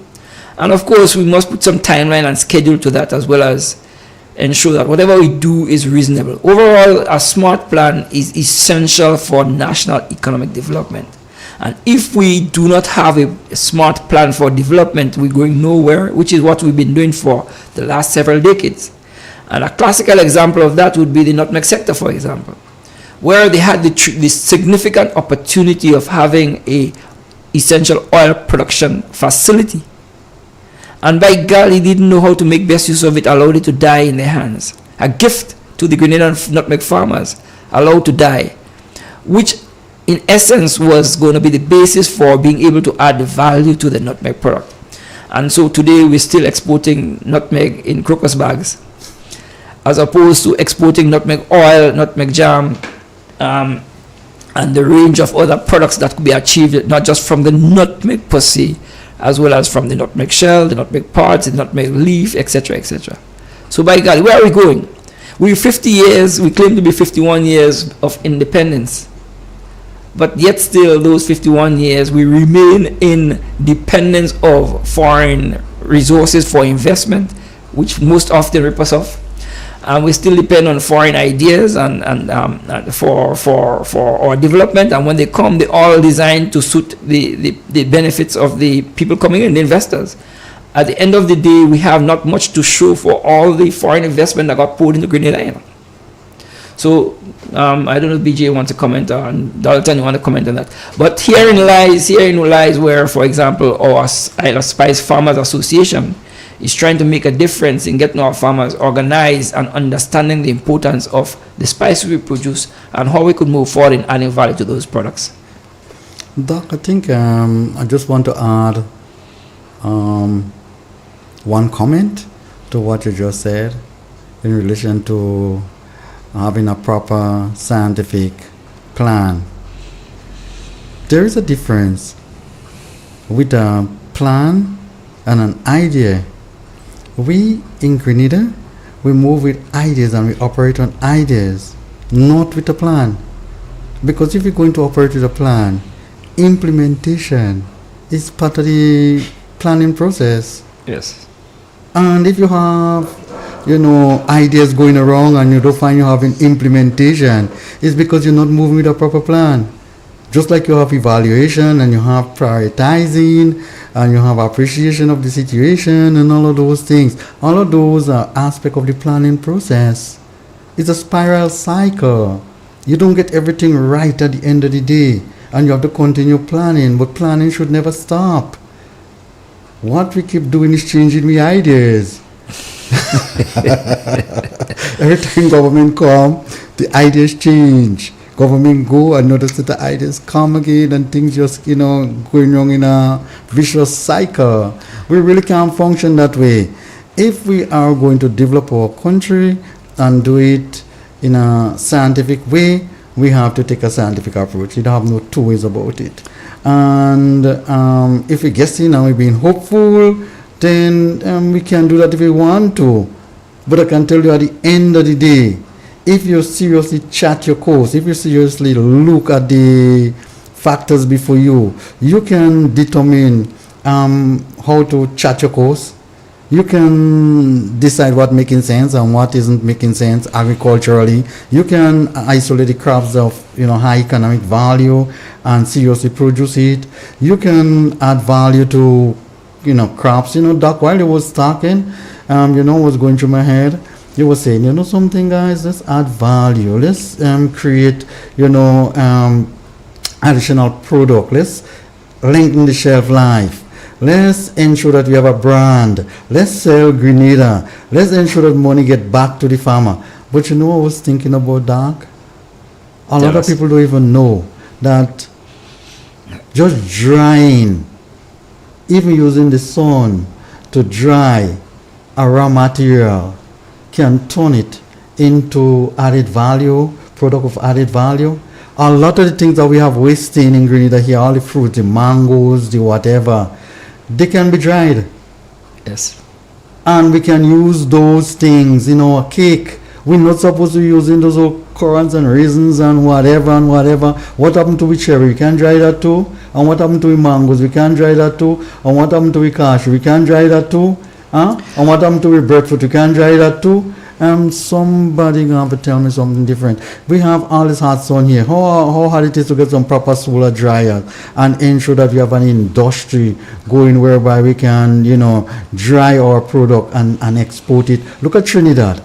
S6: And of course, we must put some timeline and schedule to that, as well as ensure that whatever we do is reasonable. Overall, a smart plan is essential for national economic development. And if we do not have a smart plan for development, we're going nowhere, which is what we've been doing for the last several decades. And a classical example of that would be the nutmeg sector, for example, where they had the significant opportunity of having a essential oil production facility. And by God, he didn't know how to make best use of it, allowed it to die in their hands. A gift to the Grenadian nutmeg farmers, allowed to die, which in essence was going to be the basis for being able to add value to the nutmeg product. And so today we're still exporting nutmeg in crocus bags, as opposed to exporting nutmeg oil, nutmeg jam, and the range of other products that could be achieved, not just from the nutmeg per se, as well as from the nutmeg shell, the nutmeg parts, the nutmeg leaf, etc., etc. So by God, where are we going? We're 50 years, we claim to be 51 years of independence. But yet still, those 51 years, we remain in dependence of foreign resources for investment, which most often rip us off. And we still depend on foreign ideas and for our development. And when they come, they're all designed to suit the benefits of the people coming in, the investors. At the end of the day, we have not much to show for all the foreign investment that got poured into Grenada Island. So I don't know if BJ wants to comment on, Dalton, you want to comment on that. But herein lies where, for example, our Isle of Spice Farmers Association is trying to make a difference in getting our farmers organized and understanding the importance of the spices we produce and how we could move forward in adding value to those products.
S21: Doc, I think I just want to add one comment to what you just said in relation to having a proper scientific plan. There is a difference with a plan and an idea. We in Grenada, we move with ideas and we operate on ideas, not with a plan. Because if you're going to operate with a plan, implementation is part of the planning process.
S6: Yes.
S21: And if you have, ideas going wrong and you don't find you're having implementation, it's because you're not moving with a proper plan. Just like you have evaluation and you have prioritizing and you have appreciation of the situation and all of those things. All of those are aspects of the planning process. It's a spiral cycle. You don't get everything right at the end of the day and you have to continue planning, but planning should never stop. What we keep doing is changing the ideas. Every time government come, the ideas change. Government go and notice that the ideas come again and things just, going wrong in a vicious cycle. We really can't function that way. If we are going to develop our country and do it in a scientific way, we have to take a scientific approach. You don't have no two ways about it. And if we're guessing and we're being hopeful, then we can do that if we want to. But I can tell you at the end of the day, if you seriously chart your course, if you seriously look at the factors before you, you can determine how to chart your course. You can decide what making sense and what isn't making sense agriculturally. You can isolate the crops of high economic value and seriously produce it. You can add value to crops. Doc, while you was talking, what's going through my head. You were saying, something, guys, let's add value. Let's create, additional product. Let's lengthen the shelf life. Let's ensure that we have a brand. Let's sell Grenada. Let's ensure that money get back to the farmer. But I was thinking about, Doc? A lot of people don't even know that just drying, even using the sun to dry a raw material, can turn it into added value, product of added value. A lot of the things that we have wasting in Grenada here, all the fruits, the mangoes, the whatever, they can be dried.
S6: Yes.
S21: And we can use those things in our cake. We're not supposed to be using those old currants and raisins and whatever and whatever. What happened to the cherry? We can dry that too. And what happened to the mangoes? We can dry that too. And what happened to the cashew? We can dry that too. And what happened to the breadfruit? We can dry that too. Somebody going to tell me something different. We have all this hot sun here. How hard it is to get some proper solar dryer and ensure that we have an industry going whereby we can, dry our product and export it. Look at Trinidad.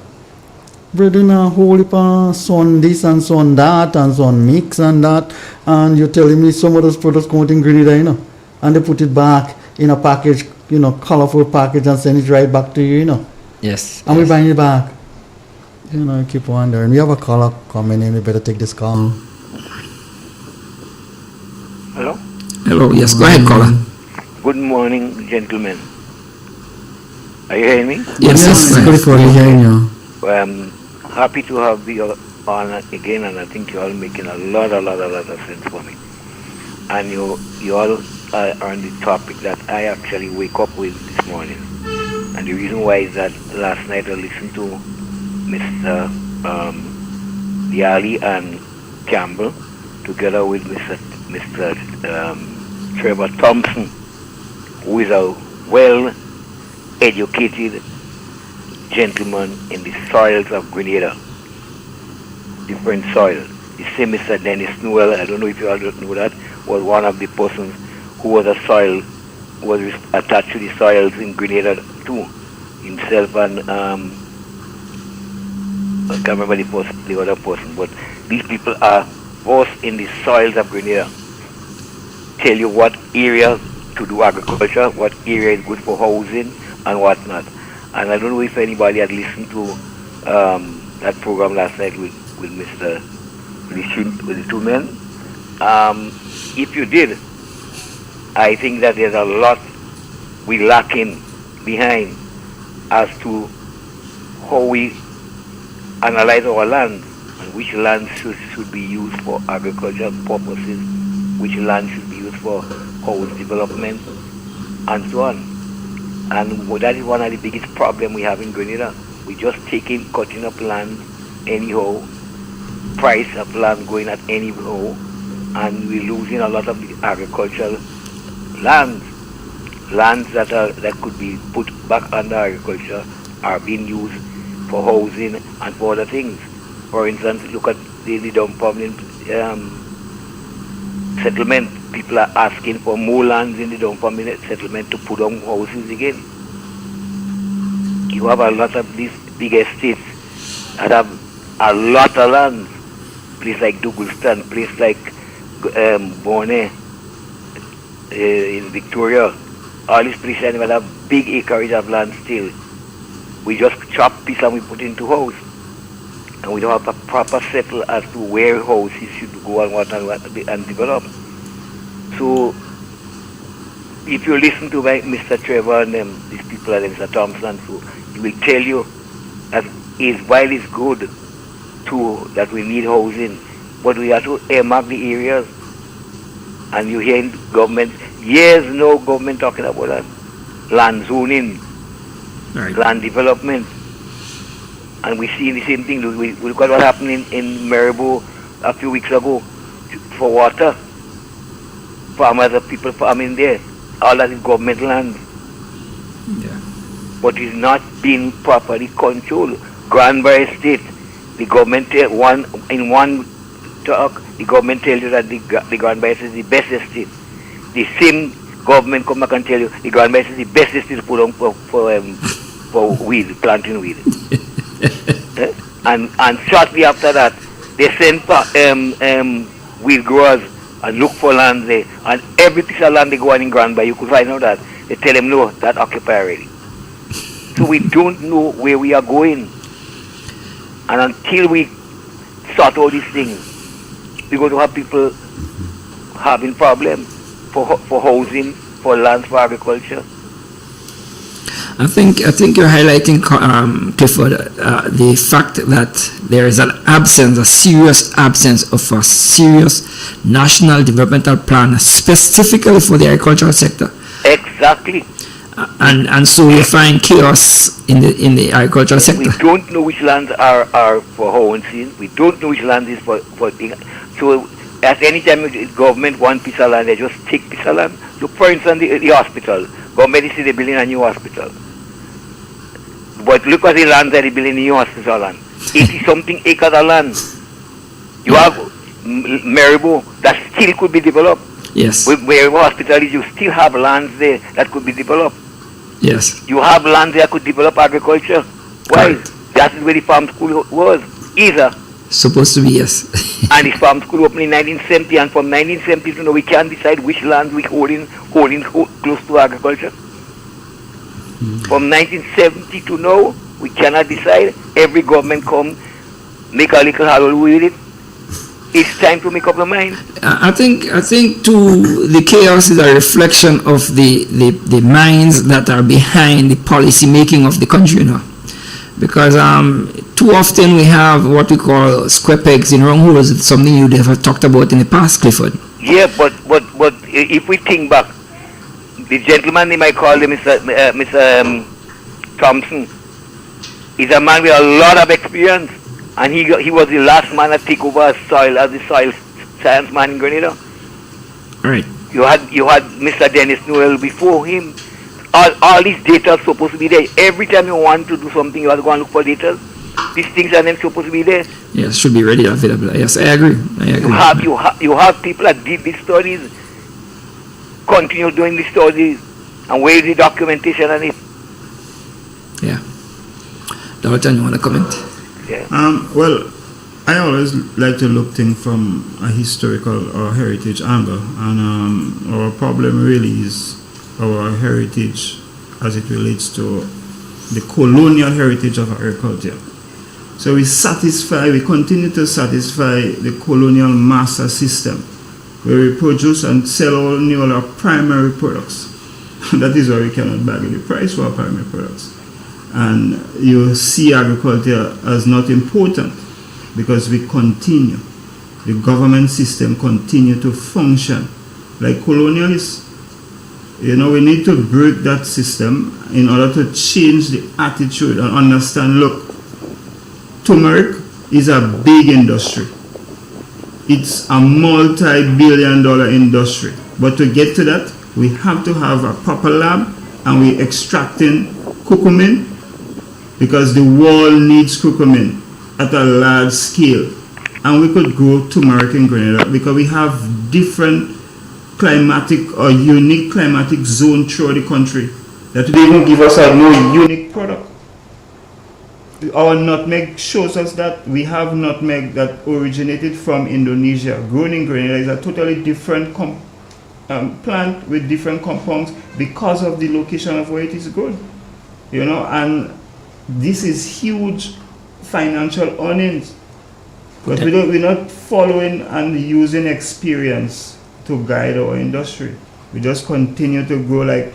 S21: Brethren, a whole heap of sun this and sun that and sun mix and that. And you're telling me some of those products come out in Grenada, and they put it back in a package, colorful package, and send it right back to you,
S6: Yes.
S21: And we're buying it back. I keep wondering. We have a caller coming in. We better take this call.
S13: Hello?
S6: Hello. Yes, go ahead, caller.
S13: Good morning, gentlemen. Are you hearing me?
S21: Yes. Good for hearing you.
S13: I'm happy to have you on again, and I think you're all making a lot of sense for me. And you all are on the topic that I actually wake up with this morning. And the reason why is that last night I listened to Mr. Diali and Campbell together with Mr. Trevor Thompson, who is a well-educated gentleman in the soils of Grenada, different soils. The same Mr. Dennis Newell, I don't know if you all know that, was one of the persons who was attached to the soils in Grenada too, himself and I can't remember the other person, but these people are versed in the soils of Grenada. Tell you what area to do agriculture, what area is good for housing and whatnot. And I don't know if anybody had listened to that program last night with the two men. If you did, I think that there's a lot we lacking behind as to how we analyze our land and which land should be used for agricultural purposes, which land should be used for house development, and so on. And that is one of the biggest problems we have in Grenada. We just cutting up land anyhow, price of land going at anyhow, and we're losing a lot of the agricultural lands that could be put back under agriculture are being used for housing and for other things. For instance, look at the Dunfermline settlement. People are asking for more lands in the Dunfermline settlement to put on houses again. You have a lot of these big estates that have a lot of land. Place like Douglaston, place like Bonnet in Victoria. All these places will have big acreage of land still. We just chop piece and we put into house. And we don't have a proper settle as to where houses should go and what and develop. So if you listen to Mr. Trevor and these people and Mr. Thompson, so he will tell you that while it's good too that we need housing, but we have to earmark the areas. And you hear in government, no government talking about that. Land zoning, right. Land development. And we see the same thing. We look at what happened in Maribor a few weeks ago for water. People farming there. all that is government land.
S6: Yeah.
S13: But it's not being properly controlled. Granby Estate, the government in one talk, the government tells you that the Granby Estate is the best estate. The same government come back and tell you the Granby Estate is the best estate to put on for weed, planting weed. And shortly after that, they send weed growers and look for land there. And every piece of land they go on in Granby, you could find out that they tell them no, that occupied already. So we don't know where we are going. And until we sort all these things, we're going to have people having problems for housing, for lands, for agriculture.
S6: I think you're highlighting, Clifford, the fact that there is a serious absence of a serious national developmental plan specifically for the agricultural sector.
S13: Exactly.
S6: And so you find chaos in the agricultural sector.
S13: We don't know which lands are for housing. We don't know which land is for so at any time the government one piece of land, they just take piece of land. Look, for instance, the hospital. Government is they're building a new hospital. But look at the land that they're building a new hospital land. 80-something acres of land. You have Maribo that still could be developed.
S6: Yes.
S13: Where hospital is, you still have lands there that could be developed.
S6: Yes.
S13: You have lands there that could develop agriculture. Why? That is where the farm school was. Either.
S6: Supposed to be, yes.
S13: And the farm school opened in 1970, and from 1970 to now, we can't decide which land we holding close to agriculture. From 1970 to now, we cannot decide. Every government come, make a little hallelujah with it. It's time to make up the mind.
S6: I think too, the chaos is a reflection of the minds that are behind the policy making of the country, you know. Because too often we have what we call square pegs in wrong holes. It's something you'd ever talked about in the past, Clifford.
S13: Yeah, but if we think back, the gentleman they might call him Mr. Thompson, is a man with a lot of experience. And he was the last man to take over as the soil science man in Grenada.
S6: Right.
S13: You had Mr. Dennis Noel before him. All these data are supposed to be there. Every time you want to do something, you have to go and look for data. These things are then supposed to be there.
S6: Yes, should be ready, available. Yes, I agree.
S13: You have people that did these studies, continue doing the studies, and where is the documentation on it?
S6: Yeah. Dalton, you want to comment?
S13: Yeah.
S20: Well, I always like to look things from a historical or heritage angle, and our problem really is our heritage as it relates to the colonial heritage of agriculture. So we continue to satisfy the colonial master system, where we produce and sell only all our primary products. That is why we cannot bargain the price for our primary products. And you see agriculture as not important because we continue. The government system continue to function like colonialists. You know, we need to break that system in order to change the attitude and understand, look, turmeric is a big industry. It's a multi-billion-dollar industry. But to get to that, we have to have a proper lab, and we're extracting curcumin because the world needs curcumin at a large scale. And we could grow turmeric in Grenada because we have different climatic or unique climatic zone throughout the country that would even give us a more unique product. Our nutmeg shows us that we have nutmeg that originated from Indonesia. Grown in Grenada is a totally different plant with different compounds because of the location of where it is grown. You know, and this is huge financial earnings. But we're not following and using experience to guide our industry. We just continue to grow like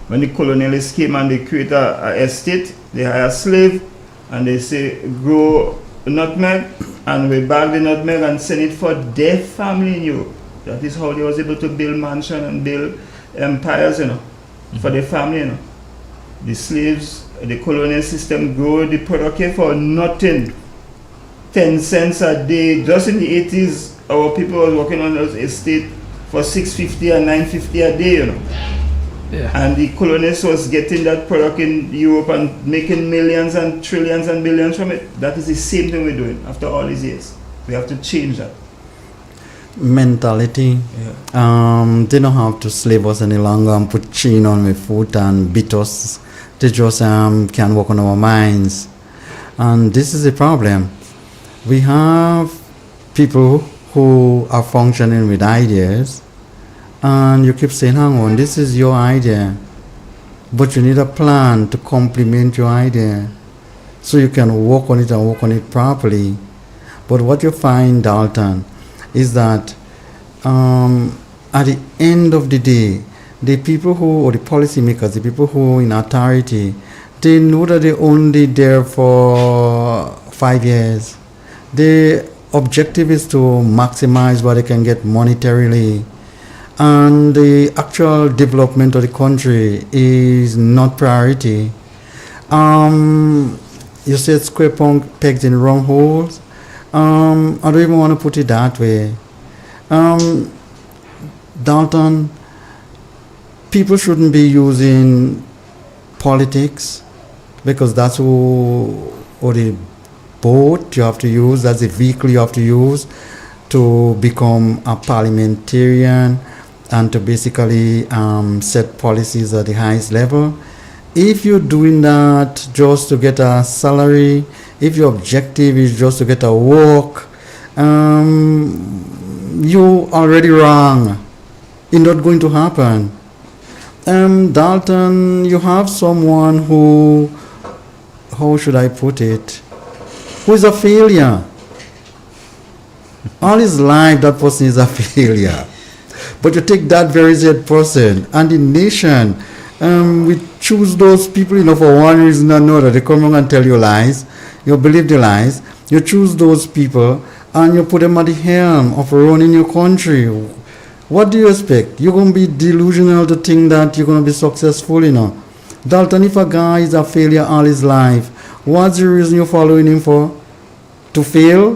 S20: when the colonialists came and they create a estate, they hire a slave and they say grow nutmeg, and we bag the nutmeg and send it for their family in Europe. That is how they was able to build mansions and build empires, you know, for their family, you know. The slaves, the colonial system grow the product here for nothing. 10 cents a day. Just in the 80s, our people was working on those estate for $6.50 and $9.50 a day, you know.
S6: Yeah.
S20: And the colonists was getting that product in Europe and making millions and trillions and billions from it. That is the same thing we're doing after all these years. We have to change that.
S21: Mentality. They don't have to slave us any longer and put chain on my foot and beat us. They just can work on our minds. And this is a problem. We have people who are functioning with ideas, and you keep saying, hang on, this is your idea, but you need a plan to complement your idea so you can work on it and work on it properly. But what you find, Dalton, is that at the end of the day, the people who, or the policymakers, the people who in authority, they know that they're only there for 5 years. The objective is to maximize what they can get monetarily, and the actual development of the country is not priority. You said square pegs in round holes. I don't even want to put it that way. Dalton, people shouldn't be using politics, because that's or the boat you have to use, that's the vehicle you have to use to become a parliamentarian and to basically set policies at the highest level. If you're doing that just to get a salary, if your objective is just to get a work, you're already wrong. It's not going to happen. Dalton, you have someone who, how should I put it, who is a failure. All his life, that person is a failure. But you take that very same person and the nation, we choose those people, for one reason or another. They come along and tell you lies. You believe the lies. You choose those people and you put them at the helm of running your country. What do you expect? You're going to be delusional to think that you're going to be successful, Dalton, if a guy is a failure all his life, what's the reason you're following him for? To fail?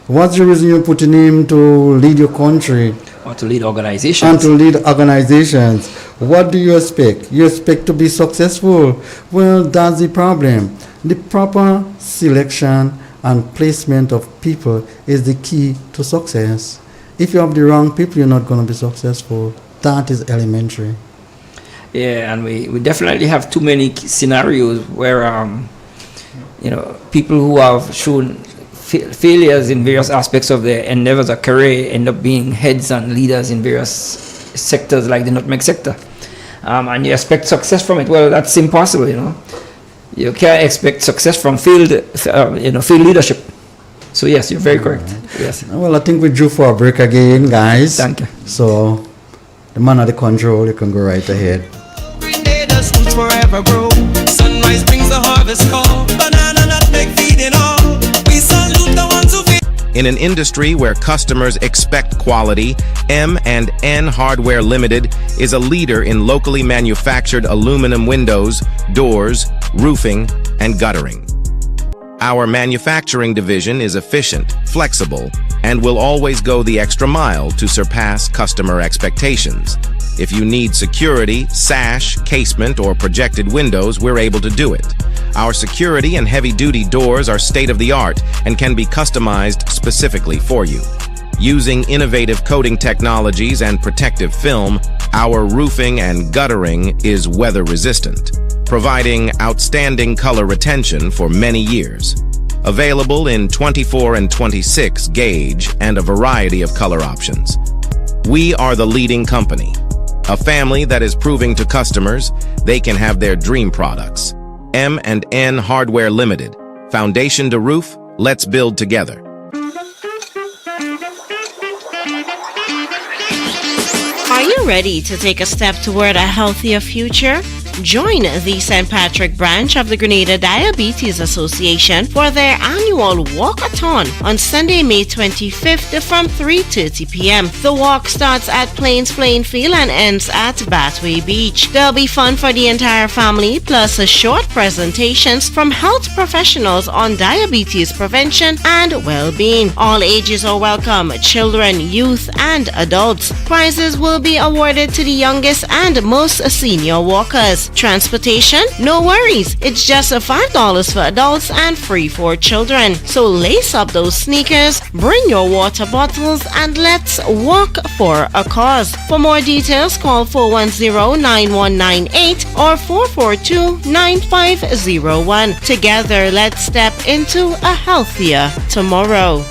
S21: What's the reason you're putting him to lead your country?
S6: Or to lead organizations.
S21: And to lead organizations. What do you expect? You expect to be successful? Well, that's the problem. The proper selection and placement of people is the key to success. If you have the wrong people, you're not going to be successful. That is elementary.
S6: Yeah, and we definitely have too many scenarios where people who have shown failures in various aspects of their endeavors or career end up being heads and leaders in various sectors, like the nutmeg sector. And you expect success from it. Well, that's impossible, You can't expect success from field leadership. So yes, you're very correct. Yes.
S21: Well, I think we're due for a break again, guys.
S6: Thank you.
S21: So, the man at the control, you can go right ahead.
S3: Forever grow. Sunrise brings the harvest call. Banana nutmeg feeding all. We salute the ones who feed.
S4: In an industry where customers expect quality, M&N Hardware Limited is a leader in locally manufactured aluminum windows, doors, roofing, and guttering. Our manufacturing division is efficient, flexible, and will always go the extra mile to surpass customer expectations. If you need security, sash, casement, or projected windows, we're able to do it. Our security and heavy-duty doors are state-of-the-art and can be customized specifically for you. Using innovative coating technologies and protective film, our roofing and guttering is weather-resistant, providing outstanding color retention for many years. Available in 24 and 26 gauge and a variety of color options. We are the leading company. A family that is proving to customers they can have their dream products. M&N Hardware Limited. Foundation to roof, let's build together.
S15: Are you ready to take a step toward a healthier future? Join the St. Patrick branch of the Grenada Diabetes Association for their annual walkathon on Sunday, May 25th from 3:30 p.m. The walk starts at Plains Playing Field and ends at Bathway Beach. There'll be fun for the entire family, plus short presentations from health professionals on diabetes prevention and well-being. All ages are welcome, children, youth, and adults. Prizes will be awarded to the youngest and most senior walkers. Transportation? No worries. It's just $5 for adults and free for children. So lace up those sneakers, bring your water bottles, and let's walk for a cause. For more details, call 410-9198 or 442-9501. Together, let's step into a healthier tomorrow.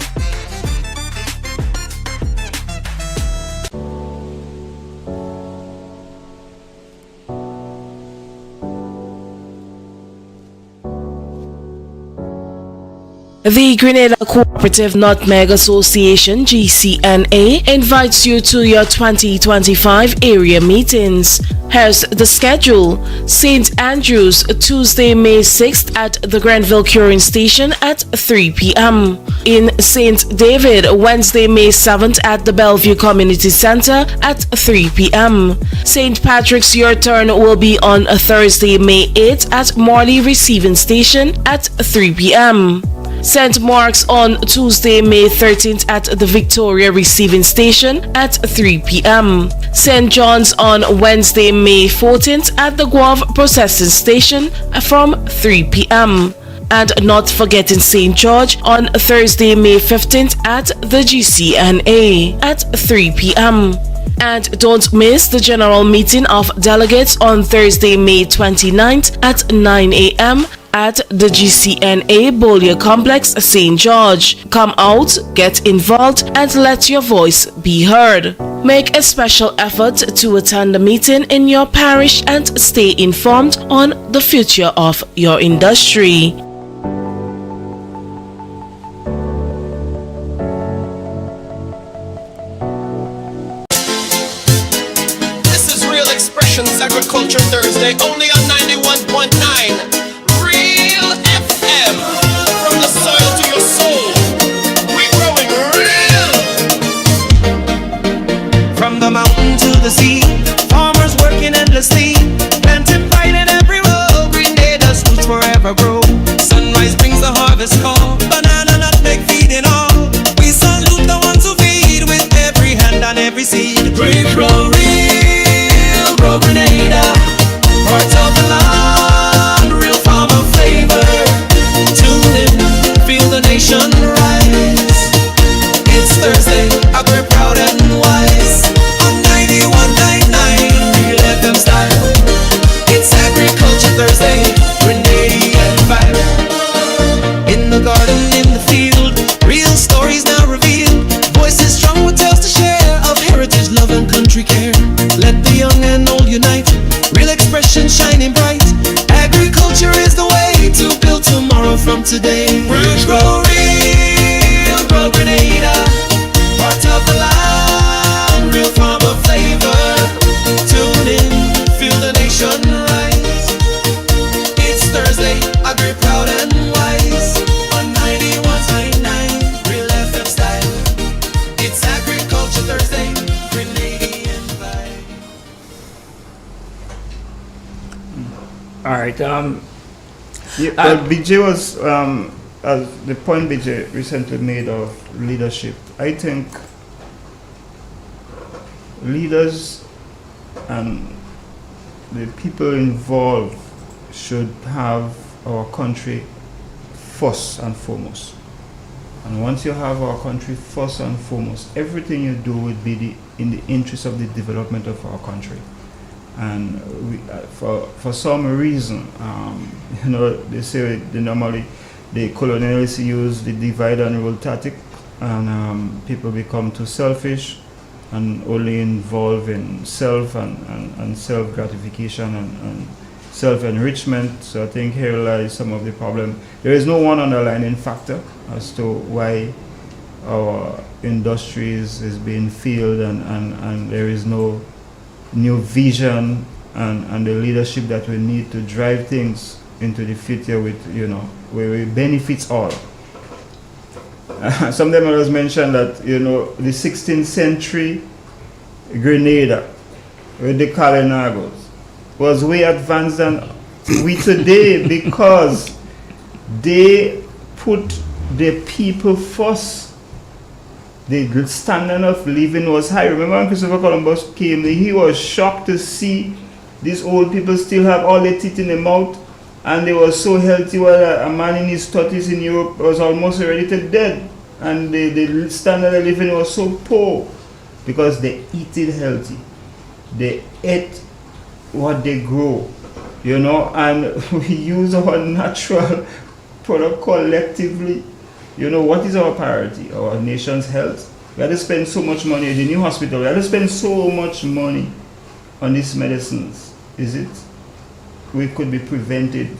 S16: The Grenada Cooperative Nutmeg Association, GCNA, invites you to your 2025 area meetings. Here's the schedule. St. Andrews, Tuesday, May 6th at the Grenville Curing Station at 3 p.m. In St. David, Wednesday, May 7th at the Bellevue Community Center at 3 p.m. St. Patrick's Your Turn will be on a Thursday, May 8th at Morley Receiving Station at 3 p.m. St. Mark's on Tuesday, May 13th at the Victoria Receiving Station at 3 p.m. St. John's on Wednesday, May 14th at the Guave Processing Station from 3 p.m. And not forgetting St. George on Thursday, May 15th at the GCNA at 3 p.m. And don't miss the general meeting of delegates on Thursday, May 29th at 9 a.m. at the GCNA Bollier Complex, St. George. Come out, get involved, and let your voice be heard. Make a special effort to attend the meeting in your parish and stay informed on the future of your industry.
S10: This is Real Xpressions Agriculture Thursday, only on 91.9. From the soil to your soul, we're growing real. From the mountain to the sea, farmers working endlessly, planting pride in every row. Grenada's roots forever grow. Sunrise brings the harvest call, banana nutmeg feeding all. We salute the ones who feed with every hand and every seed. We grow real, grow Grenada, part of the land, real farmer flavor. Feel the nation rise. It's Thursday, we're proud and wise. On 91.9 Real FM style. It's Agriculture Thursday, Grenadian vibe. In the garden, in the field, real stories now revealed. Voices strong with tales to share of heritage, love and country care. Let the young and old unite. Real Xpressions shining bright. Agriculture is the way to build tomorrow from today. Grow real, grow Grenada, part of the land, real farmer flavor. Tune in, feel the nation rise. It's Thursday, agri proud and wise. On 91.9 Real FM style. It's Agriculture Thursday, Grenadian vibe.
S20: All right. BJ was as the point BJ recently made of leadership. I think leaders and the people involved should have our country first and foremost. And once you have our country first and foremost, everything you do would be in the interest of the development of our country. And we, for some reason, they say normally the colonialists use the divide and rule tactic, and people become too selfish and only involved in self and self gratification and self enrichment. So I think here lies some of the problem. There is no one underlying factor as to why our industries is being failed, and there is no new vision and the leadership that we need to drive things into the future with, where it benefits all. Some of them always mention that, the 16th century Grenada with the Kalinagos was way advanced than we today because they put the people first. The standard of living was high. Remember when Christopher Columbus came, he was shocked to see these old people still have all their teeth in their mouth and they were so healthy, while a man in his 30s in Europe was almost ready to dead. And the standard of living was so poor because they eat it healthy. They ate what they grow, and we use our natural product collectively. What is our priority? Our nation's health. We have to spend so much money in the new hospital. We have to spend so much money on these medicines. Is it? We could be prevented.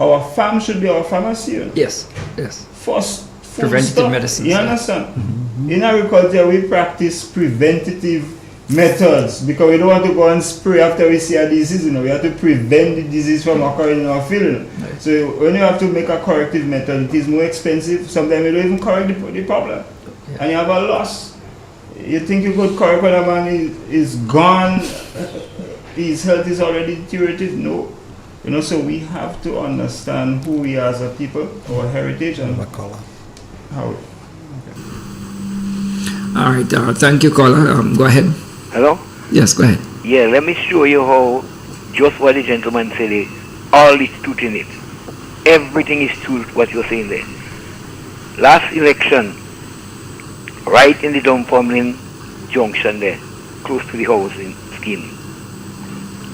S20: Our farm should be our pharmacy.
S6: Yes.
S20: First,
S6: preventative medicine.
S20: You understand? Mm-hmm. In agriculture, we practice preventative methods because we don't want to go and spray after we see a disease. We have to prevent the disease from occurring in our field. Right. So when you have to make a corrective method, it is more expensive. Sometimes you don't even correct the problem, and you have a loss. You think you could correct when a man is gone, his health is already deteriorated? No. So we have to understand who we are as a people, our heritage, and how. Okay.
S6: All right. Thank you, caller. Go ahead.
S13: Hello?
S6: Yes, go ahead.
S13: Yeah, let me show you how just what the gentleman said, all is truth in it. Everything is truth, what you're saying there. Last election, right in the Dunfermline junction there, close to the housing scheme,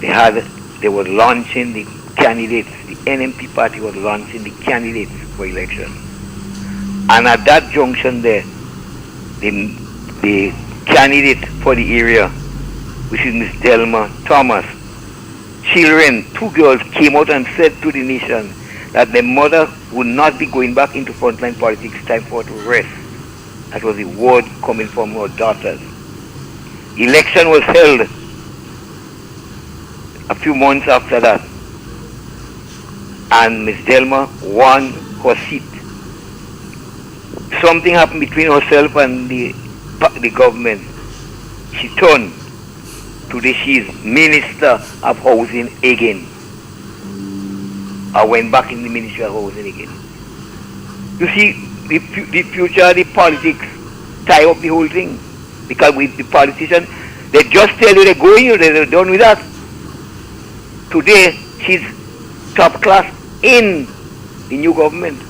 S13: they were launching the candidates, the NMP party was launching the candidates for election. And at that junction there, the candidate for the area, which is Miss Delma Thomas, children, 2 girls, came out and said to the nation that their mother would not be going back into frontline politics, time for her to rest. That was the word coming from her daughters. Election was held a few months after that, and Miss Delma won her seat. Something happened between herself and the government. She turned. Today she is Minister of Housing again. I went back in the Ministry of Housing again. You see, the future, the politics tie up the whole thing. Because with the politicians, they just tell you they're going, they're done with that. Today, she's top class in the new government.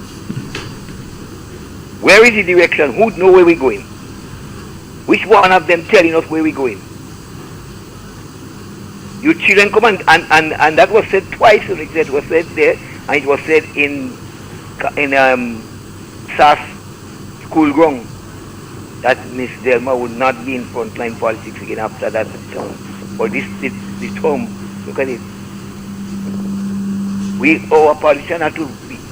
S13: Where is the direction? Who knows where we're going? Which one of them telling us where we're going? Your children come and that was said twice. It was said there, and it was said in SAS school ground that Miss Delma would not be in frontline politics again after that term. But this term, look at it. Our politicians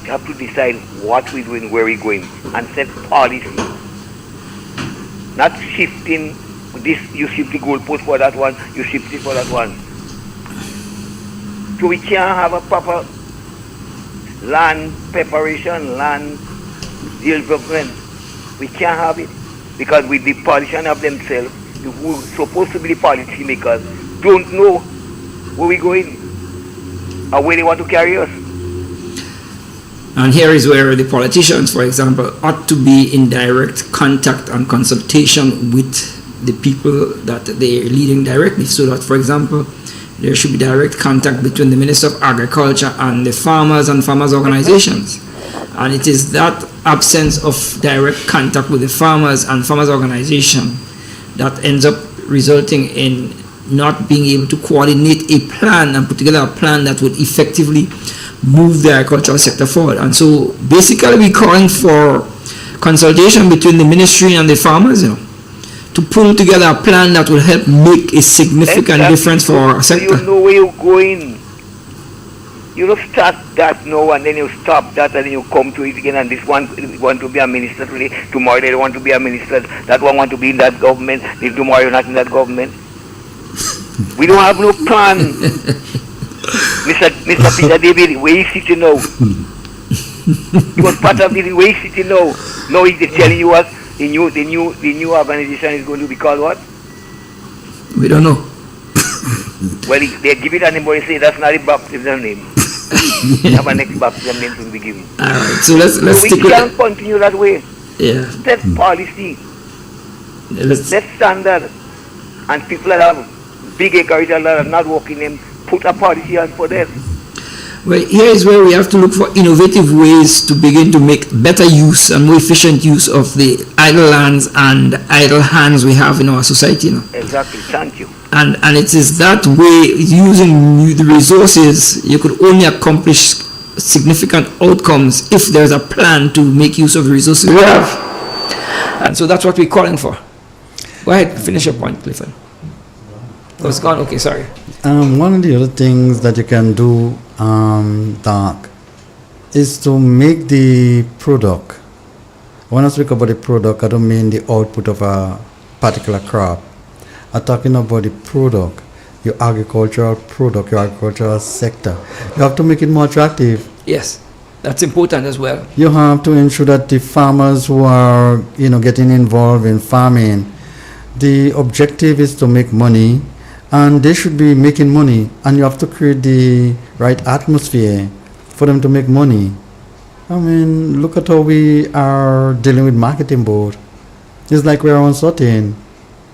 S13: have to decide what we're doing, where we're going, and set policy. Not shifting this, you shift the goalpost for that one, you shift it for that one. So we can't have a proper land preparation, land development. We can't have it because with the politicians of themselves, who are supposed to be the policy makers, don't know where we're going or where they want to carry us.
S6: And here is where the politicians, for example, ought to be in direct contact and consultation with the people that they are leading directly, so that, for example, there should be direct contact between the Minister of Agriculture and the farmers and farmers organizations. And it is that absence of direct contact with the farmers and farmers organization that ends up resulting in not being able to coordinate a plan and put together a plan that would effectively move the agricultural sector forward. And so basically we're calling for consultation between the ministry and the farmers, to pull together a plan that will help make a significant difference for our sector.
S13: You know where you're going. You don't start that now and then you stop that and then you come to it again, and this one want to be a minister today, tomorrow they don't want to be a minister, that one want to be in that government, tomorrow you're not in that government. We don't have no plan. Mr. Peter David, where he's sitting now. He was part of this, where he's sitting now. Now he's telling you what the new organization is going to be called what?
S6: We don't know.
S13: Well, they give it a name, but they say that's not the baptism name. Have a next baptism name to be given.
S6: Alright, so let's
S13: we
S6: stick with
S13: can't continue that way.
S6: Yeah.
S13: That's policy.
S6: Let's
S13: standard. And people that have big acreage and that are not working them, put a policy on for them.
S6: Well, here is where we have to look for innovative ways to begin to make better use and more efficient use of the idle lands and idle hands we have in our society.
S13: Exactly, thank you.
S6: And it is that way, using the resources, you could only accomplish significant outcomes if there's a plan to make use of the resources we have. And so that's what we're calling for. Go ahead, finish your point, Clifford. Oh, it's gone? Okay, sorry.
S21: One of the other things that you can do, Doc, is to make the product. When I speak about the product, I don't mean the output of a particular crop. I'm talking about the product, your agricultural product, your agricultural sector. You have to make it more attractive.
S6: Yes, that's important as well.
S21: You have to ensure that the farmers who are, getting involved in farming, the objective is to make money, and they should be making money, and you have to create the right atmosphere for them to make money. I mean, look at how we are dealing with marketing board. It's like we're uncertain.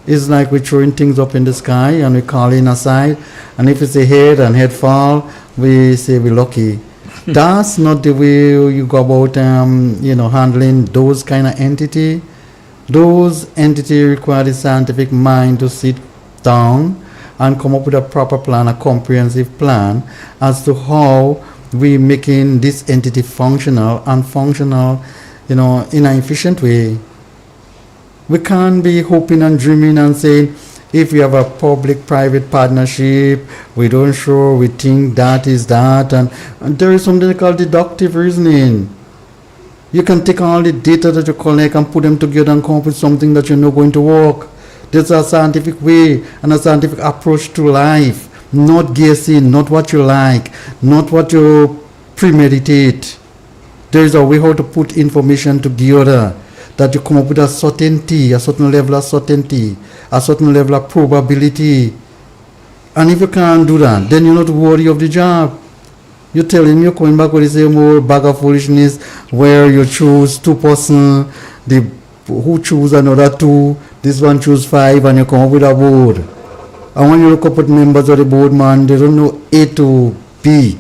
S21: It's like we're throwing things up in the sky and we're calling aside, and if it's a head and head fall, we say we're lucky. That's not the way you go about, handling those kind of entity. Those entities require the scientific mind to sit down and come up with a proper plan, a comprehensive plan as to how we making this entity functional in an efficient way. We can't be hoping and dreaming and saying, if we have a public-private partnership, we don't sure, we think that is that, and there is something called deductive reasoning. You can take all the data that you collect and put them together and come up with something that you know going to work. There's a scientific way and a scientific approach to life. Not guessing, not what you like, not what you premeditate. There is a way how to put information together that you come up with a certainty, a certain level of certainty, a certain level of probability. And if you can't do that, then you're not worthy of the job. You're telling me you're coming back with the same old bag of foolishness where you choose 2 persons, who choose another 2, this one choose 5, and you come up with a board. And when you look up at members of the board, man, they don't know A to B.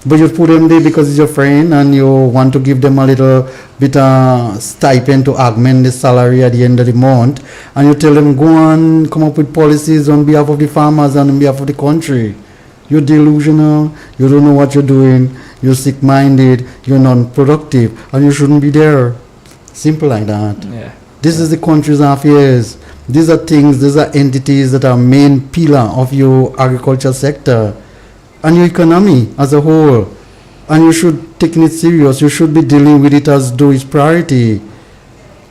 S21: But you put them there because it's your friend and you want to give them a little bit of stipend to augment the salary at the end of the month. And you tell them, go and come up with policies on behalf of the farmers and on behalf of the country. You're delusional, you don't know what you're doing, you're sick-minded, you're non-productive, and you shouldn't be there. Simple like that.
S6: Yeah.
S21: This is the country's affairs. These are things, these are entities that are main pillar of your agriculture sector and your economy as a whole. And you should take it serious. You should be dealing with it as though it's priority.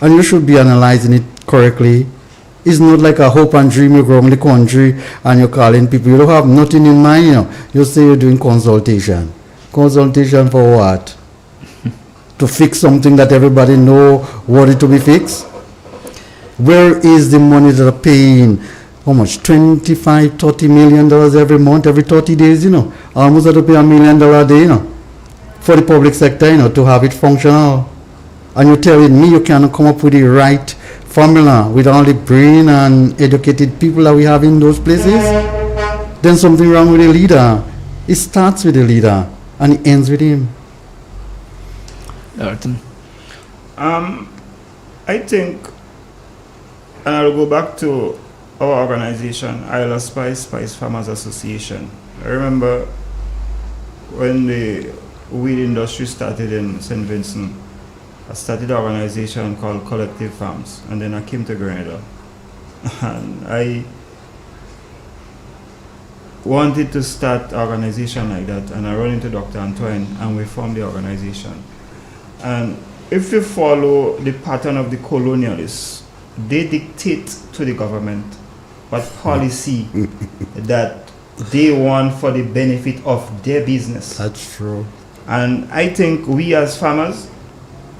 S21: And you should be analyzing it correctly. It's not like a hope and dream you grow in the country and you're calling people. You don't have nothing in mind. You say you're doing consultation. Consultation for what? To fix something that everybody know what it to be fixed? Where is the money that are paying? How much? $25, $30 million every month, every 30 days, Almost have to pay $1 million a day, for the public sector, to have it functional. And you're telling me you cannot come up with the right formula with all the brain and educated people that we have in those places? Then something wrong with the leader. It starts with the leader and it ends with him.
S20: I think, and I'll go back to our organization, Isla Spice Farmers Association. I remember when the weed industry started in St. Vincent, I started an organization called Collective Farms, and then I came to Grenada. And I wanted to start an organization like that, and I ran into Dr. Antoine, and we formed the organization. And if you follow the pattern of the colonialists, they dictate to the government what policy that they want for the benefit of their business.
S21: That's true.
S20: And I think we as farmers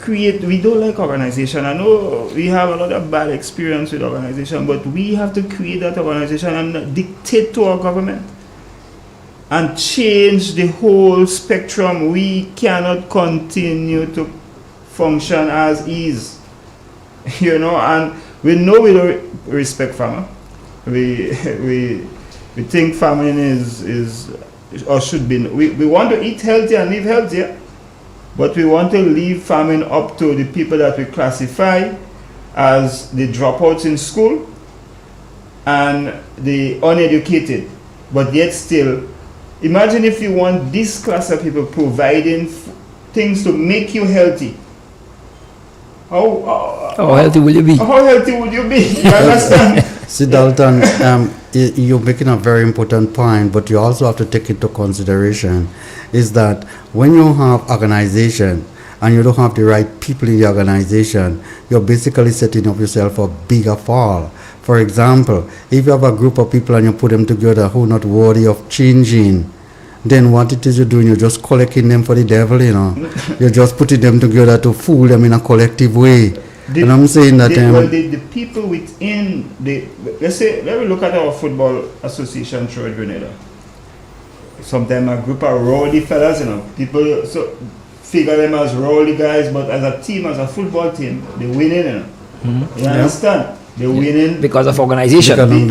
S20: we don't like organization. I know we have a lot of bad experience with organization, but we have to create that organization and dictate to our government and change the whole spectrum. We cannot continue to function as is, and we know we don't respect farmer. We think farming is or should be. We want to eat healthy and live healthier, but we want to leave farming up to the people that we classify as the dropouts in school and the uneducated. But yet still, imagine if you want this class of people providing things to make you healthy. How
S6: healthy will you be?
S20: How healthy would you be? You understand?
S21: See, Dalton, you're making a very important point, but you also have to take into consideration is that when you have organization and you don't have the right people in the organization, you're basically setting up yourself for bigger fall. For example, if you have a group of people and you put them together who are not worthy of changing, then what it is you're doing, you're just collecting them for the devil, You're just putting them together to fool them in a collective way. And I'm saying that...
S20: the people within let me look at our football association throughout Grenada. Sometimes a group of rowdy fellas, people figure them as rowdy guys, but as a team, as a football team, they're winning, You understand? They're winning
S6: because of organization.
S20: And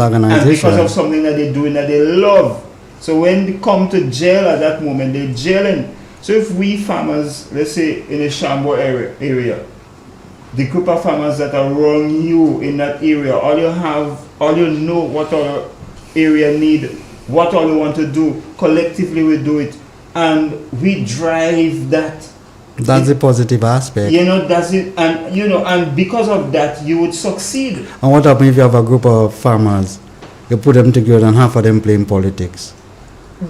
S20: because of something that they're doing that they love. So when they come to jail at that moment, they're jailing. So if we farmers, let's say in a Shambo area, the group of farmers that are around you in that area, all you know what our area need, what all we want to do, collectively we do it, and we drive that.
S21: That's the positive aspect.
S20: That's it, and and because of that, you would succeed.
S21: And what happens if you have a group of farmers, you put them together and half of them playing politics?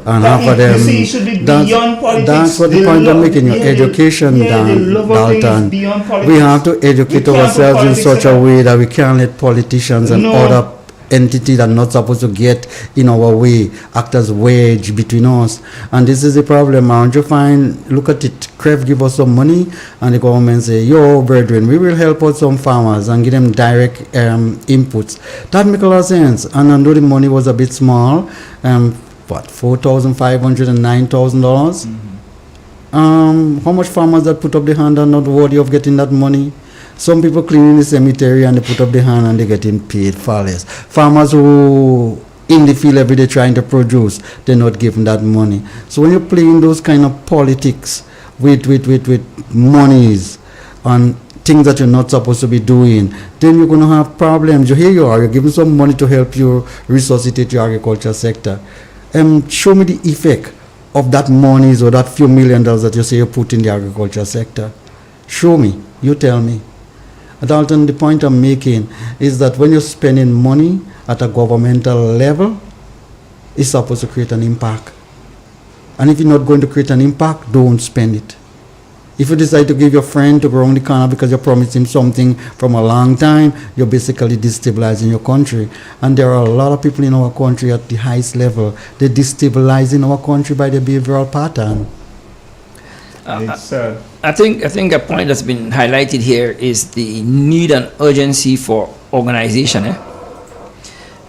S21: And half of them,
S20: it should be beyond politics.
S21: That's what the point I'm making. Your education, Dalton. We have to educate ourselves in such a way that we can't let politicians and other entities that are not supposed to get in our way act as wedge between us. And this is the problem. Aren't you find? Look at it. CREF give us some money, and the government say, "Yo, brethren, we will help out some farmers and give them direct inputs." That makes a lot of sense. And although the money was a bit small, $4,500 and $9,000. How much farmers that put up the hand are not worthy of getting that money? Some people cleaning the cemetery and they put up the hand and they're getting paid far less. Farmers who in the field every day trying to produce, they're not given that money. So when you're playing those kind of politics with monies on things that you're not supposed to be doing, then you're going to have problems. Here you are, you're giving some money to help you resuscitate your agriculture sector. Show me the effect of that monies or that few $1 million that you say you put in the agriculture sector. Show me. You tell me. Dalton, the point I'm making is that when you're spending money at a governmental level, it's supposed to create an impact. And if you're not going to create an impact, don't spend it. If you decide to give your friend to go around the corner because you promised him something from a long time, you're basically destabilizing your country. And there are a lot of people in our country at the highest level. They're destabilizing our country by their behavioral pattern.
S6: I think a point that's been highlighted here is the need and urgency for organization.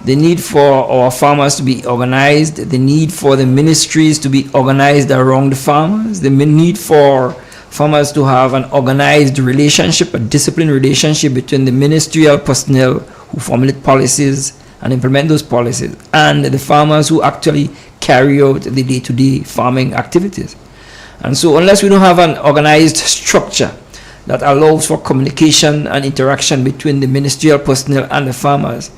S6: The need for our farmers to be organized, the need for the ministries to be organized around the farmers, the need for farmers to have an organized relationship, a disciplined relationship between the ministerial personnel who formulate policies and implement those policies and the farmers who actually carry out the day-to-day farming activities. And so unless we don't have an organized structure that allows for communication and interaction between the ministerial personnel and the farmers,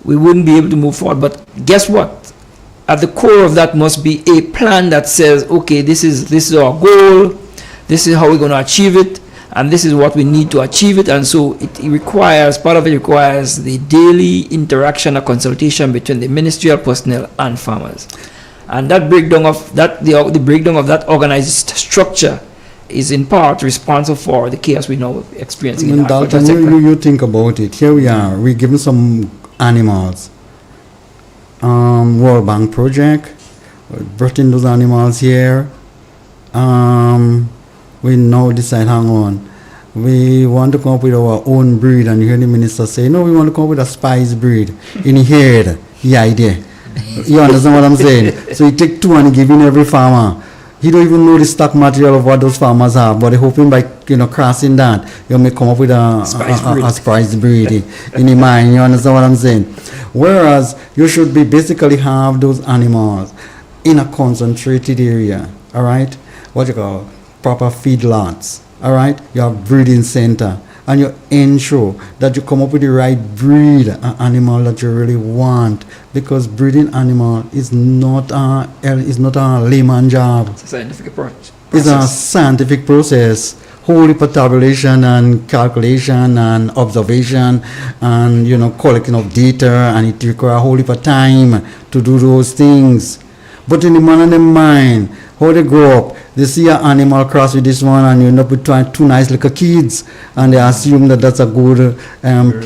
S6: we wouldn't be able to move forward. But guess what? At the core of that must be a plan that says, okay, this is our goal, this is how we're going to achieve it, and this is what we need to achieve it. And so it requires, part of it requires the daily interaction or consultation between the ministerial personnel and farmers. And that breakdown of that, the breakdown of that organized structure is in part responsible for the chaos we now experiencing in the agriculture sector.
S21: You think about it. Here we are, we're giving some animals World Bank project. We brought in those animals here. We now decide, hang on, we want to come up with our own breed, and you hear the minister say, no, we want to come up with a spice breed. In he heard the idea. You understand what I'm saying? So he take two and he give in every farmer. He don't even know the stock material of what those farmers have, but they're hoping by crossing that, you may come up with a spice breed in the mind. You understand what I'm saying? Whereas you should be basically have those animals in a concentrated area, all right? What you call proper feedlots, all right? You have breeding center, and you ensure that you come up with the right breed animal that you really want, because breeding animal is not a layman job.
S6: It's a scientific approach.
S21: It's a scientific process. Whole tabulation and calculation and observation and collecting of data, and it requires a whole heap of time to do those things. But in the man and the mind, how they grow up, they see an animal cross with this one, and you end up with two nice little kids, and they assume that that's a good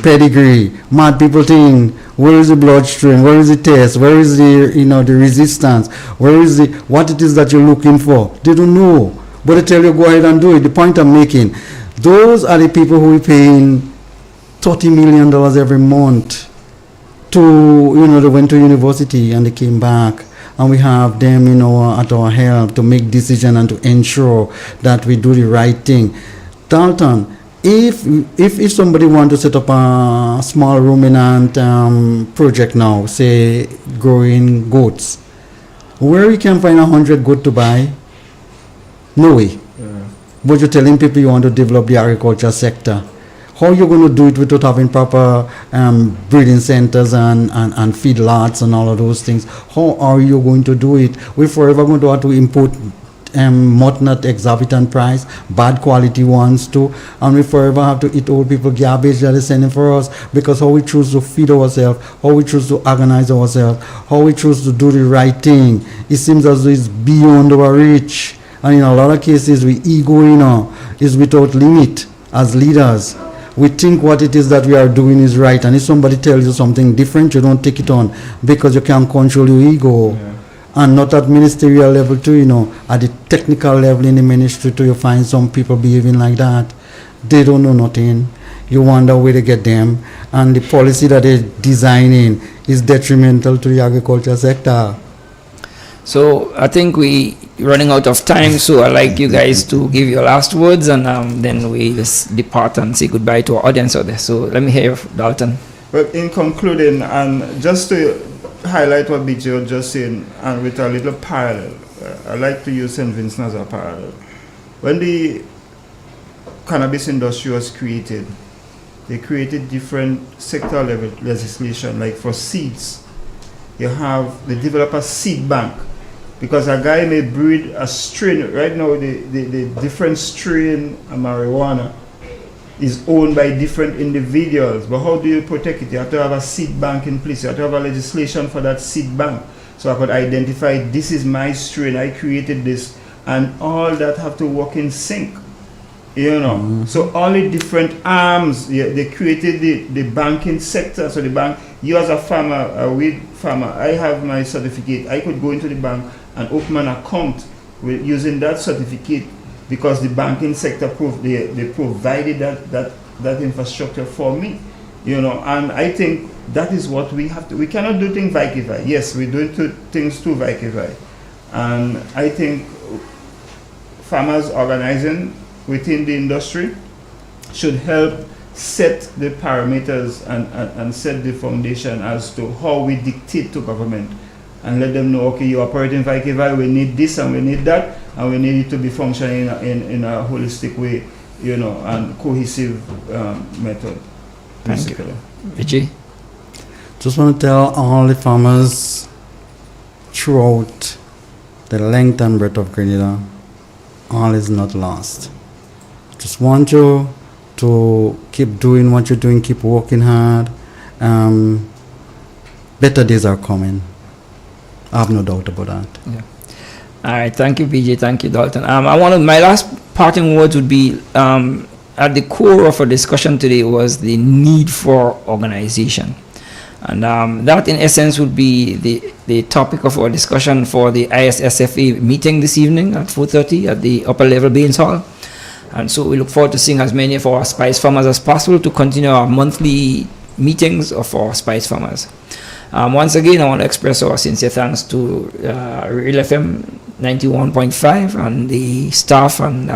S21: pedigree. Mad people think, where is the bloodstream? Where is the test? Where is the the resistance? Where is what it is that you're looking for? They don't know, but they tell you go ahead and do it. The point I'm making, those are the people who are paying $30 million every month to they went to university and they came back. And we have them, at our help to make decisions and to ensure that we do the right thing. Dalton, if somebody want to set up a small ruminant project now, say growing goats, where you can find 100 goat to buy? No way. Yeah. But you're telling people you want to develop the agriculture sector. How are you going to do it without having proper breeding centers and feedlots and all of those things? How are you going to do it? We're forever going to have to import mutton at exorbitant price, bad quality ones too, and we forever have to eat old people garbage that is sending for us, because how we choose to feed ourselves, how we choose to organize ourselves, how we choose to do the right thing, it seems as though it's beyond our reach. And in a lot of cases, we ego, is without limit as leaders. We think what it is that we are doing is right, and if somebody tells you something different, you don't take it on because you can't control your ego. Yeah. And not at ministerial level too, at the technical level in the ministry too, you find some people behaving like that. They don't know nothing. You wonder where they get them, and the policy that they're designing is detrimental to the agriculture sector.
S6: So I think we running out of time, so I'd like you guys to give your last words, and then we just depart and say goodbye to our audience out there. So let me hear Dalton.
S20: Well, in concluding, and just to highlight what BJ was just saying, and with a little parallel, I like to use St. Vincent as a parallel. When the cannabis industry was created, they created different sector level legislation, like for seeds. They develop a seed bank. Because a guy may breed a strain. Right now, the different strain of marijuana is owned by different individuals. But how do you protect it? You have to have a seed bank in place. You have to have a legislation for that seed bank. So I could identify, this is my strain, I created this. And all that have to work in sync. Mm-hmm. So all the different arms, they created the banking sector. So the bank, you as a farmer, a weed farmer, I have my certificate. I could go into the bank and open an account using that certificate, because the banking sector they provided that infrastructure for me, and I think that is what we have to. We cannot do things vice versa. Yes, we're doing things too vice versa, and I think farmers organizing within the industry should help set the parameters and set the foundation as to how we dictate to government, and let them know, okay, you operate in Vaikiva, we need this and we need that, and we need it to be functioning in a holistic way, and cohesive method.
S6: Thank you. Vijay?
S21: Just want to tell all the farmers throughout the length and breadth of Grenada, all is not lost. Just want you to keep doing what you're doing, keep working hard. Better days are coming. I have no doubt about that.
S6: Yeah. All right. Thank you, BJ. Thank you, Dalton. My last parting words would be, at the core of our discussion today was the need for organization. And that, in essence, would be the topic of our discussion for the ISSFA meeting this evening at 4:30 at the upper level Baines Hall. And so we look forward to seeing as many of our spice farmers as possible to continue our monthly meetings of our spice farmers. Once again, I want to express our sincere thanks to Real FM 91.5 and the staff and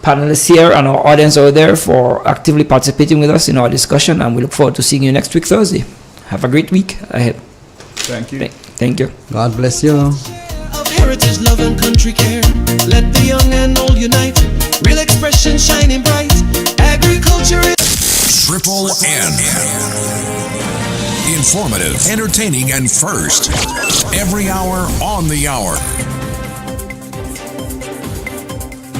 S6: panelists here and our audience out there for actively participating with us in our discussion, and we look forward to seeing you next week Thursday. Have a great week ahead.
S20: Thank you.
S6: Thank you.
S21: God bless you.
S3: Of heritage, love, and country care. Let the young and old unite. Real expression shining bright. Agriculture is
S11: Triple N. Informative, entertaining, and first. Every hour on the hour.